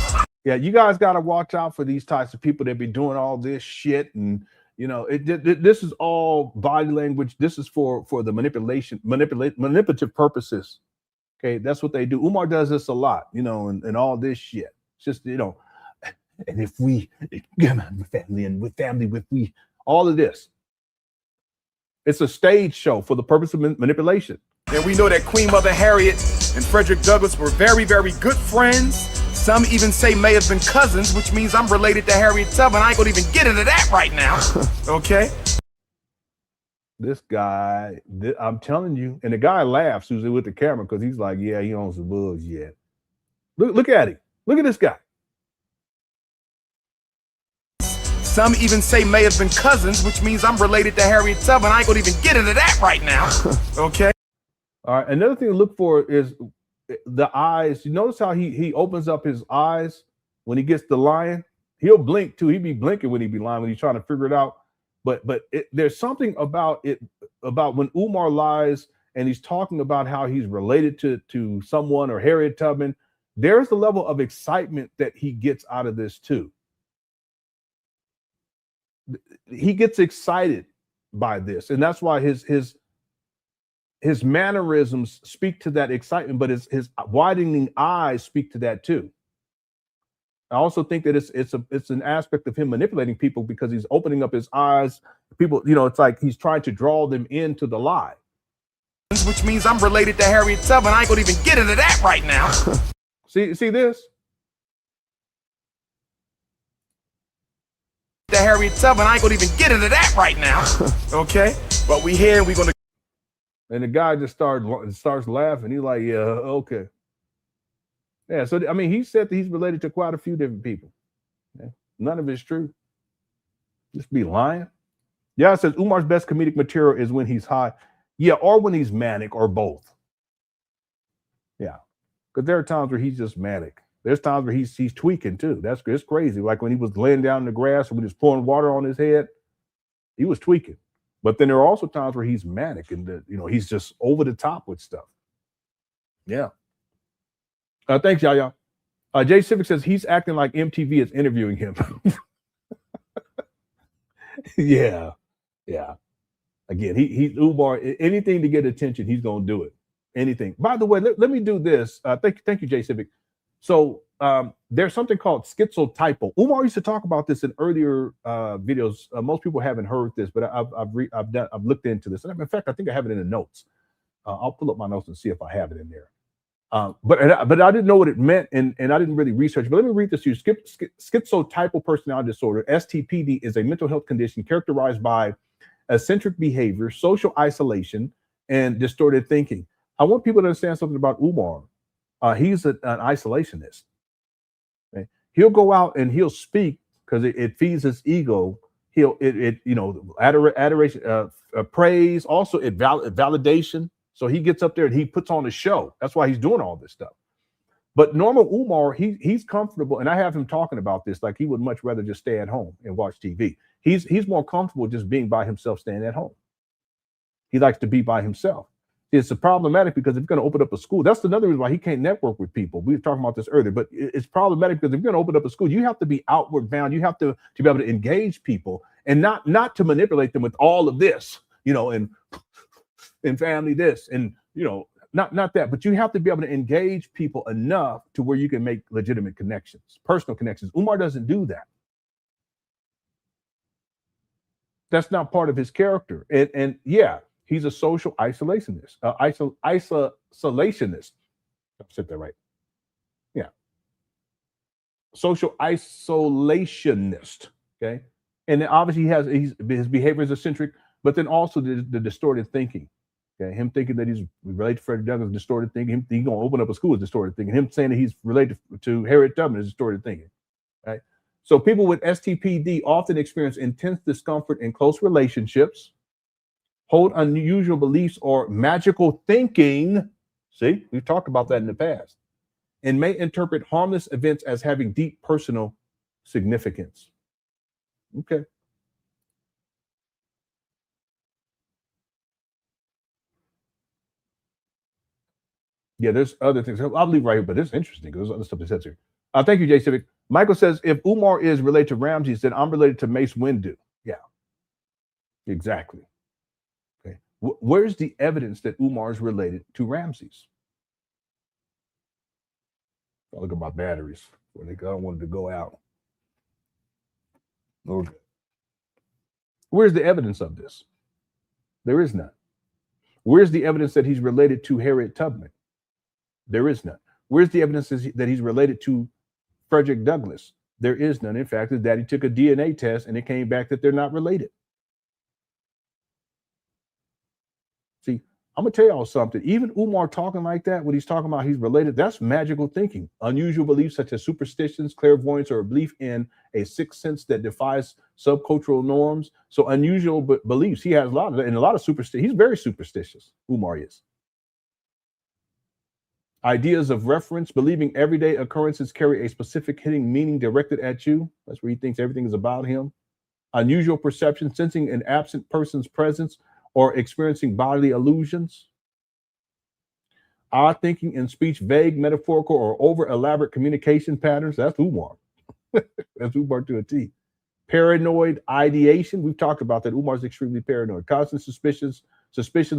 Yeah, you guys got to watch out for these types of people that be doing all this shit. And, you know, this is all body language. This is for the manipulative purposes. Okay, that's what they do. Umar does this a lot, you know, and all this shit. It's just, you know, and if we, with family, all of this. It's a stage show for the purpose of manipulation. And we know that Queen Mother Harriet and Frederick Douglass were very, very good friends. Some even say may have been cousins, which means I'm related to Harriet Tubman. I ain't gonna even get into that right now, okay? This guy, I'm telling you, and the guy laughs who's with the camera because he's like, yeah, he owns the bugs yet. Look at him. Look at this guy. Some even say may have been cousins, which means I'm related to Harriet Tubman. I ain't gonna even get into that right now, okay? All right, another thing to look for is the eyes. You notice how he opens up his eyes when he gets the lion? He'll blink too. He'd be blinking when he'd be lying when he's trying to figure it out. But there's something about it, about when Umar lies and he's talking about how he's related to someone or Harriet Tubman, there's the level of excitement that he gets out of this too. He gets excited by this, and that's why his mannerisms speak to that excitement, but his widening eyes speak to that too. I also think that it's an aspect of him manipulating people because he's opening up his eyes. People, you know, it's like he's trying to draw them into the lie. Which means I'm related to Harriet Tubman. I ain't gonna even get into that right now. See this? To Harriet Tubman, I ain't gonna even get into that right now, okay? But we here, we gonna. And the guy just starts laughing. He's like, yeah, okay. Yeah, so I mean, he said that he's related to quite a few different people. Yeah, none of it's true. Just be lying. Yeah, it says Umar's best comedic material is when he's high. Yeah, or when he's manic, or both. Yeah, because there are times where he's just manic. There's times where he's tweaking too. It's crazy. Like when he was laying down in the grass and we just pouring water on his head, he was tweaking. But then there are also times where he's manic and you know, he's just over the top with stuff. Yeah. Thanks, y'all. Jay Civic says he's acting like MTV is interviewing him. Yeah. Again, he's Umar. Anything to get attention, he's gonna do it. Anything. By the way, let me do this. Thank you, Jay Civic. So there's something called schizotypal. Umar used to talk about this in earlier videos. Most people haven't heard this, but I've looked into this. And in fact, I think I have it in the notes. I'll pull up my notes and see if I have it in there. But I didn't know what it meant, and I didn't really research. But let me read this to you. Schizotypal personality disorder, STPD, is a mental health condition characterized by eccentric behavior, social isolation, and distorted thinking. I want people to understand something about Umar. He's an isolationist. Okay? He'll go out and he'll speak because it feeds his ego. Adoration, praise, also validation. So he gets up there and he puts on a show. That's why he's doing all this stuff. But normal Umar, he's comfortable, and I have him talking about this like he would much rather just stay at home and watch TV. He's more comfortable just being by himself, staying at home. He likes to be by himself. It's problematic because if you're going to open up a school, that's another reason why he can't network with people. We were talking about this earlier, but it's problematic because if you're going to open up a school, you have to be outward bound. You have to be able to engage people and not to manipulate them with all of this, you know, and family this, and, you know, not that, but you have to be able to engage people enough to where you can make legitimate connections, personal connections. Umar doesn't do that. That's not part of his character. And yeah, he's a social isolationist. Isolationist. I said that right. Yeah. social isolationist. Okay, and then obviously his behavior is eccentric, but then also the distorted thinking. Okay, him thinking that he's related to Frederick Douglass, distorted thinking. He's gonna open up a school is distorted thinking. Him saying that he's related to Harriet Tubman is distorted thinking. Right. So people with STPD often experience intense discomfort in close relationships, hold unusual beliefs or magical thinking. See, we've talked about that in the past, and may interpret harmless events as having deep personal significance. Okay. Yeah, there's other things. I'll leave right here, but it's interesting because there's other stuff that says here. Thank you, Jay Civic. Michael says, if Umar is related to Ramses, then I'm related to Mace Windu. Yeah, exactly. Okay. Where's the evidence that Umar is related to Ramses? I'll look at my batteries. I don't want it to go out. Okay. Where's the evidence of this? There is none. Where's the evidence that he's related to Harriet Tubman? There is none. Where's the evidence that he's related to Frederick Douglass? There is none. In fact, his daddy took a DNA test and it came back that they're not related. See, I'm gonna tell y'all something. Even Umar talking like that, when he's talking about he's related, that's magical thinking. Unusual beliefs such as superstitions, clairvoyance, or a belief in a sixth sense that defies subcultural norms. So unusual beliefs. He has a lot of superstition. He's very superstitious. Umar is. Ideas of reference, believing everyday occurrences carry a specific hidden meaning directed at you. That's where he thinks everything is about him. Unusual perception, sensing an absent person's presence or experiencing bodily illusions. Odd thinking in speech, vague, metaphorical, or over elaborate communication patterns. That's Umar. That's Umar to a T. Paranoid ideation. We've talked about that. Umar's extremely paranoid. Constant suspicions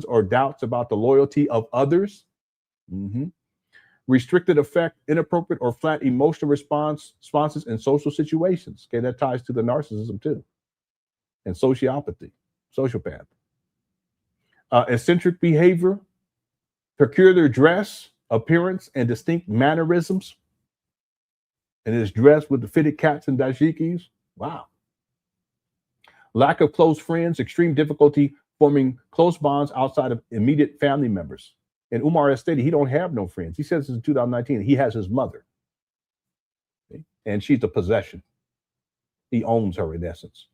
or doubts about the loyalty of others. Restricted effect, inappropriate or flat emotional responses in social situations. Okay, that ties to the narcissism too. And sociopathy, sociopath. Eccentric behavior, peculiar dress, appearance, and distinct mannerisms. And is dressed with the fitted caps and dashikis. Wow. Lack of close friends, extreme difficulty forming close bonds outside of immediate family members. And Umar has stated he don't have no friends. He says in 2019 he has his mother. Okay? And she's a possession. He owns her in essence.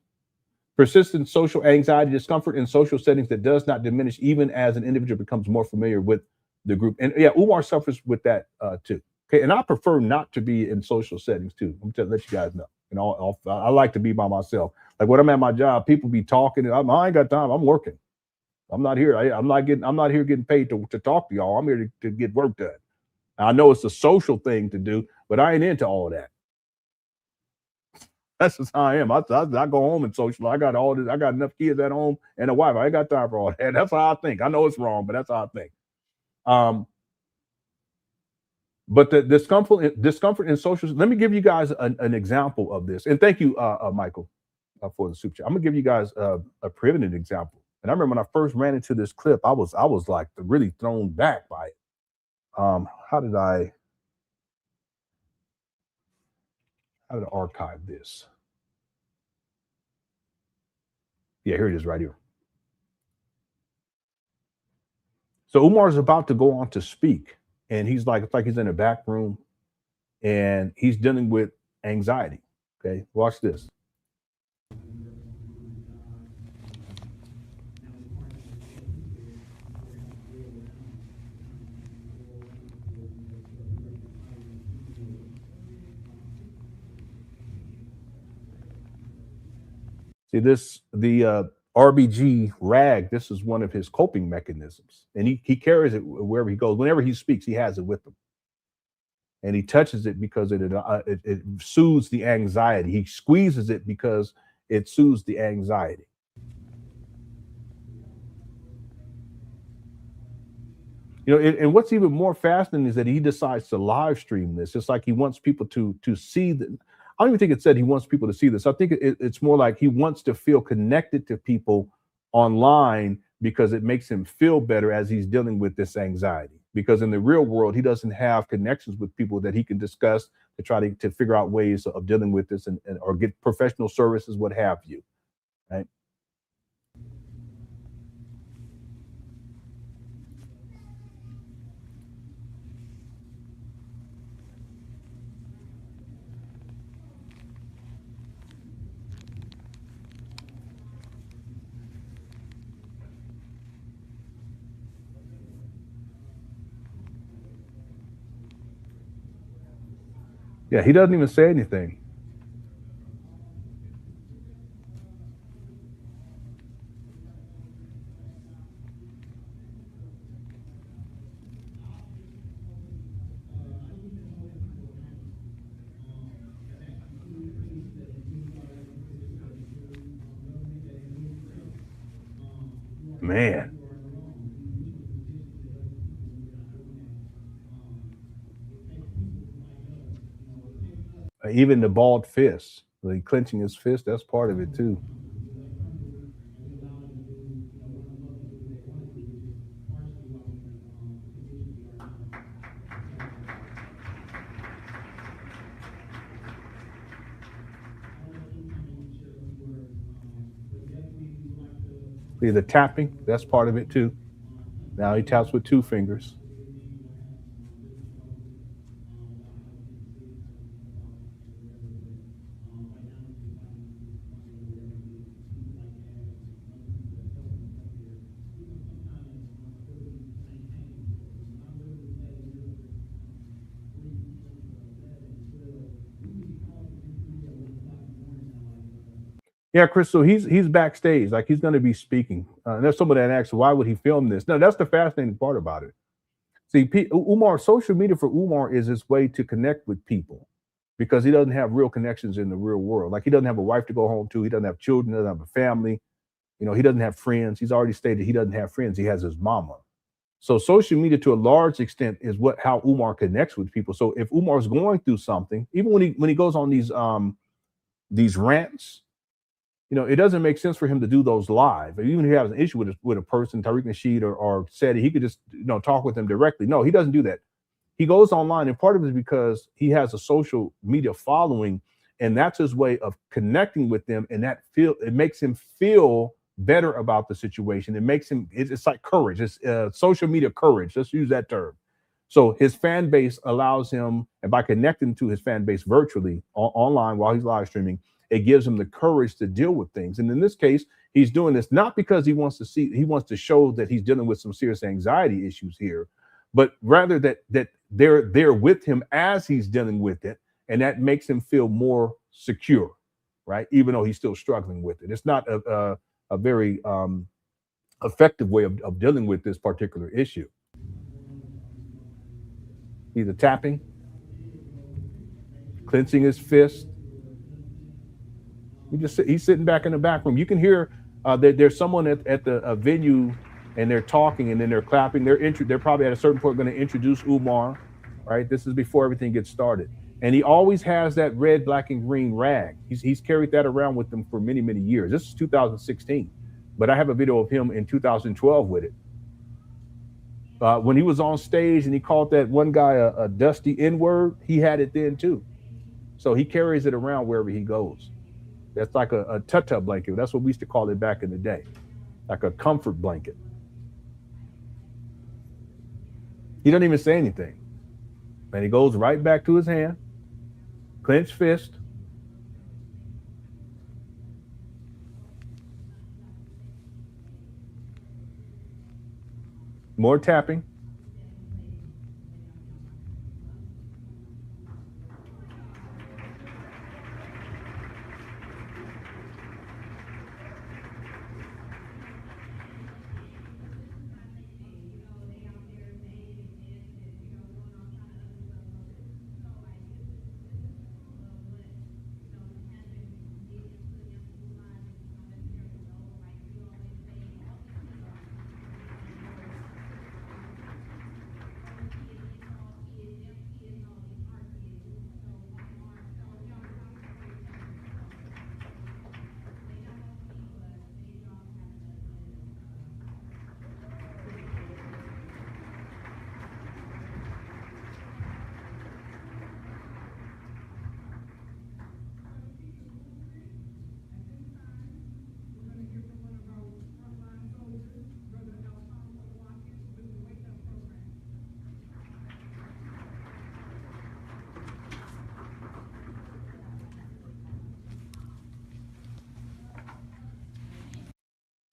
Persistent social anxiety, discomfort in social settings that does not diminish even as an individual becomes more familiar with the group. And yeah, Umar suffers with that too. Okay, and I prefer not to be in social settings too. I'm to let you guys know. And I like to be by myself. Like when I'm at my job, people be talking. I ain't got time. I'm working. I'm not here. I'm not here getting paid to talk to y'all. I'm here to get work done. I know it's a social thing to do, but I ain't into all of that. That's just how I am. I go home and social. I got all this. I got enough kids at home and a wife. I ain't got time for all that. That's how I think. I know it's wrong, but that's how I think. But the discomfort in social. Let me give you guys an example of this. And thank you, Michael, for the super chat. I'm gonna give you guys a preeminent example. And I remember when I first ran into this clip, I was like really thrown back by it. How did I archive this? Yeah, here it is right here. So Umar's about to go on to speak, and it's like he's in a back room, and he's dealing with anxiety. Okay, watch this. See this, the RBG rag, this is one of his coping mechanisms. And he carries it wherever he goes. Whenever he speaks, he has it with him. And he touches it because it soothes the anxiety. He squeezes it because it soothes the anxiety. You know, and what's even more fascinating is that he decides to live stream this. It's like he wants people to see the. I don't even think it said he wants people to see this. I think it's more like he wants to feel connected to people online because it makes him feel better as he's dealing with this anxiety. Because in the real world, he doesn't have connections with people that he can discuss, to try to figure out ways of dealing with this and or get professional services, what have you, right? Yeah, he doesn't even say anything. Man. Even the balled fist, like clenching his fist, that's part of it too. See the tapping, that's part of it too. Now he taps with 2 fingers. Yeah, Chris. So he's backstage, like he's going to be speaking. And there's somebody that asks, why would he film this? No, that's the fascinating part about it. See, Umar, social media for Umar is his way to connect with people because he doesn't have real connections in the real world. Like he doesn't have a wife to go home to. He doesn't have children. Doesn't have a family. You know, he doesn't have friends. He's already stated he doesn't have friends. He has his mama. So social media, to a large extent, is how Umar connects with people. So if Umar's going through something, even when he goes on these rants, you know, it doesn't make sense for him to do those live. Even if he has an issue with a person, Tariq Nasheed or Seti, he could just talk with them directly. No, he doesn't do that. He goes online, and part of it is because he has a social media following, and that's his way of connecting with them. And it makes him feel better about the situation. It makes him, it's like courage. It's social media courage. Let's use that term. So his fan base allows him, and by connecting to his fan base virtually online while he's live streaming, it gives him the courage to deal with things. And in this case, he's doing this not because he wants to show that he's dealing with some serious anxiety issues here, but rather that they're there with him as he's dealing with it. And that makes him feel more secure, right? Even though he's still struggling with it. It's not a very effective way of dealing with this particular issue. Either tapping, clenching his fist. He's sitting back in the back room. You can hear that there's someone at the venue, and they're talking, and then they're clapping. They're probably at a certain point going to introduce Umar, right? This is before everything gets started. And he always has that red, black, and green rag. He's carried that around with him for many, many years. This is 2016, but I have a video of him in 2012 with it. When he was on stage and he called that one guy a dusty N-word, he had it then too. So he carries it around wherever he goes. That's like a tut-tut blanket. That's what we used to call it back in the day, like a comfort blanket. He doesn't even say anything. And he goes right back to his hand, clenched fist. More tapping.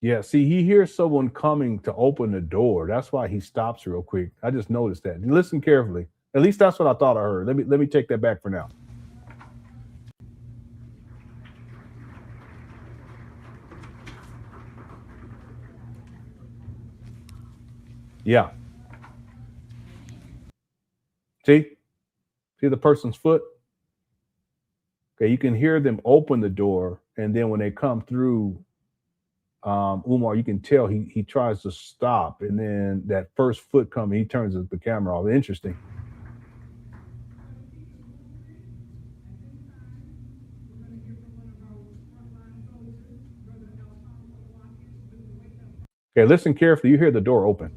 Yeah, see, he hears someone coming to open the door. That's why he stops real quick. I just noticed that. Listen carefully. At least that's what I thought I heard. Let me take that back for now. Yeah. See the person's foot? Okay, you can hear them open the door, and then when they come through, Umar, you can tell he tries to stop, and then that first foot coming, he turns the camera off. Interesting. Okay, listen carefully. You hear the door open.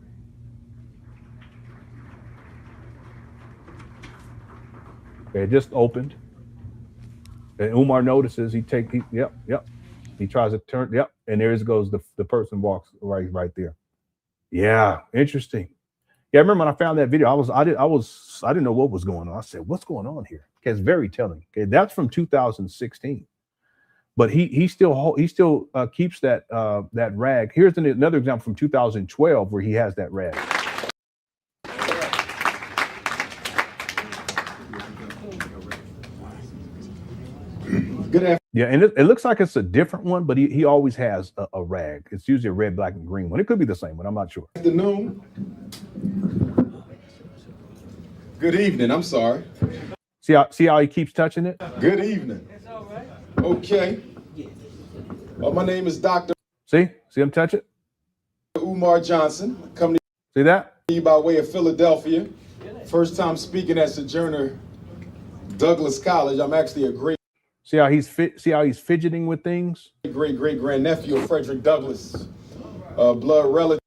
Okay, it just opened. And Umar notices. Yep. He tries to turn. Yep, and there goes the person walks right there. Yeah, interesting. Yeah, I remember when I found that video. I didn't know what was going on. I said, "What's going on here?" Okay, it's very telling. Okay, that's from 2016. But he still keeps that rag. Here's another example from 2012 where he has that rag. Good afternoon. Yeah, and it looks like it's a different one, but he always has a rag. It's usually a red, black, and green one. It could be the same one. I'm not sure. Afternoon. Good evening. I'm sorry. See how he keeps touching it? Good evening. Okay. My name is Dr. See him touch it? Umar Johnson. Coming See that? to you by way of Philadelphia. First time speaking at Sojourner Douglas College. I'm actually a great. See how he's fidgeting with things? Great grandnephew of Frederick Douglass. Blood relative.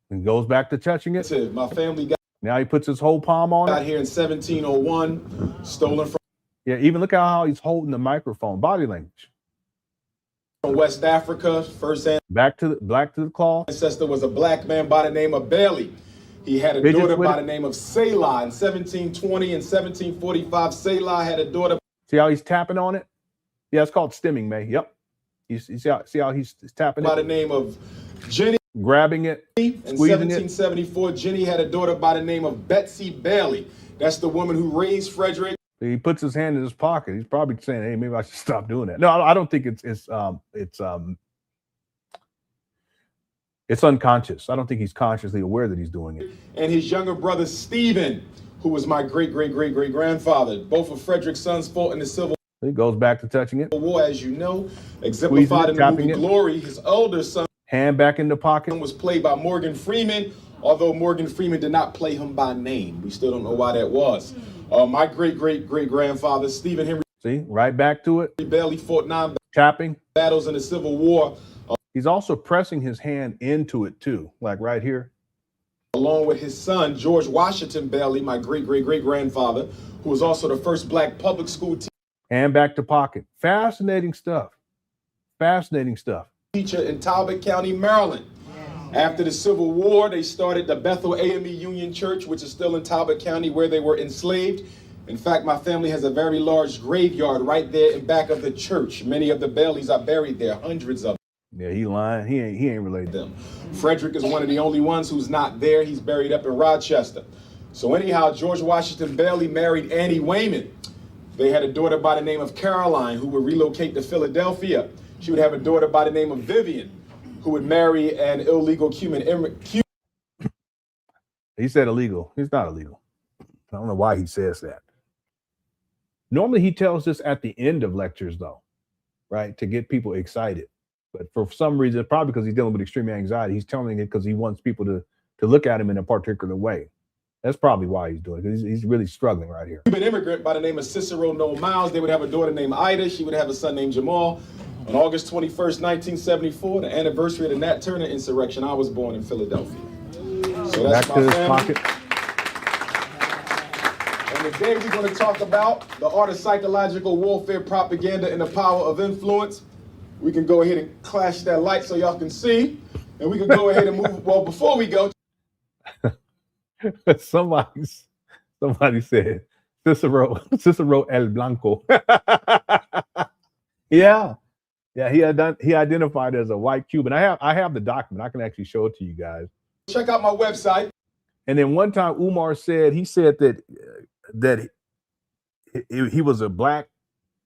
And goes back to touching it. My family got. Now he puts his whole palm on Got it. here in 1701. Stolen from. Yeah, even look at how he's holding the microphone. Body language. From West Africa. First Back to the claw. ancestor was a black man by the name of Bailey. He had a Fidgets daughter with by it. the name of Selah. In 1720 and 1745, Selah had a daughter. See how he's tapping on it? Yeah, it's called stimming, May. Yep. You see how he's tapping by it? the name of Jenny. Grabbing it, In squeezing it. 1774, Jenny had a daughter by the name of Betsy Bailey. That's the woman who raised Frederick. He puts his hand in his pocket. He's probably saying, "Hey, maybe I should stop doing that." No, I don't think it's unconscious. I don't think he's consciously aware that he's doing it. And his younger brother Stephen, who was my great grandfather. Both of Frederick's sons fought in the Civil He goes back to touching it. War, as you know, exemplified in the movie Glory. His older son. Hand back in the pocket. Was played by Morgan Freeman, although Morgan Freeman did not play him by name. We still don't know why that was. My great grandfather, Stephen Henry. See, right back to it. Bailey fought 9 tapping battles in the Civil War. He's also pressing his hand into it too, like right here. Along with his son, George Washington Bailey, my great grandfather, who was also the first black public school Hand back to pocket. Fascinating stuff. Fascinating stuff. Teacher in Talbot County, Maryland. After the Civil War, they started the Bethel AME Union Church, which is still in Talbot County, where they were enslaved. In fact, my family has a very large graveyard right there in back of the church. Many of the Baileys are buried there, hundreds of them. Yeah, he lying. He ain't related to them. Frederick is one of the only ones who's not there. He's buried up in Rochester. So anyhow, George Washington Bailey married Annie Wayman. They had a daughter by the name of Caroline, who would relocate to Philadelphia. She would have a daughter by the name of Vivian, who would marry an illegal Cuban immigrant. He said illegal. He's not illegal. I don't know why he says that. Normally he tells this at the end of lectures though, right? To get people excited. But for some reason, probably because he's dealing with extreme anxiety, he's telling it because he wants people to look at him in a particular way. That's probably why he's doing it, because he's really struggling right here. Cuban immigrant by the name of Cicero Noel Miles. They would have a daughter named Ida. She would have a son named Jamal. On August 21st, 1974, the anniversary of the Nat Turner insurrection, I was born in Philadelphia. So that's back to my his family. pocket. And today we're going to talk about the art of psychological warfare, propaganda, and the power of influence. We can go ahead and clash that light so y'all can see. And we can go ahead and move. Well, before we go. Somebody said Cicero El Blanco. Yeah. Yeah, he identified as a white Cuban. I have the document. I can actually show it to you guys. Check out my website. And then one time Umar said that he was a black,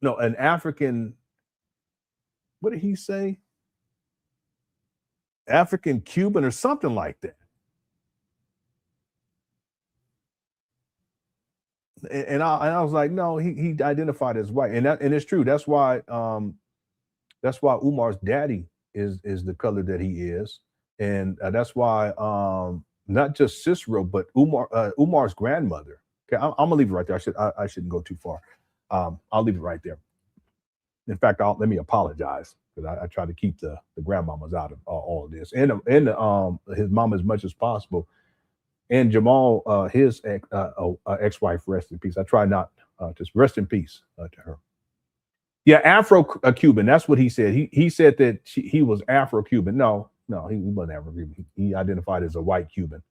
no, an African. What did he say? African Cuban or something like that. And I was like, no, he identified as white, and it's true. That's why Umar's daddy is the color that he is, and that's why not just Cicero, but Umar's grandmother. Okay, I'm gonna leave it right there. I shouldn't go too far. I'll leave it right there. In fact, let me apologize because I try to keep the grandmamas out of all of this, and his mom as much as possible. And Jamal, his ex-wife, rest in peace. I try not just rest in peace to her. Yeah, Afro-Cuban. That's what he said. He said that he was Afro-Cuban. No, he wasn't Afro-Cuban. He identified as a white Cuban.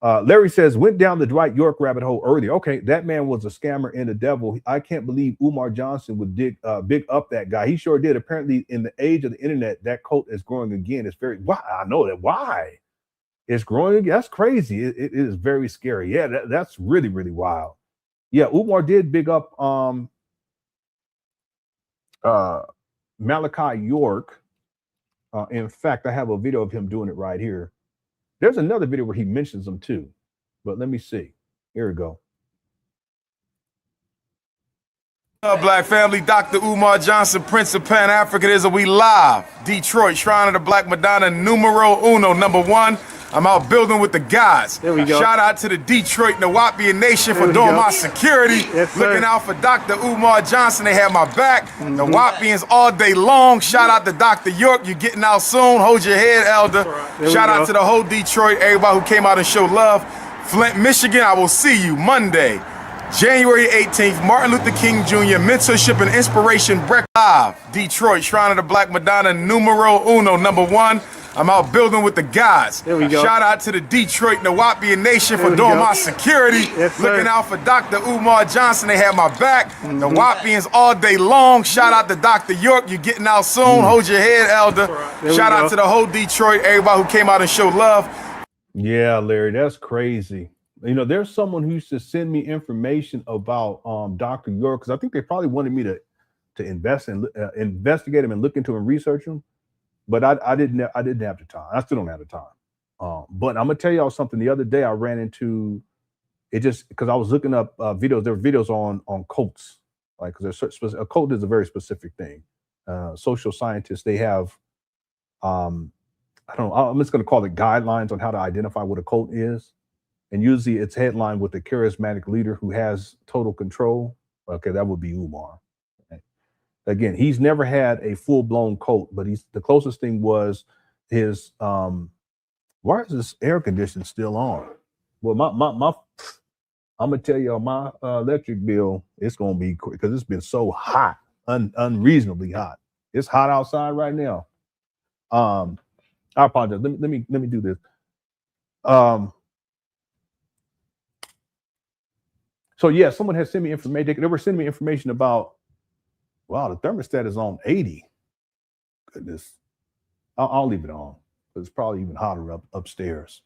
Larry says, went down the Dwight York rabbit hole earlier. Okay, that man was a scammer and a devil. I can't believe Umar Johnson would big up that guy. He sure did. Apparently, in the age of the internet, that cult is growing again. It's very, why? I know that. Why? It's growing again. That's crazy. It is very scary. Yeah, that's really, really wild. Yeah, Umar did big up Malachi York. In fact, I have a video of him doing it right here. There's another video where he mentions them too, but let me see. Here we go. Black family, Dr. Umar Johnson, Prince of Pan Africanism. We live. Detroit, Shrine of the Black Madonna, numero uno, #1. I'm out building with the guys. There we go. Shout out to the Detroit Nawapian Nation for doing my security. Yes, looking out for Dr. Umar Johnson. They have my back. Nawapians all day long. Shout out to Dr. York. You're getting out soon. Hold your head, Elder. Shout out to the whole Detroit, everybody who came out and showed love. Flint, Michigan, I will see you Monday, January 18th, Martin Luther King Jr. Mentorship and Inspiration Breakfast Live. Detroit, Shrine of the Black Madonna, numero uno, #1. I'm out building with the guys. There we go. Shout out to the Detroit Nawapian Nation for doing my security. Yes, looking out for Dr. Umar Johnson. They have my back. Nawapians all day long. Shout out to Dr. York. You're getting out soon. Hold your head, Elder. Shout out to the whole Detroit, everybody who came out and showed love. Yeah, Larry, that's crazy. You know, there's someone who used to send me information about Dr. York, because I think they probably wanted me to investigate him and look into him and research him. But I didn't have the time. I still don't have the time. But I'm gonna tell y'all something. The other day I ran into it just because I was looking up videos. There were videos on cults, like because a cult is a very specific thing. Social scientists, they have I don't know. I'm just gonna call it guidelines on how to identify what a cult is, and usually it's headlined with a charismatic leader who has total control. Okay, that would be Umar. Again, he's never had a full-blown cult, but the closest thing was his why is this air conditioner still on? Well, my I'm gonna tell y'all my electric bill, it's gonna be quick because it's been so hot, unreasonably hot. It's hot outside right now. I apologize. Let me do this. So yeah, someone has sent me information. They were sending me information about, wow, the thermostat is on 80. Goodness. I'll leave it on. It's probably even hotter upstairs.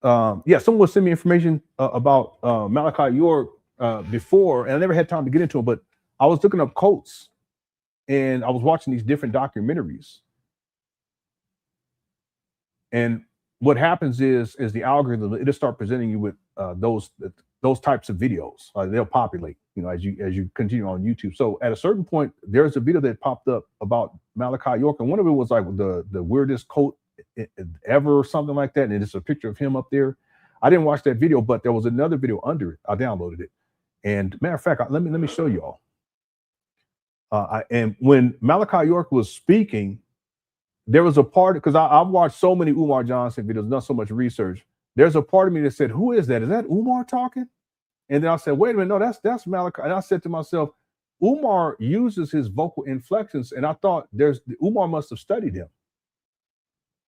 Yeah, someone was sending me information about Malachi York before, and I never had time to get into it, but I was looking up cults and I was watching these different documentaries. And what happens is the algorithm, it'll start presenting you with those types of videos. They'll populate, you know, as you continue on YouTube. So at a certain point, there's a video that popped up about Malachi York, and one of it was like the weirdest cult ever or something like that, and it's a picture of him up there. I didn't watch that video, but there was another video under it. I downloaded it, and matter of fact, let me show y'all. And when Malachi York was speaking, there was a part, because I've watched so many Umar Johnson videos, done so much research. There's a part of me that said, "Who is that? Is that Umar talking?" And then I said, "Wait a minute, no, that's Malachi." And I said to myself, Umar uses his vocal inflections, and I thought Umar must have studied him.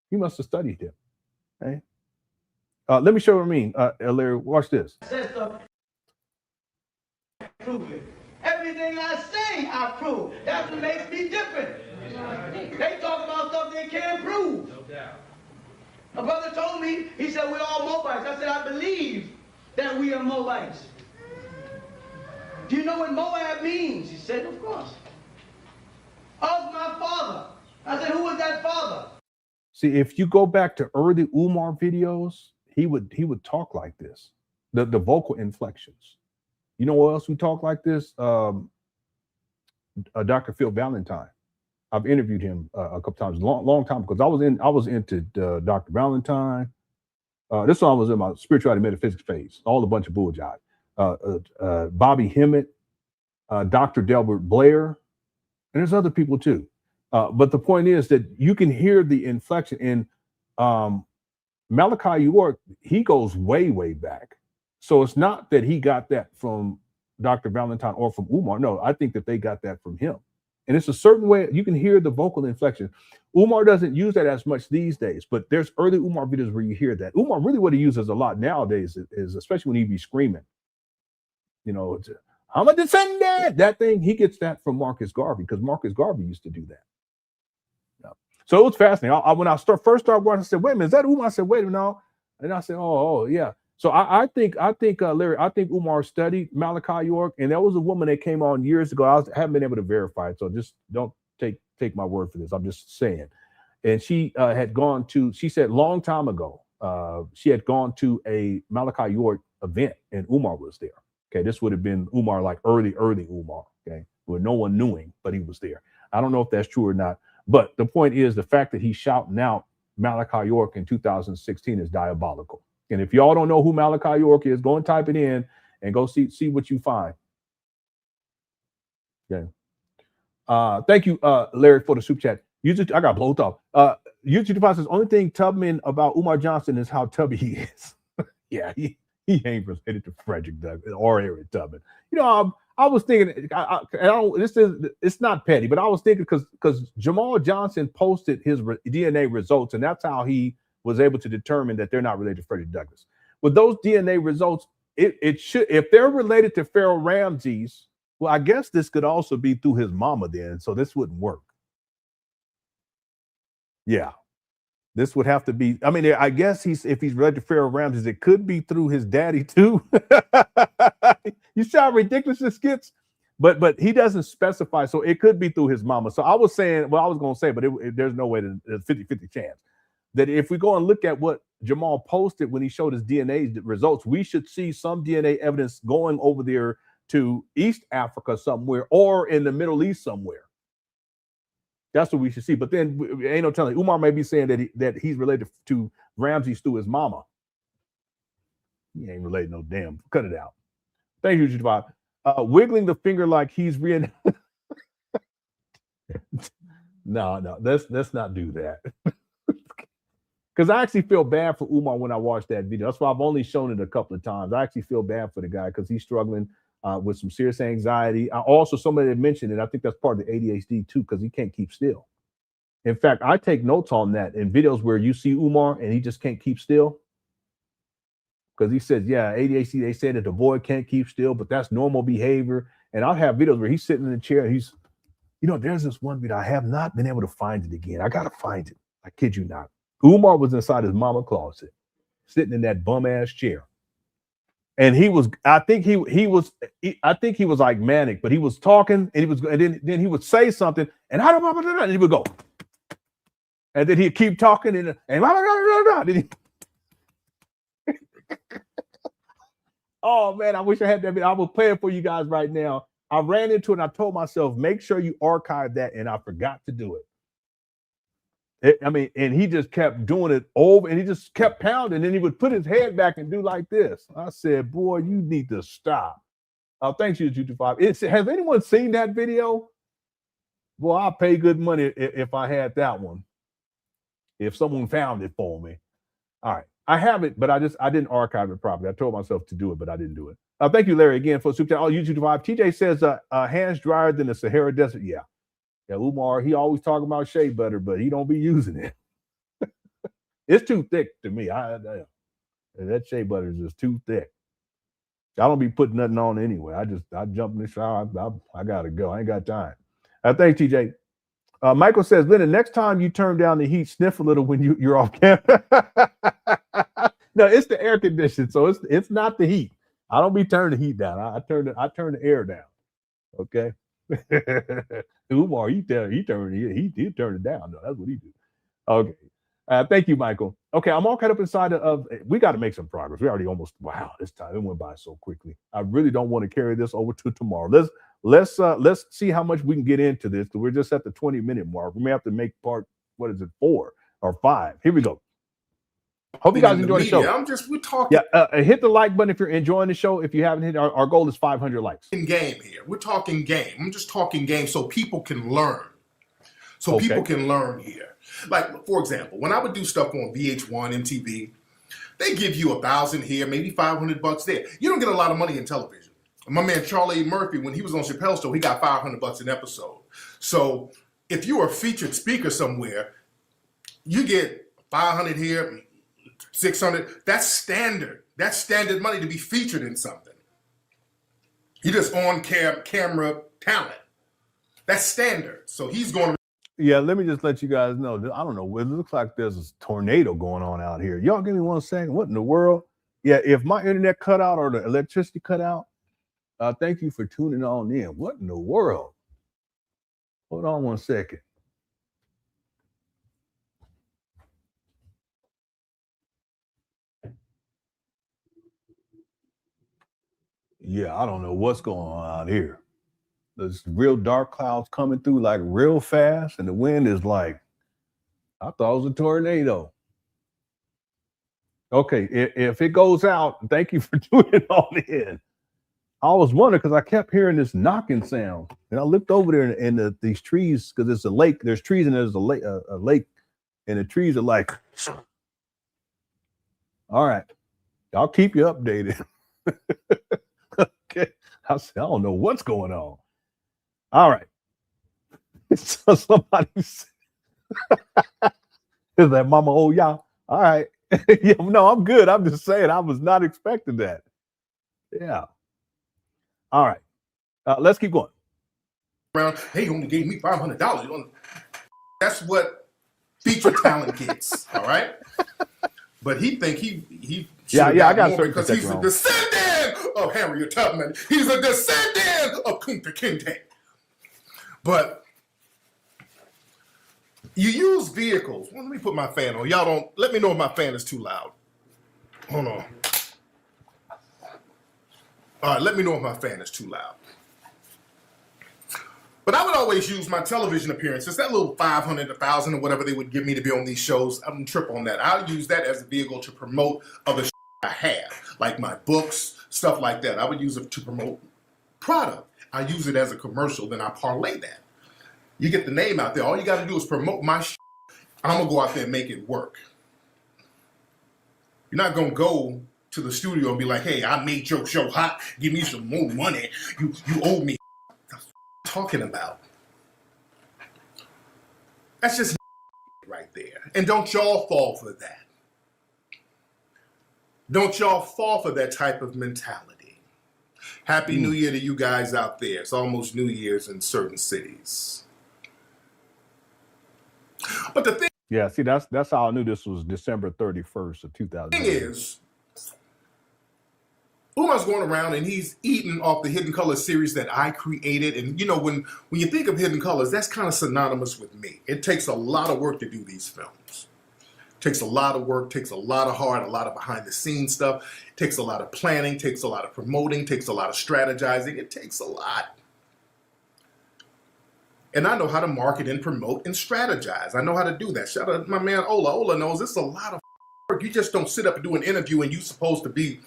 He must have studied him. Okay. Let me show you what I mean. Larry, watch this. Everything I say, I prove. That's what makes me different. They talk about stuff they can't prove. A brother told me, he said, we're all Moabites. I said, I believe that we are Moabites. Do you know what Moab means? He said, of course. Of my father. I said, who was that father? See, if you go back to early Umar videos, he would talk like this. The vocal inflections. You know what else who talk like this? Dr. Phil Valentine. I've interviewed him a couple times, long time, because I was into Dr. Valentine. This one I was in my spirituality metaphysics phase, all a bunch of bull jive. Bobby Hemmett, Dr. Delbert Blair, and there's other people too. But the point is that you can hear the inflection in Malachi York. He goes way, way back. So it's not that he got that from Dr. Valentine or from Umar. No, I think that they got that from him. And it's a certain way you can hear the vocal inflection. Umar doesn't use that as much these days, but there's early Umar videos where you hear that. Umar really what he uses a lot nowadays is especially when he be screaming, you know, I'm a descendant. That thing, he gets that from Marcus Garvey because Marcus Garvey used to do that. Yeah. So it was fascinating. When I first started watching, I said, wait a minute, is that Umar? I said, wait a minute, no. And I said, oh, yeah. So I think Larry, I think Umar studied Malachi York, and there was a woman that came on years ago. I haven't been able to verify it, so just don't take my word for this. I'm just saying. And she had gone to, she said long time ago, she had gone to a Malachi York event, and Umar was there. Okay, this would have been Umar, like early Umar, okay, where no one knew him, but he was there. I don't know if that's true or not, but the point is the fact that he's shouting out Malachi York in 2016 is diabolical. And if y'all don't know who Malachi York is, go and type it in and go see what you find. Okay. Thank you, Larry, for the super chat. I got blown off. YouTube says the only thing Tubman about Umar Johnson is how tubby he is. Yeah, he ain't related to Frederick Douglass or Eric Tubman. You know, I was thinking, it's not petty, but I was thinking because Jamal Johnson posted his DNA results, and that's how he was able to determine that they're not related to Frederick Douglass. With those DNA results, it should, if they're related to Pharaoh Ramses, well, I guess this could also be through his mama then, so this wouldn't work. Yeah, this would have to be, I mean, I guess if he's related to Pharaoh Ramses, it could be through his daddy too. You see how ridiculous this gets? But he doesn't specify, so it could be through his mama. So I was saying, well, I was going to say, but there's no way to, there's 50-50 chance that if we go and look at what Jamal posted when he showed his DNA results, we should see some DNA evidence going over there to East Africa somewhere or in the Middle East somewhere. That's what we should see. But then ain't no telling. Umar may be saying that he's related to Ramses through his mama. He ain't related no damn. Cut it out. Thank you, Javad. Wiggling the finger like he's No, let's not do that. Because I actually feel bad for Umar when I watched that video. That's why I've only shown it a couple of times. I actually feel bad for the guy because he's struggling with some serious anxiety. Also, somebody had mentioned it. I think that's part of the ADHD too, because he can't keep still. In fact, I take notes on that in videos where you see Umar and he just can't keep still. Because he says, yeah, ADHD, they say that the boy can't keep still, but that's normal behavior. And I'll have videos where he's sitting in the chair and he's, you know, there's this one video. I have not been able to find it again. I got to find it. I kid you not. Umar was inside his mama closet, sitting in that bum ass chair. And he was, I think he was like manic, but he was talking and then he would say something and he would go. And then he'd keep talking and then he, oh man, I wish I had that video. I will play it for you guys right now. I ran into it and I told myself, make sure you archive that, and I forgot to do it. And he just kept doing it over and he just kept pounding. And he would put his head back and do like this. I said, boy, you need to stop. Thanks you, YouTube5. Has anyone seen that video? Well, I'll pay good money if I had that one. If someone found it for me. All right. I have it, but I didn't archive it properly. I told myself to do it, but I didn't do it. Thank you, Larry, again for super chat. Oh, YouTube5. TJ says hands drier than the Sahara Desert. Yeah. Yeah, Umar, he always talking about shea butter, but he don't be using it. It's too thick to me. That shea butter is just too thick. I don't be putting nothing on anyway. I jump in the shower. I gotta go. I ain't got time. Thanks, TJ. Michael says, Lenon, next time you turn down the heat, sniff a little when you're off camera. No, it's the air conditioning, so it's not the heat. I don't be turning the heat down. I turn the air down. Okay. Umar, he turned it down. No, that's what he do. Okay. Thank you, Michael. Okay, I'm all caught up inside of we got to make some progress. We already almost this time it went by so quickly. I really don't want to carry this over to tomorrow. Let's see how much we can get into this. We're just at the 20-minute mark. We may have to make part 4 or 5. Here we go. Hope you guys enjoy the show. We're talking. Yeah, hit the like button if you're enjoying the show. If you haven't hit, our goal is 500 likes. Game here. We're talking game. I'm just talking game so people can learn. People can learn here. Like, for example, when I would do stuff on VH1, MTV, they give you 1,000 here, maybe $500 there. You don't get a lot of money in television. My man Charlie Murphy, when he was on Chappelle's show, he got $500 an episode. So if you are a featured speaker somewhere, you get 500 here, 600. That's standard. That's standard money to be featured in something. You're just on camera talent. That's standard. So he's going to. Yeah, let me just let you guys know. I don't know. It looks like there's a tornado going on out here. Y'all give me 1 second. What in the world? Yeah, if my internet cut out or the electricity cut out, thank you for tuning on in. What in the world? Hold on 1 second. Yeah, I don't know what's going on out here. There's real dark clouds coming through like real fast, and the wind is like, I thought it was a tornado. Okay, if it goes out, thank you for tuning on in. I was wondering because I kept hearing this knocking sound, and I looked over there and these trees, because it's a lake. There's trees and there's a lake, and the trees are like. All right, I'll keep you updated. Okay, I don't know what's going on. All right. So somebody said, is that Mama Oh y'all? All right. Yeah, no, I'm good. I'm just saying I was not expecting that. Yeah. All right. Let's keep going. Hey, you only gave me $500. That's what feature talent gets. All right. But he think he I got more because he's a descendant of Harriet Tubman. He's a descendant of Kunta Kinte. But you use vehicles. Well, let me put my fan on. Y'all don't let me know if my fan is too loud. Hold on. All right, let me know if my fan is too loud. But I would always use my television appearances, that little 500, 1,000, or whatever they would give me to be on these shows. I don't trip on that. I'll use that as a vehicle to promote other shit I have, like my books, stuff like that. I would use it to promote product. I use it as a commercial, then I parlay that. You get the name out there. All you got to do is promote my shit. I'm going to go out there and make it work. You're not going to go to the studio and be like, hey, I made your show hot. Give me some more money. You owe me. What the talking about? That's just right there. And don't y'all fall for that. Don't y'all fall for that type of mentality. Happy New Year to you guys out there. It's almost New Year's in certain cities. But the thing, yeah, see, that's how I knew this was December 31st of 2000. The thing is, Umar's going around and he's eating off the Hidden Colors series that I created. And, you know, when you think of Hidden Colors, that's kind of synonymous with me. It takes a lot of work to do these films. It takes a lot of work, takes a lot of heart, a lot of behind-the-scenes stuff. It takes a lot of planning, takes a lot of promoting, takes a lot of strategizing. It takes a lot. And I know how to market and promote and strategize. I know how to do that. Shout out to my man Ola. Ola knows it's a lot of work. You just don't sit up and do an interview and you're supposed to be,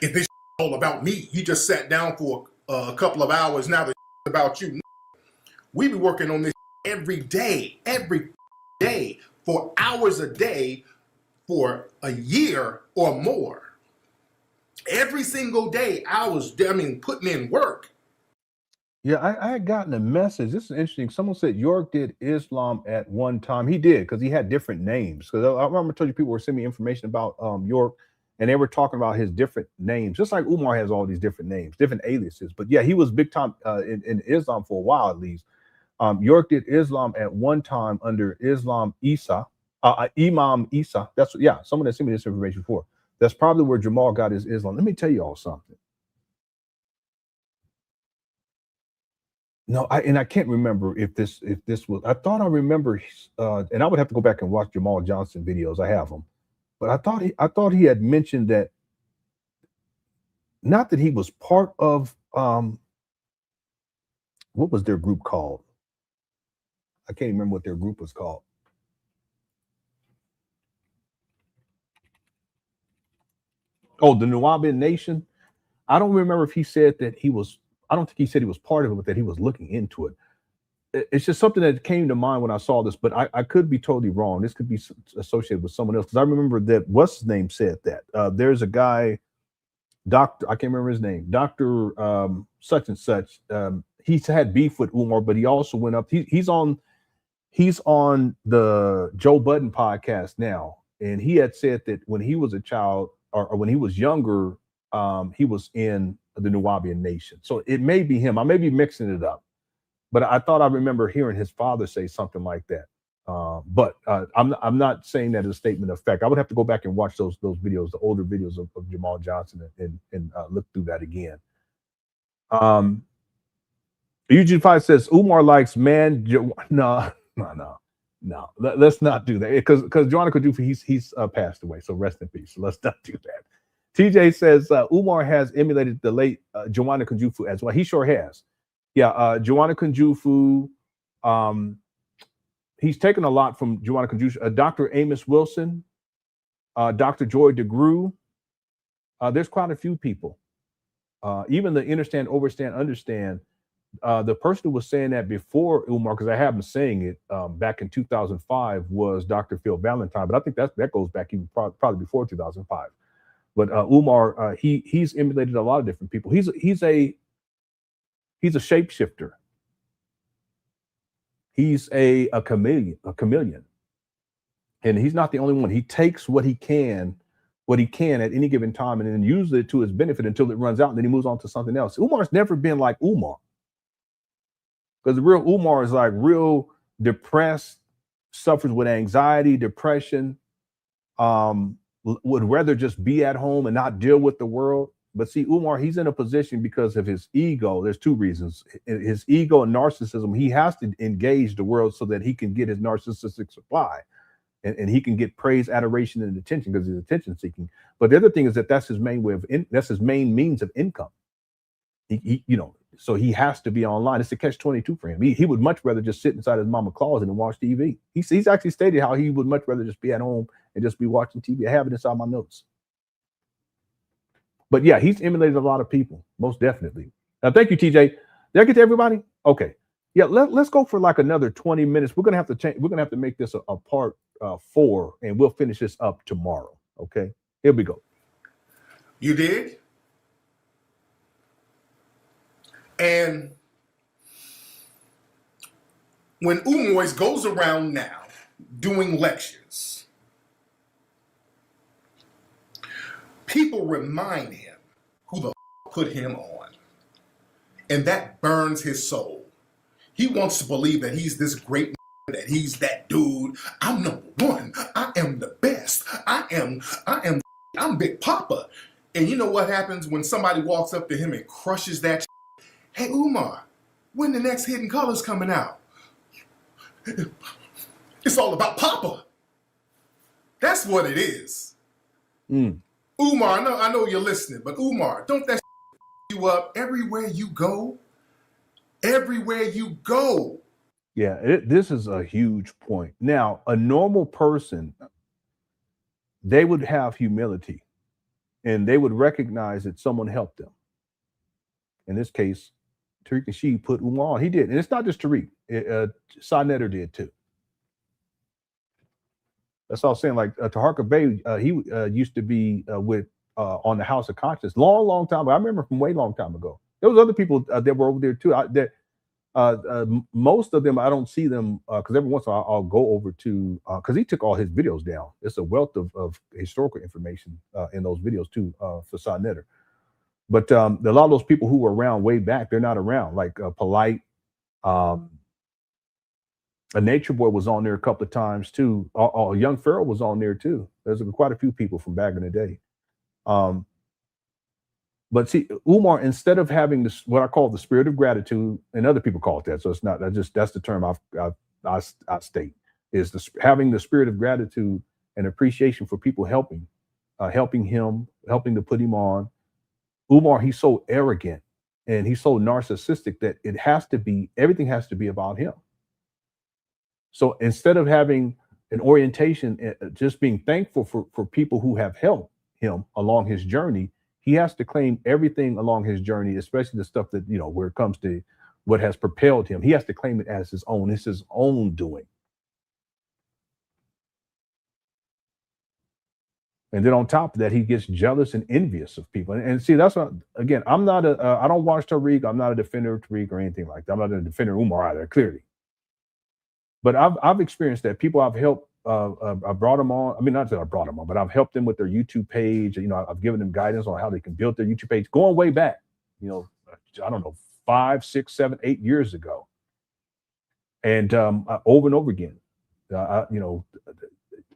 if this all about me, you just sat down for a couple of hours, now it's about you. We be working on this every day, for hours a day, for a year or more. Every single day, hours, putting in work. Yeah, I had gotten a message. This is interesting. Someone said York did Islam at one time. He did, because he had different names. Because I remember I told you people were sending me information about York, and they were talking about his different names, just like Umar has all these different names, different aliases. But yeah, he was big time in Islam for a while at least. York did Islam at one time under Imam Isa. That's someone that sent me this information before. That's probably where Jamal got his Islam. Let me tell you all something. No, I can't remember if this was. I thought I remember, and I would have to go back and watch Jamal Johnson videos. I have them, but I thought he had mentioned that. Not that he was part of what was their group called? I can't remember what their group was called. Oh, the Nubian Nation. I don't remember if he said that he was. I don't think he said he was part of it, but that he was looking into it. It's just something that came to mind when I saw this, but I could be totally wrong. This could be associated with someone else, because I remember that what's his name said that. There's a guy, Doctor, I can't remember his name, Dr. Such and such. He's had beef with Umar, but he also went up. He's on the Joe Budden podcast now, and he had said that when he was a child or when he was younger, he was in the Nubian Nation. So it may be him. I may be mixing it up, but I thought I remember hearing his father say something like that. But I'm not saying that as a statement of fact. I would have to go back and watch those videos, the older videos of Jamal Johnson, and look through that again. Eugene 5 says Umar likes man. No. Let's not do that, because Joanna Kudufi, he's passed away, so rest in peace. So let's not do that. TJ says Umar has emulated the late Joanna Kunjufu as well. He sure has. Yeah, Joanna Kunjufu. He's taken a lot from Joanna Kunjufu. Dr. Amos Wilson, Dr. Joy DeGruy. There's quite a few people. Even the understand, overstand, understand. The person who was saying that before Umar, because I have been saying it back in 2005, was Dr. Phil Valentine. But I think that goes back even probably before 2005. But Umar, he's emulated a lot of different people. He's a shapeshifter. He's a chameleon, and he's not the only one. He takes what he can at any given time, and then uses it to his benefit until it runs out, and then he moves on to something else. Umar's never been like Umar, because the real Umar is like real depressed, suffers with anxiety, depression. Would rather just be at home and not deal with the world. But see, Umar, he's in a position because of his ego. There's two reasons. His ego and narcissism. He has to engage the world so that he can get his narcissistic supply. And he can get praise, adoration, and attention because he's attention seeking. But the other thing is that's his main way of that's his main means of income. So he has to be online. It's a catch-22 for him. He would much rather just sit inside his mama's closet and watch TV. He's actually stated how he would much rather just be at home and just be watching TV. I have it inside my notes. But yeah, he's emulated a lot of people, most definitely. Thank you, TJ. Did I get to everybody? Okay. Yeah, let's go for like another 20 minutes. We're gonna have to change. We're gonna have to make this a part 4, and we'll finish this up tomorrow. Okay. Here we go. You did? And when Umar goes around now doing lectures, people remind him who the put him on. And that burns his soul. He wants to believe that he's this great, that he's that dude. I'm number one. I am the best. I'm Big Papa. And you know what happens when somebody walks up to him and crushes that? Hey, Umar, when the next Hidden Colors coming out? It's all about Papa. That's what it is. Umar, I know you're listening, but Umar, don't that you up everywhere you go? Everywhere you go. Yeah, this is a huge point. Now, a normal person, they would have humility, and they would recognize that someone helped them. In this case, Tariq Nasheed put Umar on. He did. And it's not just Tariq. Sanetter did too. That's all I'm saying. Like Taharka Bey, he used to be with on the House of Conscience long time ago. I remember from way long time ago. There was other people that were over there too. Most of them, I don't see them because every once in a while I'll go over to because he took all his videos down. It's a wealth of historical information in those videos too for Netter. But a lot of those people who were around way back, they're not around. Like Polite, a Nature Boy was on there a couple of times too. Young Pharaoh was on there too. There's quite a few people from back in the day. But see, Umar, instead of having this, what I call the spirit of gratitude, and other people call it that, so it's not that's the term I state, is having the spirit of gratitude and appreciation for people helping him, helping to put him on. Umar, he's so arrogant and he's so narcissistic that everything has to be about him. So instead of having an orientation, just being thankful for people who have helped him along his journey, he has to claim everything along his journey, especially the stuff that, where it comes to what has propelled him. He has to claim it as his own. It's his own doing. And then on top of that, he gets jealous and envious of people. And see, that's what, again, I don't watch Tariq. I'm not a defender of Tariq or anything like that. I'm not a defender of Umar either, clearly. But I've experienced that. People I've helped, I brought them on. I mean, not that I brought them on, but I've helped them with their YouTube page. I've given them guidance on how they can build their YouTube page, going way back, I don't know, 5, 6, 7, 8 years ago. And over and over again,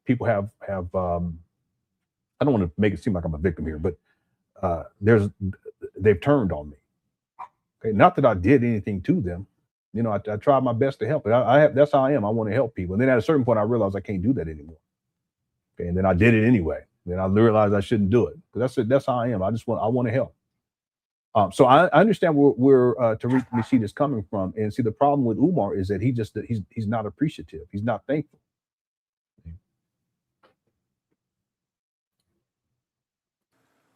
people have I don't want to make it seem like I'm a victim here, but they've turned on me. Okay, not that I did anything to them. I tried my best to help. That's how I am. I want to help people. And then at a certain point, I realized I can't do that anymore. Okay, and then I did it anyway. Then I realized I shouldn't do it. Because that's how I am. I want to help. So I understand where Tariq Nasheed is coming from. And see, the problem with Umar is that he's not appreciative. He's not thankful.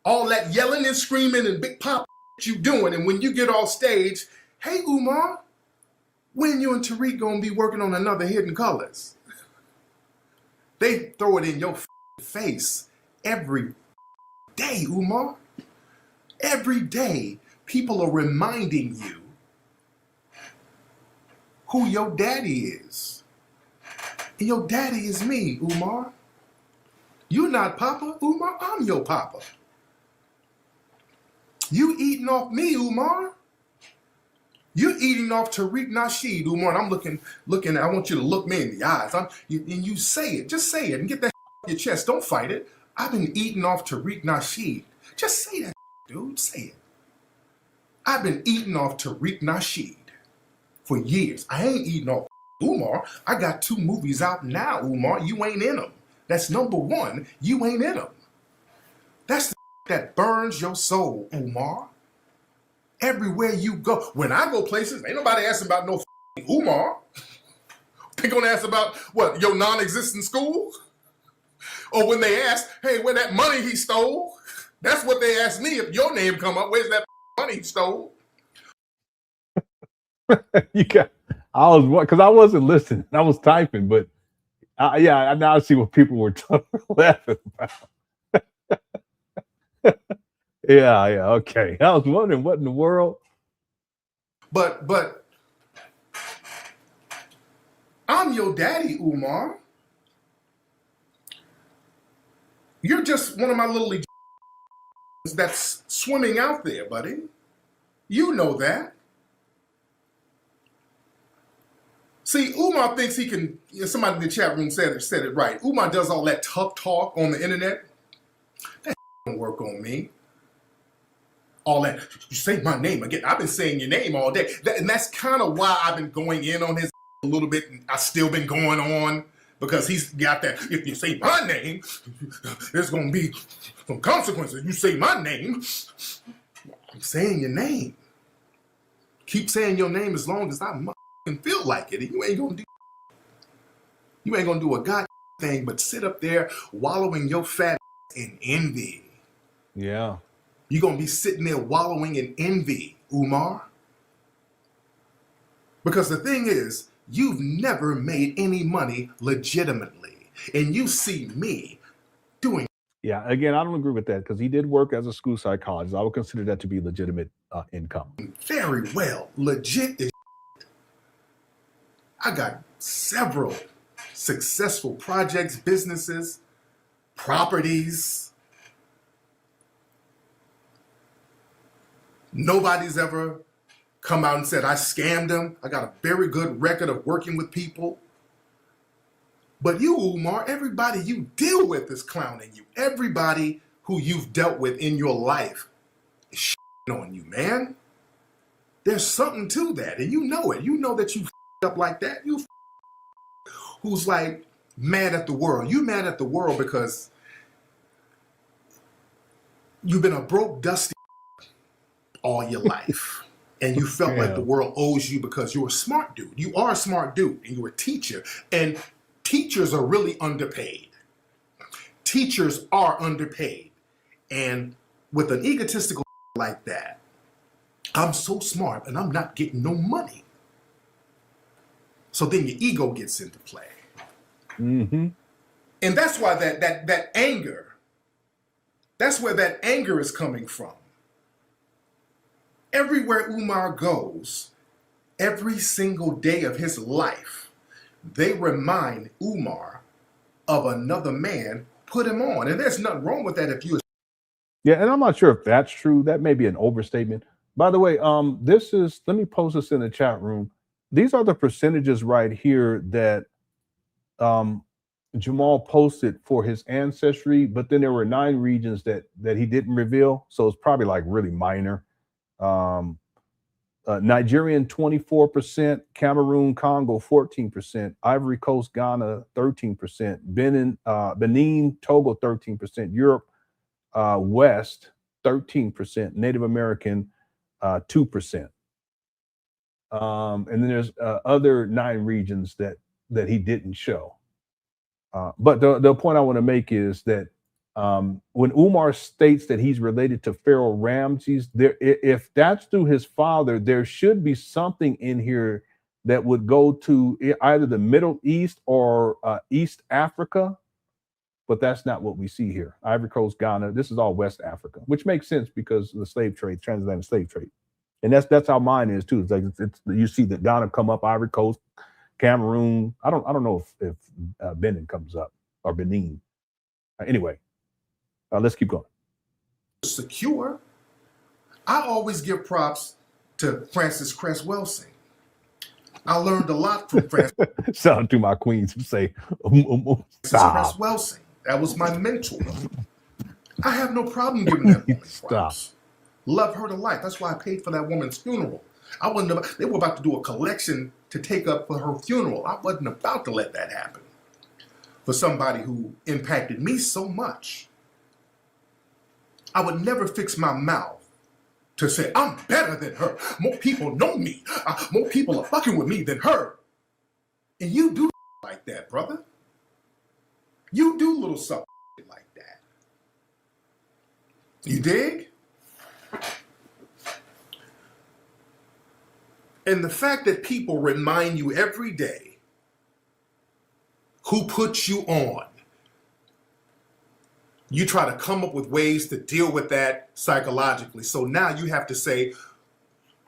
All that yelling and screaming and big pop you doing, and when you get off stage, hey Umar, when you and Tariq gonna be working on another Hidden Colors? They throw it in your face every day, Umar. Every day, people are reminding you who your daddy is. And your daddy is me, Umar. You're not Papa, Umar, I'm your Papa. You eating off me, Umar. You're eating off Tariq Nasheed, Umar. And I'm looking. I want you to look me in the eyes. And you say it. Just say it and get that off your chest. Don't fight it. I've been eating off Tariq Nasheed. Just say that, dude. Say it. I've been eating off Tariq Nasheed for years. I ain't eating off Umar. I got 2 movies out now, Umar. You ain't in them. That's number 1. You ain't in them. That's the that burns your soul, Umar. Everywhere you go. When I go places, ain't nobody asking about no Umar. They gonna ask about what, your non-existent school? Or when they ask, hey, where that money he stole? That's what they ask me if your name come up. Where's that money he stole? Because I wasn't listening. I was typing, but I now see what people were laughing about. Yeah, okay. I was wondering what in the world. But I'm your daddy, Umar. You're just one of my little that's swimming out there, buddy. You know that. See, Umar thinks he can, somebody in the chat room said it right. Umar does all that tough talk on the internet. That don't work on me. All that, you say my name again. I've been saying your name all day. And that's kind of why I've been going in on his a little bit. And I've still been going on because he's got that. If you say my name, there's going to be some consequences. You say my name, I'm saying your name. Keep saying your name as long as I feel like it. And you ain't going to do a god thing but sit up there wallowing your fat in envy. Yeah. You're going to be sitting there wallowing in envy, Umar. Because the thing is, you've never made any money legitimately. And you see me doing. Yeah, again, I don't agree with that because he did work as a school psychologist. I would consider that to be legitimate income. Very well. Legit is I got several successful projects, businesses, properties. Nobody's ever come out and said I scammed them. I got a very good record of working with people. But you, Umar, everybody you deal with is clowning you. Everybody who you've dealt with in your life is shitting on you, man. There's something to that, and you know it. You know that you up like that. You who's like mad at the world. You mad at the world because you've been a broke, dusty all your life. And you felt like the world owes you because you're a smart dude. You are a smart dude, and you're a teacher. And teachers are really underpaid. Teachers are underpaid. And with an egotistical like that, I'm so smart and I'm not getting no money. So then your ego gets into play. Mm-hmm. And that's why that anger, that's where that anger is coming from. Everywhere Umar goes, every single day of his life, they remind Umar of another man put him on. And there's nothing wrong with that if you... Yeah, and I'm not sure if that's true. That may be an overstatement. By the way, this is, let me post this in the chat room. These are the percentages right here that Jamal posted for his ancestry, but then there were 9 regions that he didn't reveal. So it's probably like really minor. Nigerian 24%, Cameroon, Congo 14%, Ivory Coast, Ghana 13%, Benin, Togo 13%, Europe West 13%, Native American 2%. And then there's other 9 regions that he didn't show. But the point I want to make is that when Umar states that he's related to Pharaoh Ramses, if that's through his father, there should be something in here that would go to either the Middle East or East Africa, but that's not what we see here. Ivory Coast, Ghana, this is all West Africa, which makes sense because of the slave trade, transatlantic slave trade. And that's how mine is too. It's like you see that Ghana come up, Ivory Coast, Cameroon. I don't know if Benin comes up or Benin. Anyway, let's keep going. Secure. I always give props to Francis Cress Welsing. I learned a lot from Francis. Shout out to my queens who say, Cress Welsing. That was my mentor. I have no problem giving that woman props. Love her to life. That's why I paid for that woman's funeral. They were about to do a collection to take up for her funeral. I wasn't about to let that happen for somebody who impacted me so much. I would never fix my mouth to say, I'm better than her. More people know me. More people are fucking with me than her. And you do like that, brother. You do little something like that. You dig? And the fact that people remind you every day who put you on, you try to come up with ways to deal with that psychologically. So now you have to say,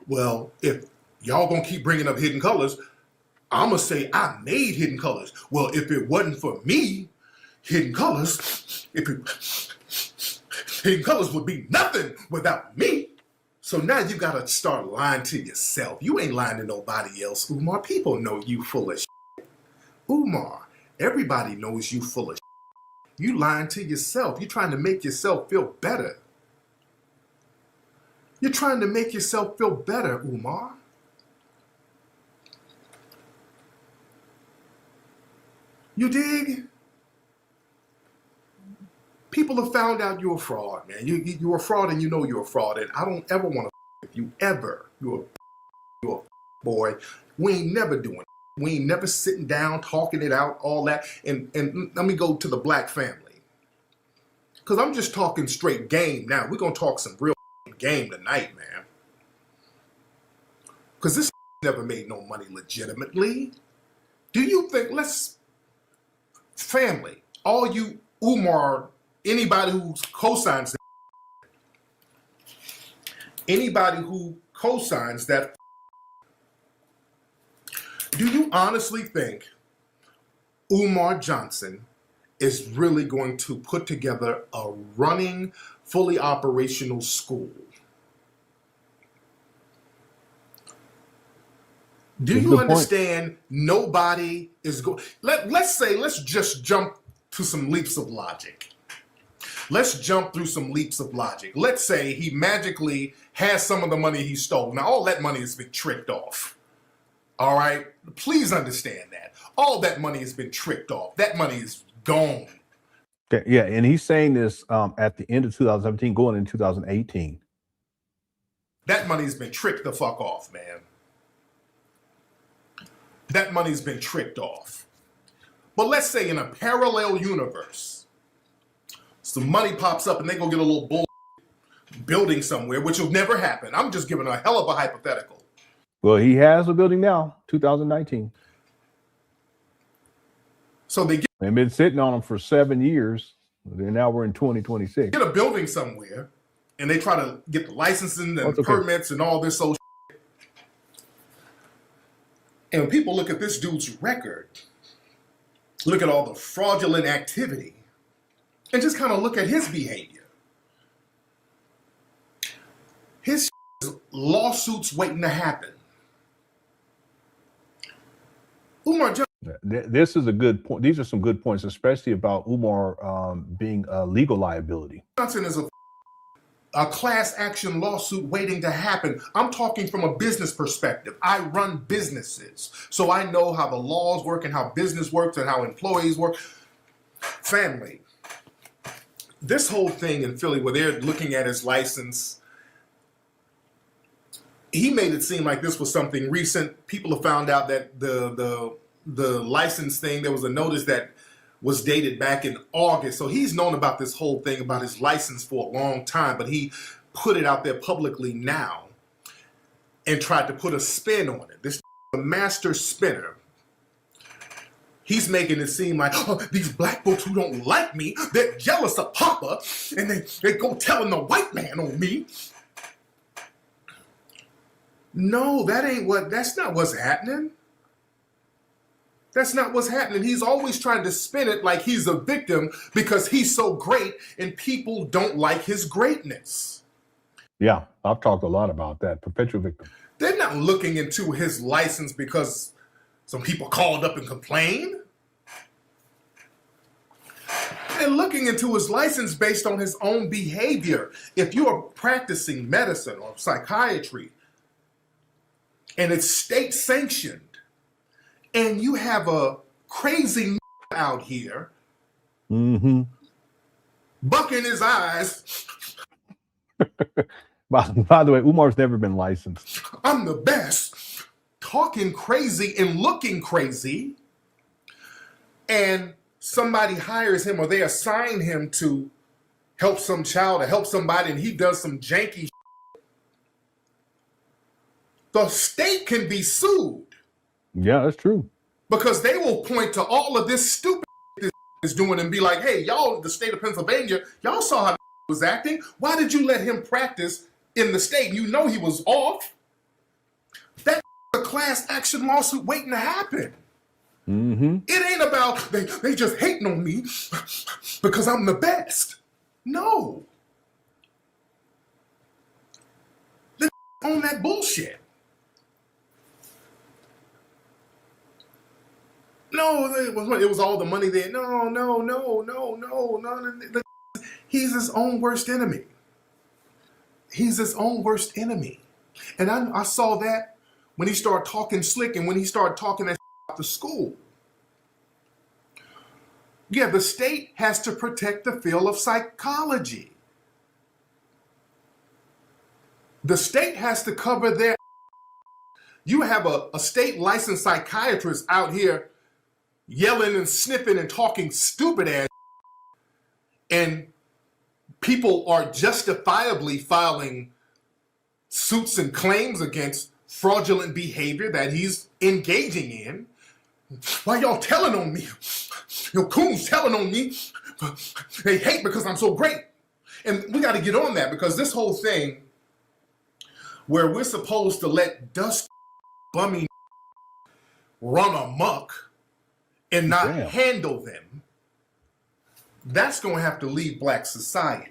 well, if y'all gonna keep bringing up Hidden Colors, I'm gonna say I made Hidden Colors. Well, if it wasn't for me, Hidden Colors, Hidden Colors would be nothing without me. So now you gotta start lying to yourself. You ain't lying to nobody else, Umar. People know you full of shit. Umar, everybody knows you full of shit. You lying to yourself. You're trying to make yourself feel better. You're trying to make yourself feel better, Umar. You dig? People have found out you're a fraud, man. You're a fraud and you know you're a fraud. And I don't ever want to with you ever. You're a boy. We ain't never doing it. We ain't never sitting down, talking it out, all that. And let me go to the black family. Because I'm just talking straight game now. We're going to talk some real game tonight, man. Because this never made no money legitimately. Do you think, family, all you Umar, anybody who co-signs that, do Do you honestly think Umar Johnson is really going to put together a running, fully operational school? Do you understand nobody is going... Let's just jump to some leaps of logic. Let's jump through some leaps of logic. Let's say he magically has some of the money he stole. Now, all that money has been tricked off. All right? Please understand that. All that money has been tricked off. That money is gone. Okay, yeah, and he's saying this at the end of 2017, going into 2018. That money's been tricked the fuck off, man. That money's been tricked off. But let's say in a parallel universe, some money pops up and they go get a little bull building somewhere, which will never happen. I'm just giving a hell of a hypothetical. Well, he has a building now, 2019. So they They've been sitting on them for 7 years, and now we're in 2026. get a building somewhere, and they try to get the licensing and permits and all this old shit. And when people look at this dude's record, look at all the fraudulent activity, and just kind of look at his behavior. His lawsuits waiting to happen. Umar Johnson. This is a good point. These are some good points, especially about Umar being a legal liability. Johnson is a class action lawsuit waiting to happen. I'm talking from a business perspective. I run businesses, so I know how the laws work and how business works and how employees work. Family. This whole thing in Philly where they're looking at his license, he made it seem like this was something recent. People have found out that the license thing, there was a notice that was dated back in August. So he's known about this whole thing about his license for a long time, but he put it out there publicly now and tried to put a spin on it. This a master spinner. He's making it seem like, oh, these black folks who don't like me, they're jealous of Papa, and they go telling the white man on me. No, that's not what's happening. That's not what's happening. He's always trying to spin it like he's a victim because he's so great and people don't like his greatness. Yeah, I've talked a lot about that. Perpetual victim. They're not looking into his license because some people called up and complained. They're looking into his license based on his own behavior. If you are practicing medicine or psychiatry and it's state sanctioned, and you have a crazy out here bucking his eyes. By the way, Umar's never been licensed. I'm the best. Talking crazy and looking crazy. And somebody hires him or they assign him to help some child or help somebody and he does some janky shit. The state can be sued. Yeah, that's true. Because they will point to all of this stupid this is doing and be like, hey, y'all, the state of Pennsylvania, y'all saw how he was acting. Why did you let him practice in the state? You know he was off. That's a class action lawsuit waiting to happen. It ain't about they just hating on me because I'm the best. No. They own that bullshit. No, it was all the money there. No. He's his own worst enemy. He's his own worst enemy. And I saw that when he started talking slick and when he started talking that about the school. Yeah, the state has to protect the field of psychology. The state has to cover their... You have a state licensed psychiatrist out here yelling and sniffing and talking stupid ass, and people are justifiably filing suits and claims against fraudulent behavior that he's engaging in. Why y'all telling on me? Your coons telling on me. They hate because I'm so great. And we got to get on that because this whole thing where we're supposed to let dust bummy run amok and not Damn. handle them, that's going to have to leave black society.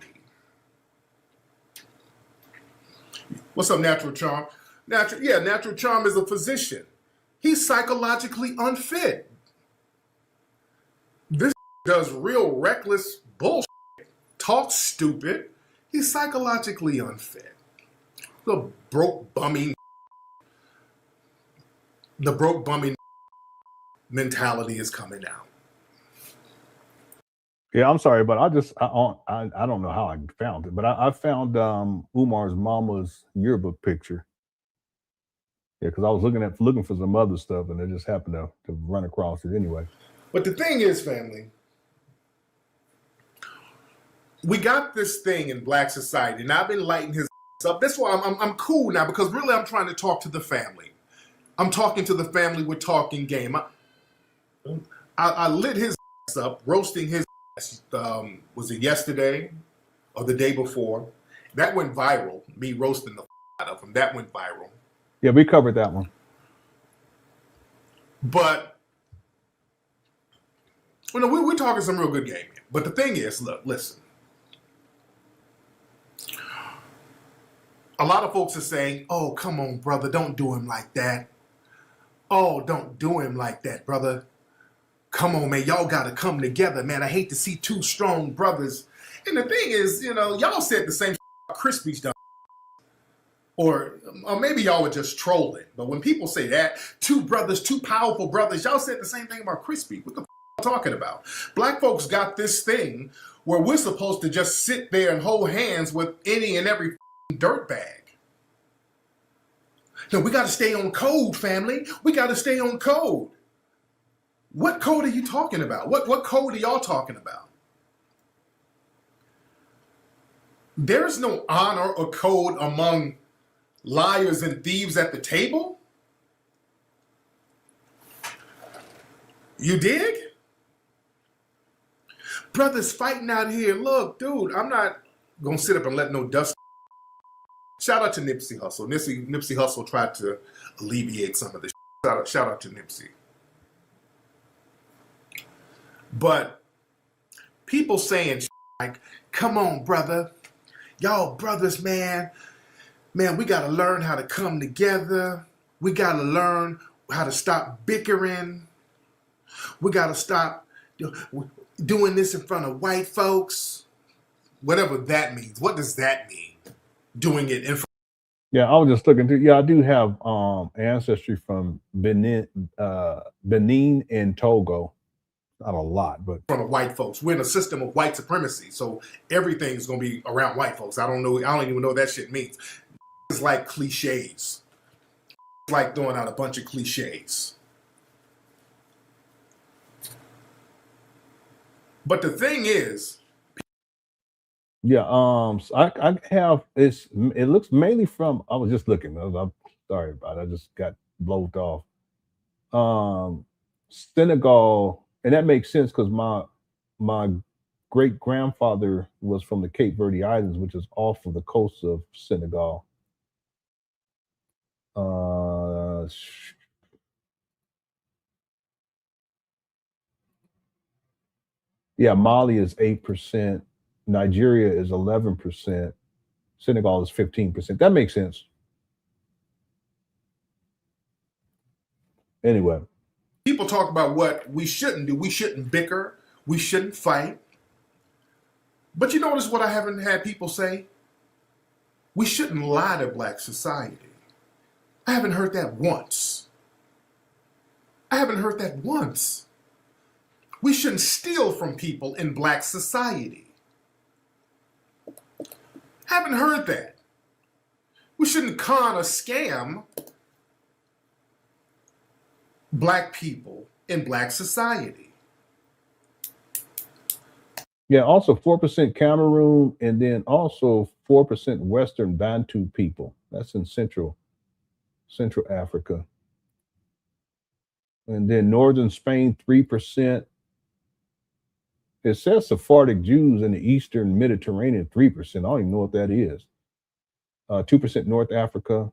What's up, Natural Charm? Natural Charm is a physician. He's psychologically unfit. This does real reckless bullshit, talks stupid. He's psychologically unfit. The broke bumming mentality is coming out. Yeah, I'm sorry, but I don't know how I found it, but I found Umar's mama's yearbook picture. Yeah, because I was looking for some other stuff, and I just happened to run across it anyway. But the thing is, family, we got this thing in black society, and I've been lighting his up. That's why I'm cool now, because really I'm trying to talk to the family. I'm talking to the family with talking game. I lit his up, roasting his was it yesterday or the day before? That went viral. Me roasting the out of him. That went viral. Yeah, we covered that one. But we're talking some real good game here. But the thing is, look, listen. A lot of folks are saying, "Oh, come on, brother, don't do him like that. Oh, don't do him like that, brother. Come on, man, y'all got to come together, man. I hate to see two strong brothers." And the thing is, y'all said the same about Crispy's done. Or maybe y'all were just trolling. But when people say that, two brothers, two powerful brothers, y'all said the same thing about Crispy. What the f*** are you talking about? Black folks got this thing where we're supposed to just sit there and hold hands with any and every dirtbag. No, we got to stay on code, family. We got to stay on code. What code are you talking about? What code are y'all talking about? There's no honor or code among liars and thieves at the table. You dig? Brothers fighting out here. Look, dude, I'm not going to sit up and let no dust. Shout out to Nipsey Hussle. Nipsey Hussle tried to alleviate some of this. Shout out to Nipsey. But people saying like, "Come on, brother. Y'all brothers, man. Man, we got to learn how to come together. We got to learn how to stop bickering. We got to stop doing this in front of white folks." Whatever that means. What does that mean? Doing it in front. Yeah, I was just looking through. Yeah, I do have ancestry from Benin and Togo. Not a lot, but From white folks. We're in a system of white supremacy, so everything's gonna be around white folks. I don't even know what that shit means. It's like cliches. It's like throwing out a bunch of cliches. But the thing is, yeah, so I have it looks mainly from, I was just looking. I'm sorry about it. I just got blown off. Senegal, and that makes sense because my great grandfather was from the Cape Verde Islands, which is off of the coast of Senegal. Yeah, Mali is 8%, Nigeria is 11%, Senegal is 15%. That makes sense. Anyway. people talk about what we shouldn't do. We shouldn't bicker. We shouldn't fight. But you notice what I haven't had people say? We shouldn't lie to black society. I haven't heard that once. I haven't heard that once. We shouldn't steal from people in black society. Haven't heard that. We shouldn't con or scam black people in black society. Yeah, also 4% Cameroon, and then also 4% Western Bantu people. That's in Central Africa. And then Northern Spain, 3%. It says Sephardic Jews in the Eastern Mediterranean, 3%. I don't even know what that is. 2% North Africa.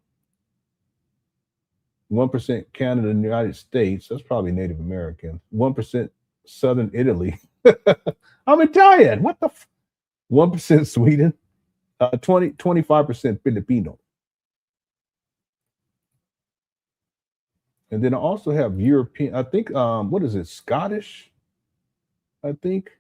1% Canada and the United States. That's probably Native American. 1% Southern Italy. I'm Italian. What the? 1% Sweden. 25% Filipino. And then I also have European. I think what is it? Scottish. I think.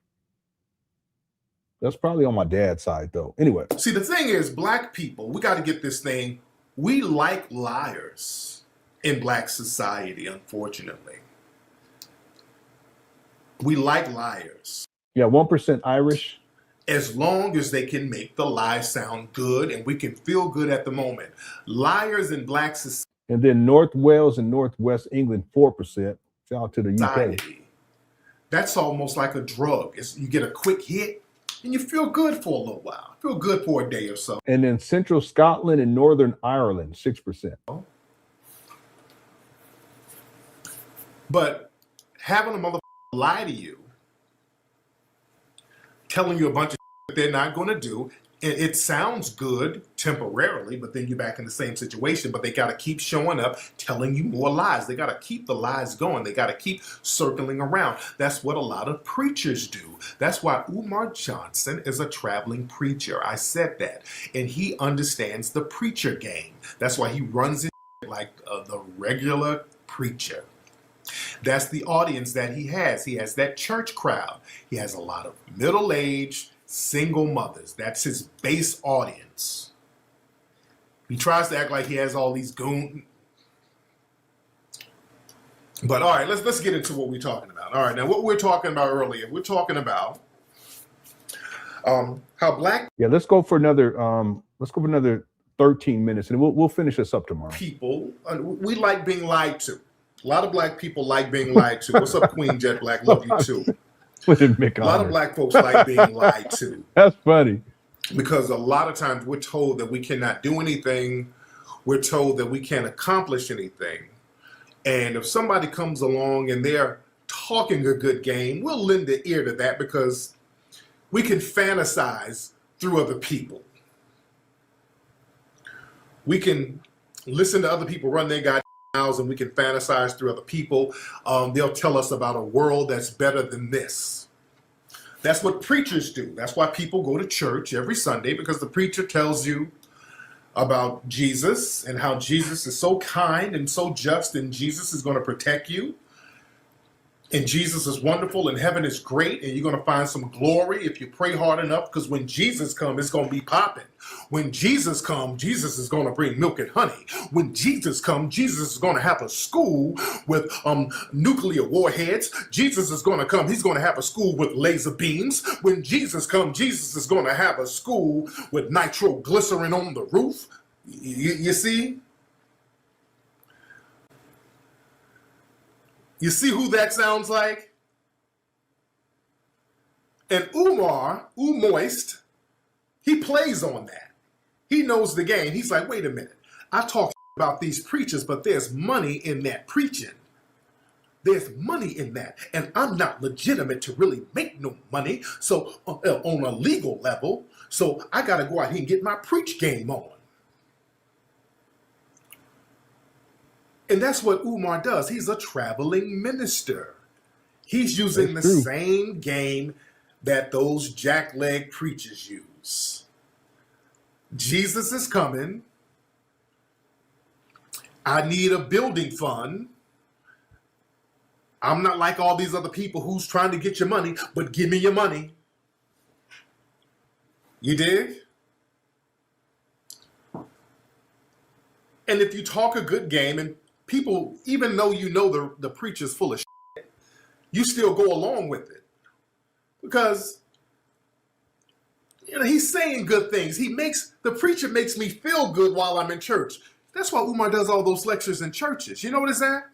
That's probably on my dad's side, though. Anyway. See, the thing is, black people, we got to get this thing. We like liars in black society, unfortunately. We like liars. Yeah, 1% Irish. As long as they can make the lie sound good and we can feel good at the moment. Liars in black society. And then North Wales and Northwest England, 4%. Shout out to the UK. That's almost like a drug. You get a quick hit and you feel good for a little while. Feel good for a day or so. And then Central Scotland and Northern Ireland, 6%. But having a motherfucker lie to you, telling you a bunch of that they're not going to do, and it sounds good temporarily, but then you're back in the same situation. But they got to keep showing up, telling you more lies. They got to keep the lies going. They got to keep circling around. That's what a lot of preachers do. That's why Umar Johnson is a traveling preacher. I said that. And he understands the preacher game. That's why he runs it like the regular preacher. That's the audience that he has. He has that church crowd. He has a lot of middle-aged, single mothers. That's his base audience. He tries to act like he has all these goons. But all right, let's get into what we're talking about. All right, now what we're talking about earlier, we're talking about how black let's go for another 13 minutes and we'll finish this up tomorrow. People, we like being lied to. A lot of black people like being lied to. What's up, Queen Jet Black? Love you too. A lot of black folks like being lied to. That's funny. Because a lot of times we're told that we cannot do anything. We're told that we can't accomplish anything. And if somebody comes along and they're talking a good game, we'll lend the ear to that because we can fantasize through other people. We can listen to other people run their goddamn mouths and we can fantasize through other people. They'll tell us about a world that's better than this. That's what preachers do. That's why people go to church every Sunday, because the preacher tells you about Jesus and how Jesus is so kind and so just, and Jesus is going to protect you. And Jesus is wonderful and heaven is great, and you're going to find some glory if you pray hard enough, because when Jesus comes, it's going to be popping. When Jesus comes, Jesus is going to bring milk and honey. When Jesus comes, Jesus is going to have a school with nuclear warheads. Jesus is going to come. He's going to have a school with laser beams. When Jesus comes, Jesus is going to have a school with nitroglycerin on the roof. You see? You see who that sounds like? And Umar, Moist, he plays on that. He knows the game. He's like, wait a minute. I talk about these preachers, but there's money in that preaching. There's money in that. And I'm not legitimate to really make no money. So on a legal level, so I got to go out here and get my preach game on. And that's what Umar does. He's a traveling minister. He's using the same game that those jackleg preachers use. Jesus is coming. I need a building fund. I'm not like all these other people who's trying to get your money, but give me your money. You dig? And if you talk a good game, and people, even though you know the preacher's full of shit, you still go along with it. Because, you know, he's saying good things. The preacher makes me feel good while I'm in church. That's why Umar does all those lectures in churches. You know what it's at?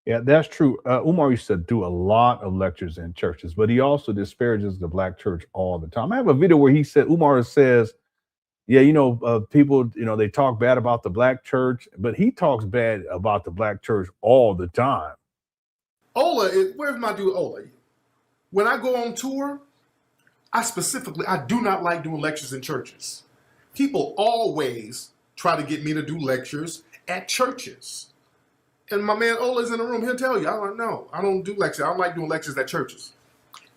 Yeah, that's true. Umar used to do a lot of lectures in churches, but he also disparages the black church all the time. I have a video where Umar says, yeah, people, they talk bad about the black church, but he talks bad about the black church all the time. Where's my dude Ola? When I go on tour, I do not like doing lectures in churches. People always try to get me to do lectures, at churches. And my man Ola's in the room, he'll tell you, I don't know. I don't do lectures. I don't like doing lectures at churches.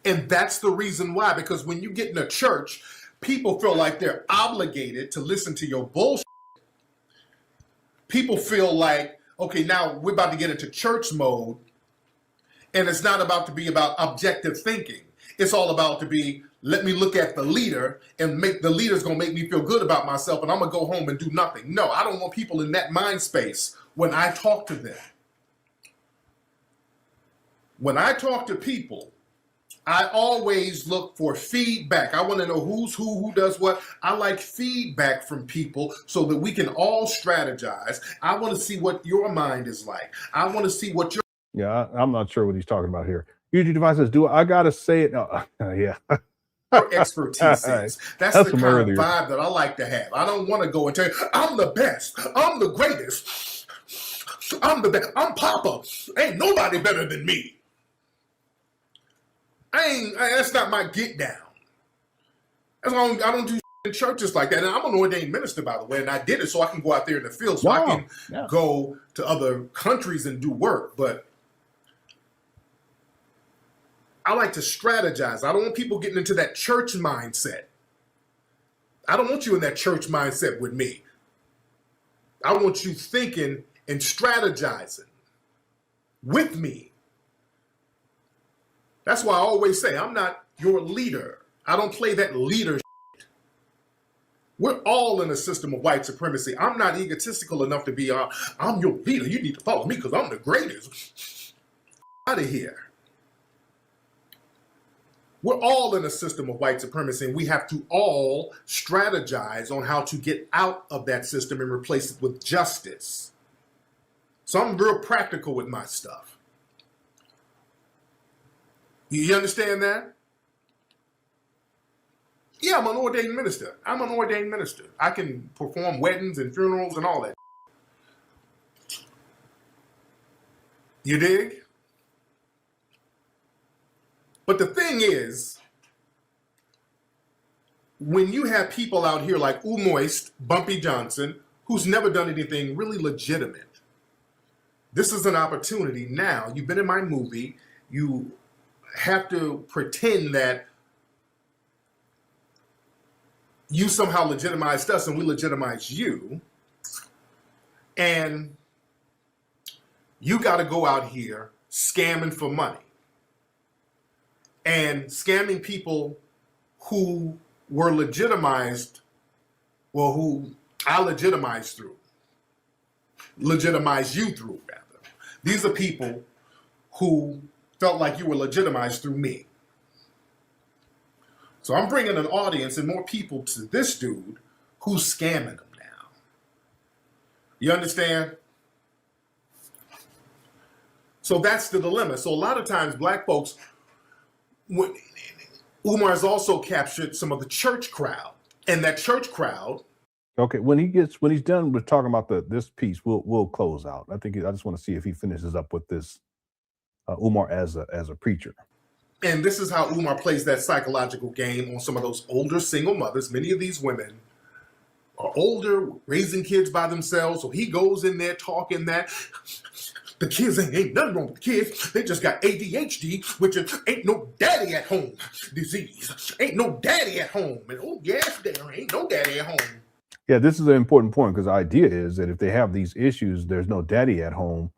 And that's the reason why, because when you get in a church, people feel like they're obligated to listen to your bullshit. People feel like, okay, now we're about to get into church mode, and it's not about to be about objective thinking. It's all about to be, let me look at the leader and make the leader's gonna make me feel good about myself, and I'm gonna go home and do nothing. No, I don't want people in that mind space when I talk to them. When I talk to people, I always look for feedback. I want to know who's who does what. I like feedback from people so that we can all strategize. I want to see what your mind is like. I want to see what your... Yeah, I'm not sure what he's talking about here. UG Devices, do I gotta say it? No, yeah. expertise is. That's the kind earlier. of vibe that I like to have. I don't want to go and tell you, I'm the best. I'm the greatest. I'm the best. I'm Papa. Ain't nobody better than me. That's not my get down. That's why I don't do in churches like that. And I'm an ordained minister, by the way, and I did it so I can go out there in the field, so I can go to other countries and do work. But I like to strategize. I don't want people getting into that church mindset. I don't want you in that church mindset with me. I want you thinking and strategizing with me. That's why I always say, I'm not your leader. I don't play that leader shit. We're all in a system of white supremacy. I'm not egotistical enough to be, I'm your leader. You need to follow me because I'm the greatest. Out of here. We're all in a system of white supremacy, and we have to all strategize on how to get out of that system and replace it with justice. So I'm real practical with my stuff. You understand that? Yeah, I'm an ordained minister. I'm an ordained minister. I can perform weddings and funerals and all that. You dig? But the thing is, when you have people out here like Umar Bumpy Johnson, who's never done anything really legitimate, this is an opportunity now. You've been in my movie. You have to pretend that you somehow legitimized us and we legitimized you. And you got to go out here scamming for money and scamming people who were legitimized, well, who I legitimized you through, rather. These are people who felt like you were legitimized through me. So I'm bringing an audience and more people to this dude who's scamming them now. You understand? So that's the dilemma. So a lot of times black folks, Umar has also captured some of the church crowd, and that church crowd. Okay, when he's done with talking about this piece, we'll close out. I just want to see if he finishes up with this. Umar as a preacher. And this is how Umar plays that psychological game on some of those older single mothers. Many of these women are older, raising kids by themselves. So he goes in there talking that the kids ain't nothing wrong with the kids. They just got ADHD, which ain't no daddy at home disease. Ain't no daddy at home. And oh yes, there ain't no daddy at home. Yeah, this is an important point because the idea is that if they have these issues, there's no daddy at home.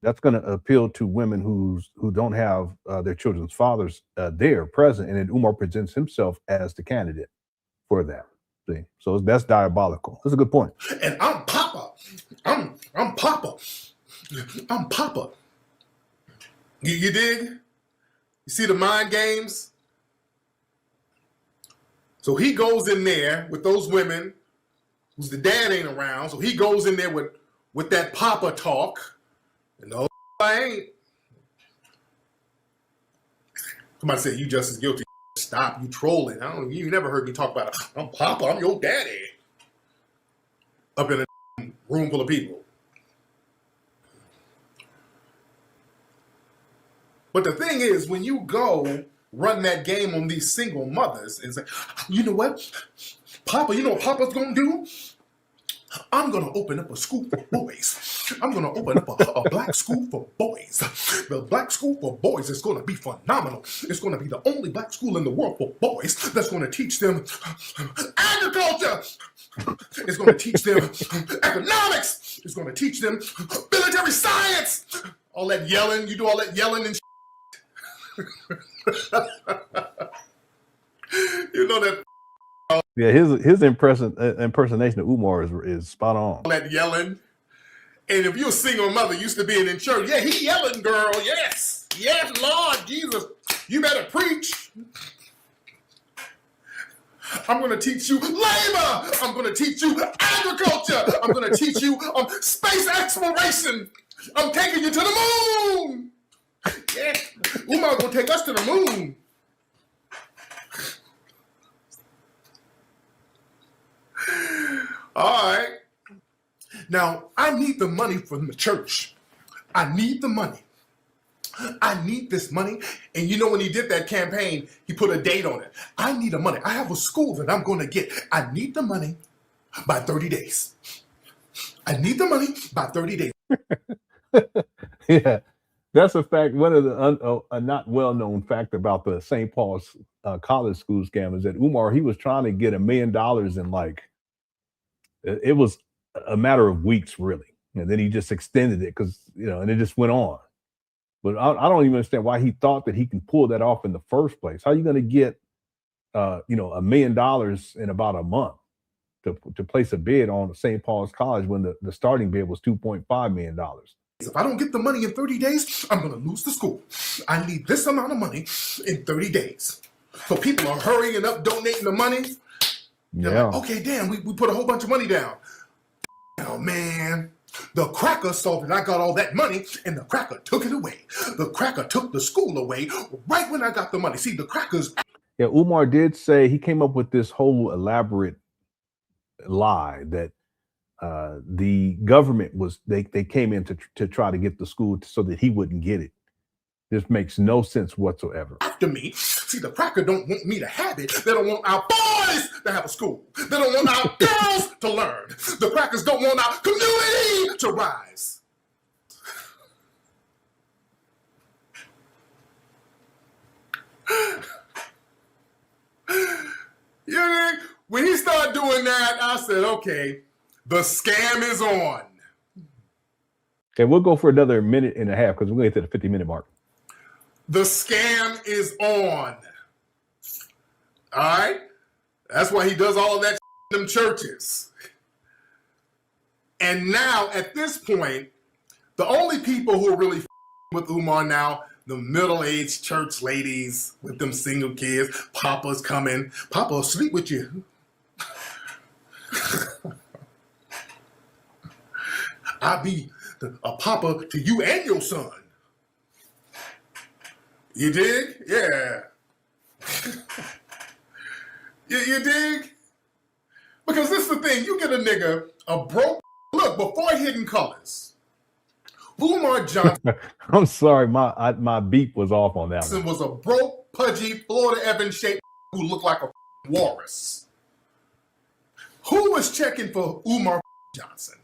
That's going to appeal to women who don't have their children's fathers there present, and then Umar presents himself as the candidate for that. See? So that's diabolical. That's a good point. And I'm Papa. I'm Papa. I'm Papa. You dig? You see the mind games? So he goes in there with those women whose the dad ain't around. So he goes in there with that Papa talk. No, I ain't. Somebody said you just as guilty. Stop, you trolling. You never heard me talk about I'm Papa, I'm your daddy. Up in a room full of people. But the thing is, when you go run that game on these single mothers and say, you know what? Papa, you know what Papa's gonna do? I'm going to open up a school for boys. I'm going to open up a black school for boys. The black school for boys is going to be phenomenal. It's going to be the only black school in the world for boys that's going to teach them agriculture. It's going to teach them economics. It's going to teach them military science. All that yelling, you do all that yelling and you know that. Yeah, his impersonation of Umar is spot on. All that yelling. And if you're a single mother used to being in church, yeah, he yelling, girl. Yes. Yes, Lord Jesus. You better preach. I'm going to teach you labor. I'm going to teach you agriculture. I'm going to teach you space exploration. I'm taking you to the moon. Yeah. Umar going to take us to the moon. All right. Now, I need the money from the church. I need the money. I need this money. And you know, when he did that campaign, he put a date on it. I need the money. I have a school that I'm going to get. I need the money by 30 days. I need the money by 30 days. Yeah, that's a fact. One of the a not well-known fact about the St. Paul's college school scam is that Umar, he was trying to get $1 million in like, it was a matter of weeks, really. And then he just extended it because, you know, and it just went on. But I don't even understand why he thought that he can pull that off in the first place. How are you going to get, you know, $1 million in about a month to place a bid on St. Paul's College when the starting bid was $2.5 million? If I don't get the money in 30 days, I'm going to lose the school. I need this amount of money in 30 days. So people are hurrying up, donating the money. They're like, okay, damn, we put a whole bunch of money down. Oh, man. The cracker saw that I got all that money, and the cracker took it away. The cracker took the school away right when I got the money. See, the crackers... Yeah, Umar did say he came up with this whole elaborate lie that the government was, they came in to try to get the school so that he wouldn't get it. This makes no sense whatsoever. After me, see, the cracker don't want me to have it. They don't want our boys to have a school. They don't want our girls to learn. The crackers don't want our community to rise. Yeah, when he started doing that, I said, okay, the scam is on. Okay, we'll go for another minute and a half because we're going to get to the 50-minute mark. The scam is on. All right? That's why he does all of that in them churches. And now, at this point, the only people who are really with Umar now, the middle-aged church ladies with them single kids, Papa's coming. Papa will sleep with you. I'll be a papa to you and your son. You dig? Yeah. you dig? Because this is the thing. You get a nigga, a broke, look, before Hidden Colors, Umar Johnson. I'm sorry, my beep was off on that one. Was a broke, pudgy, Florida Evans shaped who looked like a walrus. Who was checking for Umar Johnson?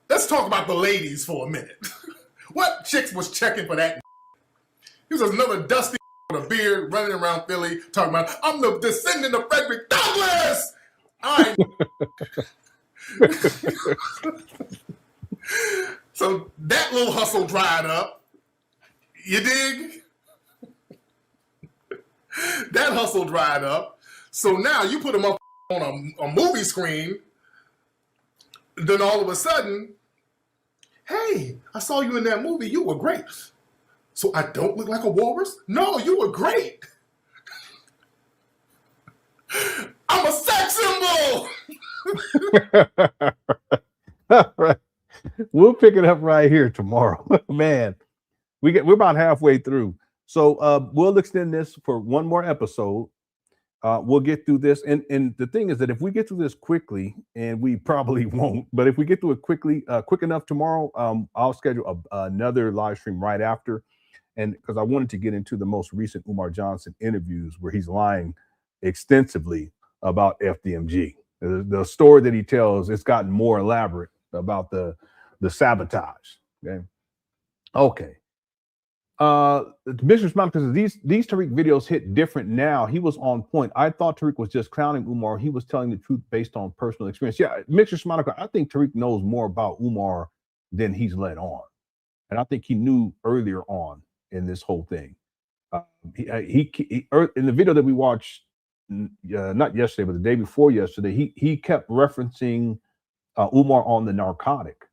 Let's talk about the ladies for a minute. What chicks was checking for that? He was another dusty with a beard running around Philly talking about, I'm the descendant of Frederick Douglass. All right. So that little hustle dried up. You dig? That hustle dried up. So now you put him up on a movie screen. Then all of a sudden, hey, I saw you in that movie. You were great. So I don't look like a walrus? No, you were great. I'm a sex symbol. All right. We'll pick it up right here tomorrow. Man, we're about halfway through. So we'll extend this for one more episode. We'll get through this. And the thing is that if we get through this quickly, and we probably won't, but if we get through it quickly, quick enough tomorrow, I'll schedule another live stream right after. And because I wanted to get into the most recent Umar Johnson interviews where he's lying extensively about FDMG. The story that he tells, it's gotten more elaborate about the sabotage. Okay. Mr. Shoemake says these Tariq videos hit different now. He was on point. I thought Tariq was just clowning Umar. He was telling the truth based on personal experience. Yeah, Mr. Shoemake, I think Tariq knows more about Umar than he's let on, and I think he knew earlier on in this whole thing. He in the video that we watched, not yesterday, but the day before yesterday, he kept referencing Umar on the narcotic.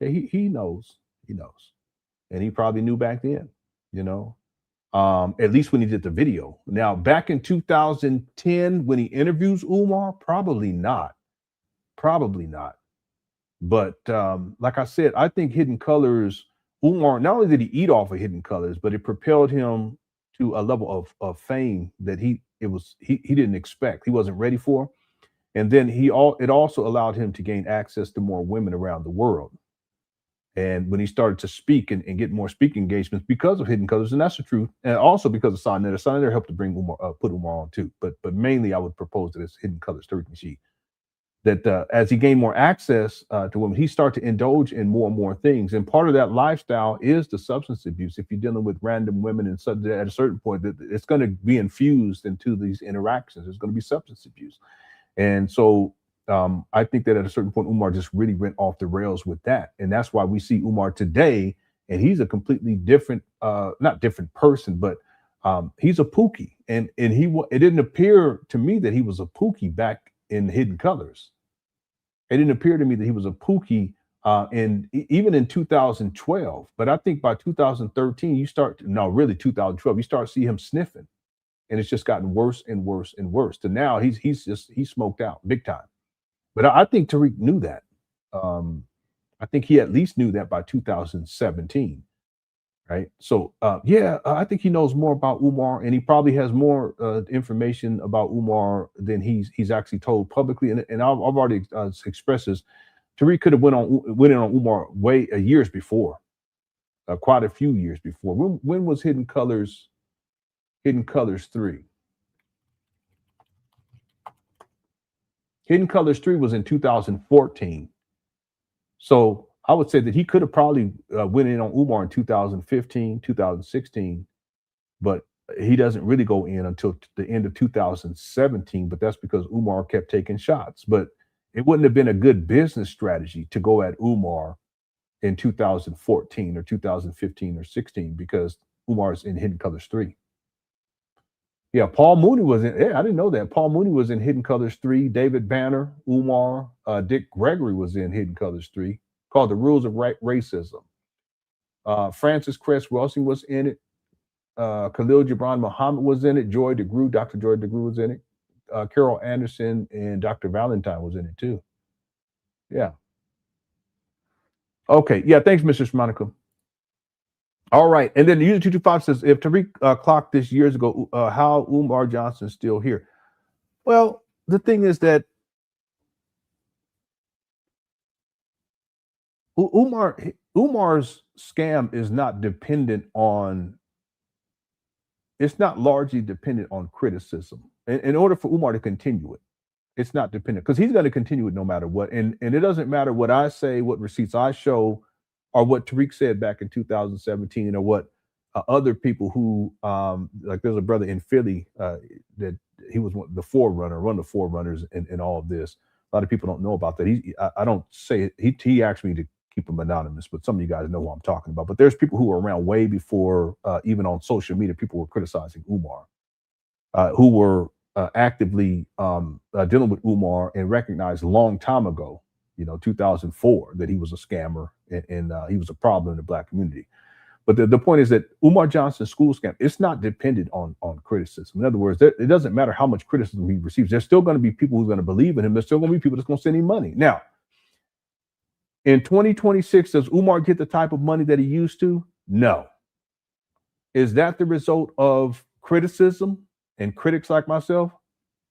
Okay, he knows, and he probably knew back then, at least when he did the video. Now, back in 2010, when he interviews Umar, probably not. But like I said, I think Hidden Colors, Umar, not only did he eat off of Hidden Colors, but it propelled him to a level of fame that he didn't expect. He wasn't ready for. And then it also allowed him to gain access to more women around the world. And when he started to speak and get more speaking engagements because of Hidden Colors, and that's the truth, and also because of Sonnet. Sonnet helped to bring Umar, put Umar on too. But mainly, I would propose that it's Hidden Colors, Tariq Nasheed. That as he gained more access to women, he started to indulge in more and more things. And part of that lifestyle is the substance abuse. If you're dealing with random women and such, at a certain point, it's going to be infused into these interactions. There's going to be substance abuse. And so I think that at a certain point, Umar just really went off the rails with that. And that's why we see Umar today, and he's a completely different, not different person, but he's a Pookie. And it didn't appear to me that he was a Pookie back in Hidden Colors. It didn't appear to me that he was a Pookie even in 2012. But I think by 2013, 2012, you start to see him sniffing. And it's just gotten worse and worse and worse. To now, he's smoked out big time. But I think Tariq knew that. I think he at least knew that by 2017. Right. So, I think he knows more about Umar, and he probably has more information about Umar than he's actually told publicly. And I've already expressed this. Tariq could have went in on Umar years before, quite a few years before. When was Hidden Colors 3? Hidden Colors 3 was in 2014. So I would say that he could have probably went in on Umar in 2015, 2016, but he doesn't really go in until the end of 2017. But that's because Umar kept taking shots. But it wouldn't have been a good business strategy to go at Umar in 2014 or 2015 or 16 because Umar's in Hidden Colors 3. Yeah, Paul Mooney was in. Yeah, I didn't know that. Paul Mooney was in Hidden Colors 3. David Banner, Umar, Dick Gregory was in Hidden Colors 3, called The Rules of Racism. Francis Cress Welsing was in it. Khalil Gibran Muhammad was in it. Dr. Joy DeGruy was in it. Carol Anderson and Dr. Valentine was in it too. Yeah. Okay. Yeah. Thanks, Mr. Shoemake. All right. And then the user 225 says, if Tariq clocked this years ago, how Umar Johnson is still here? Well, the thing is that Umar's scam is not dependent on, it's not largely dependent on criticism. In order for Umar to continue it, it's not dependent because he's going to continue it no matter what. And it doesn't matter what I say, what receipts I show, or what Tariq said back in 2017, or what other people who, like there's a brother in Philly that he was one of the forerunners in all of this. A lot of people don't know about that. I don't say it. He asked me to keep him anonymous, but some of you guys know who I'm talking about. But there's people who were around way before, even on social media, people were criticizing Umar, who were actively dealing with Umar and recognized a long time ago, 2004, that he was a scammer and he was a problem in the Black community. But the point is that Umar Johnson's school scam, it's not dependent on criticism. In other words, it doesn't matter how much criticism he receives. There's still going to be people who are going to believe in him. There's still going to be people that's going to send him money. Now, in 2026, does Umar get the type of money that he used to? No. Is that the result of criticism and critics like myself?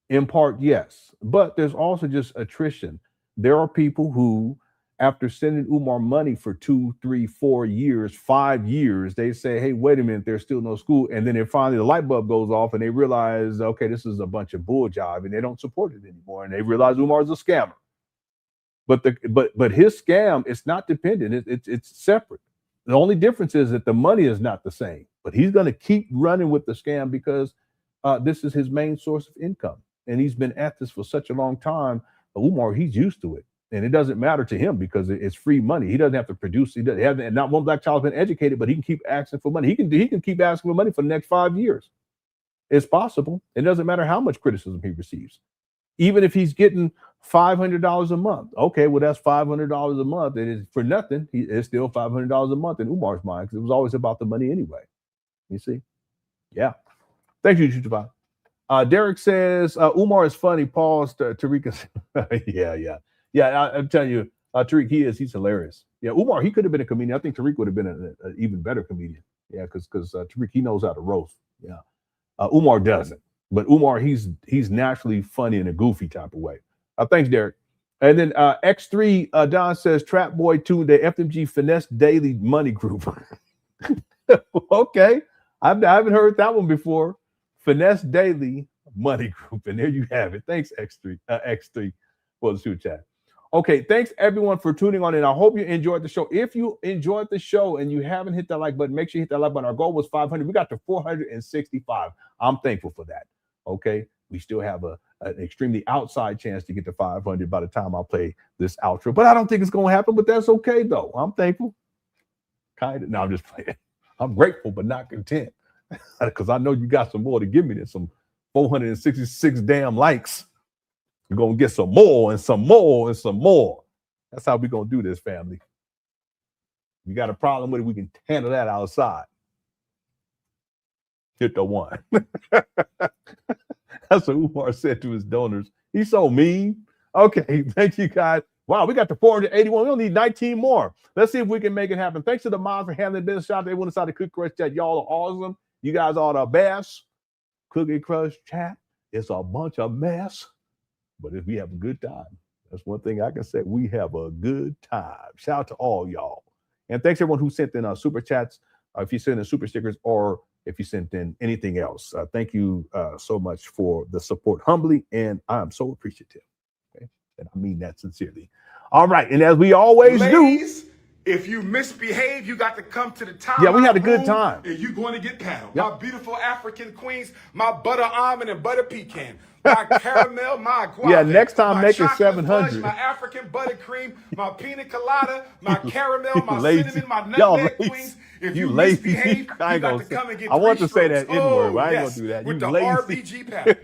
In part, yes. But there's also just attrition. There are people who after sending Umar money for 2, 3, 4 years, 5 years, they say, hey, wait a minute, there's still no school. And then finally the light bulb goes off and they realize, okay, this is a bunch of bull jive, and they don't support it anymore. And they realize Umar's a scammer. But his scam, it's not dependent. It's separate. The only difference is that the money is not the same. But he's going to keep running with the scam because this is his main source of income. And he's been at this for such a long time. Umar, he's used to it. And it doesn't matter to him because it's free money. He doesn't have to produce. He doesn't have, and not one black child has been educated, but he can keep asking for money. He can keep asking for money for the next 5 years. It's possible. It doesn't matter how much criticism he receives. Even if he's getting $500 a month. Okay, well, that's $500 a month. It is for nothing. It's still $500 a month in Umar's mind because it was always about the money anyway. You see? Yeah. Thank you, Chuchuba. Derek says, Umar is funny. Pause. Tariq is, yeah. I'm telling you, Tariq, he's hilarious. Yeah, Umar, he could have been a comedian. I think Tariq would have been an even better comedian. Yeah, because Tariq, he knows how to roast. Yeah. Umar doesn't. But Umar, he's naturally funny in a goofy type of way. Thanks, Derek. And then X3, Don says, Trap Boy 2, the FDMG Finesse Daily Money Group. Okay. I haven't heard that one before. Finesse Daily Money Group. And there you have it. Thanks, X3 for the super chat. Okay, thanks everyone for tuning on in. I hope you enjoyed the show. If you enjoyed the show and you haven't hit that like button, make sure you hit that like button. Our goal was 500. We got to 465. I'm thankful for that. Okay, we still have an extremely outside chance to get to 500 by the time I play this outro, but I don't think it's going to happen, but that's okay though. I'm thankful. Kind of. No, I'm just playing. I'm grateful, but not content because I know you got some more to give me than some 466 damn likes. You're going to get some more and some more and some more. That's how we're going to do this, family. You got a problem with it, we can handle that outside. Hit the one. That's what Umar said to his donors. He's so mean. Okay, thank you, guys. Wow, we got to 481. We only need 19 more. Let's see if we can make it happen. Thanks to the moms for handling business. Shout out to everyone inside the Cookie Crush chat. Y'all are awesome. You guys are the best. Cookie Crush chat. It's a bunch of mess. But if we have a good time, that's one thing I can say. We have a good time. Shout out to all y'all. And thanks everyone who sent in super chats, if you sent in super stickers, or if you sent in anything else. Thank you so much for the support humbly, and I'm so appreciative. Okay? And I mean that sincerely. All right, and as we always Ladies, do. If you misbehave, you got to come to the time. Yeah, we had a good time. And you're going to get paddled. Yep. My beautiful African queens, my butter almond and butter pecan, my caramel, my guava. Yeah, next time make it 700. Fudge, my African buttercream, my pina colada, my caramel, my cinnamon, my nutmeg queens. If you misbehave, you got to come and get 3 strokes. I want to say that N-word, but I ain't going to do that. With You the lazy. RBG paddle.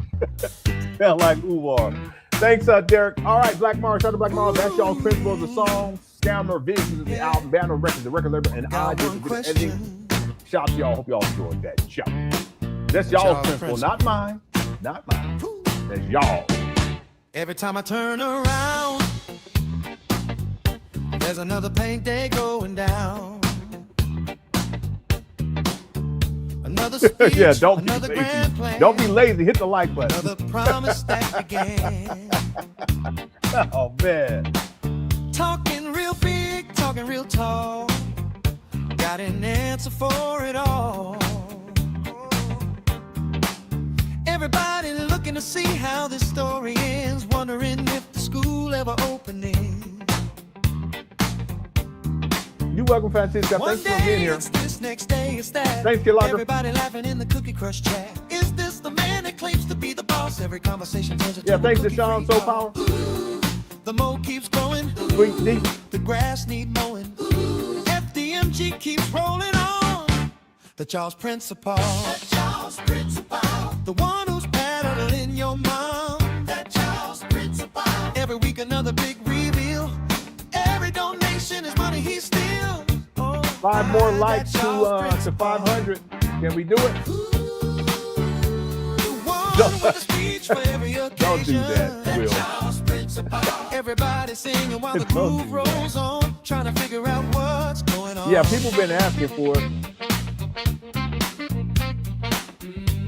Sound like Umar. Thanks, Derek. All right, Black Mars, shout out to Black Mars. That's y'all's principles, the song, Scammer Visions of the album, Banner Records, the record label, and I did the editing. Shout out to y'all. Hope y'all enjoyed that show. That's y'all's principle, not mine. Not mine. That's y'all. Every time I turn around, there's another paint day going down. Another speech, yeah, don't another be grand lazy. plan. Don't be lazy. Hit the like button. Another promise that began. Oh man. Talking real big, talking real tall. Got an answer for it all. Everybody looking to see how this story ends, wondering if the school ever opening. You're welcome, Francisca. One Thanks for being here. it's this, next day it's that. Thanks, Kilaga. Everybody laughing in the Cookie Crush chat. Is this the man that claims to be the boss? Every conversation turns into Thanks to a Sean So Power. The mold keeps growing. Sweet deep. The grass need mowing. FDMG keeps rolling on. The Charles Principal. The Charles Principal. The one who's paddling your mom. The Charles Principal. Every week another big reveal. Every donation is money he steals. 5 more likes to 500. Can we do it? Don't do that, Will. Everybody singing while the groove rolls on, trying to figure out what's going on. Yeah, people been asking for it.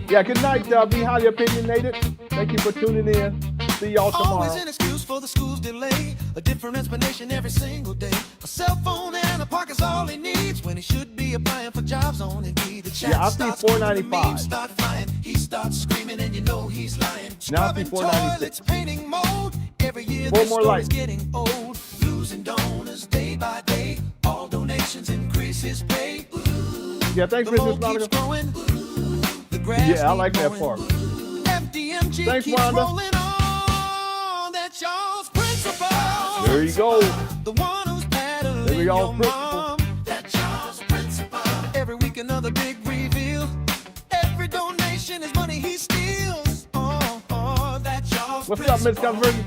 Yeah, good night, Be Highly Opinionated. Thank you for tuning in. See y'all tomorrow. Always an excuse for the the school's delay. A different explanation every single day. A cell phone and a park is all he needs when he should be applying for jobs on Indeed. The chat Yeah, I see starts when the memes $4.95. start flying. He starts screaming and you know he's lying. Now I see Scrubbing toilets, $4.96. painting mold. Every year Four this more story's lights. getting old. Losing donors day by day. All donations increase his pay. Yeah, thanks, The Mrs. mold keeps Monica. growing. The grass Yeah, I keeps like that growing. part. FDMG Thanks, keeps Wanda. rolling on. That's y'all's principle. There you go. The one who's battling There we go, your principle. mom. That's y'all's principle. Every week another big reveal. Every donation is money he steals. Oh, that's y'all's What's up, Miss Conversion?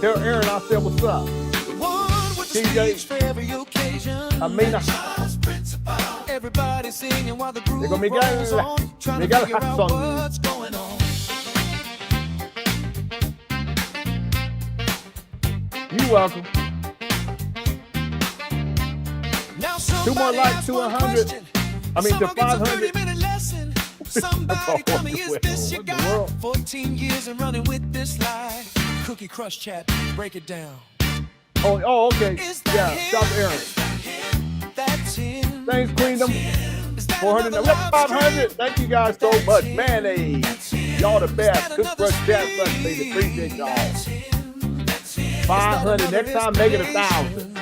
Tell Aaron I said what's up. One with the TJ. speech for every occasion. Amina. That's y'all's principle. Everybody singing while the They're groove gonna make rolls on. Trying they to got figure out song. what's going on. You welcome. Now Two more likes to 100. I mean to 500. 30-minute lesson. Somebody tell me, is this your guy? 14 years and running with this lie. Cookie Crush chat, break it down. Oh, okay. Yeah, stop Aaron. That's him. Thanks, Queendom. 400. We're 500. Thank you guys so much. Mayonnaise. Y'all the best. Good Crush chat, baby. Appreciate y'all. 500. Next time, make it 1,000.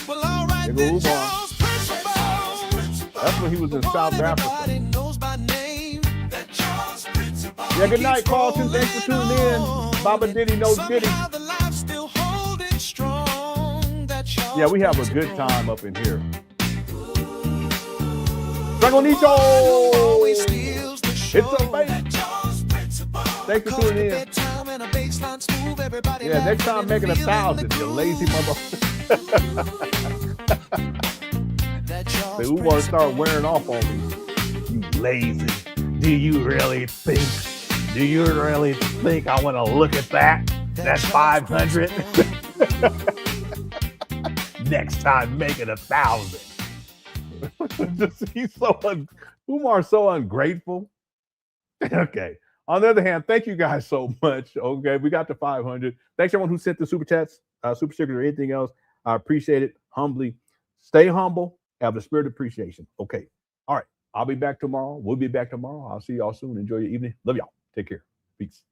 Well, all right, There go then, Umar. y'all's principle. That's when he was in South Africa. Everybody knows my name. That y'all's principle. Yeah, good night, Carlton. Thanks for tuning in. Baba Diddy knows Diddy. Somehow the life's still holding strong. That y'all's Yeah, we have a good time up in here. Dragonito! It's a baby. Thanks for tuning in. Yeah, next time make it 1,000, you lazy mother. The Umar start wearing off on me. You lazy. Do you really think? Do you really think I want to look at that? That's 500. Next time, make it 1,000. He's so Umar's so ungrateful. Okay. On the other hand, thank you guys so much. Okay, we got to 500. Thanks everyone who sent the super chats, super stickers, or anything else. I appreciate it humbly. Stay humble. Have the spirit of appreciation. Okay. All right. I'll be back tomorrow. We'll be back tomorrow. I'll see y'all soon. Enjoy your evening. Love y'all. Take care. Peace.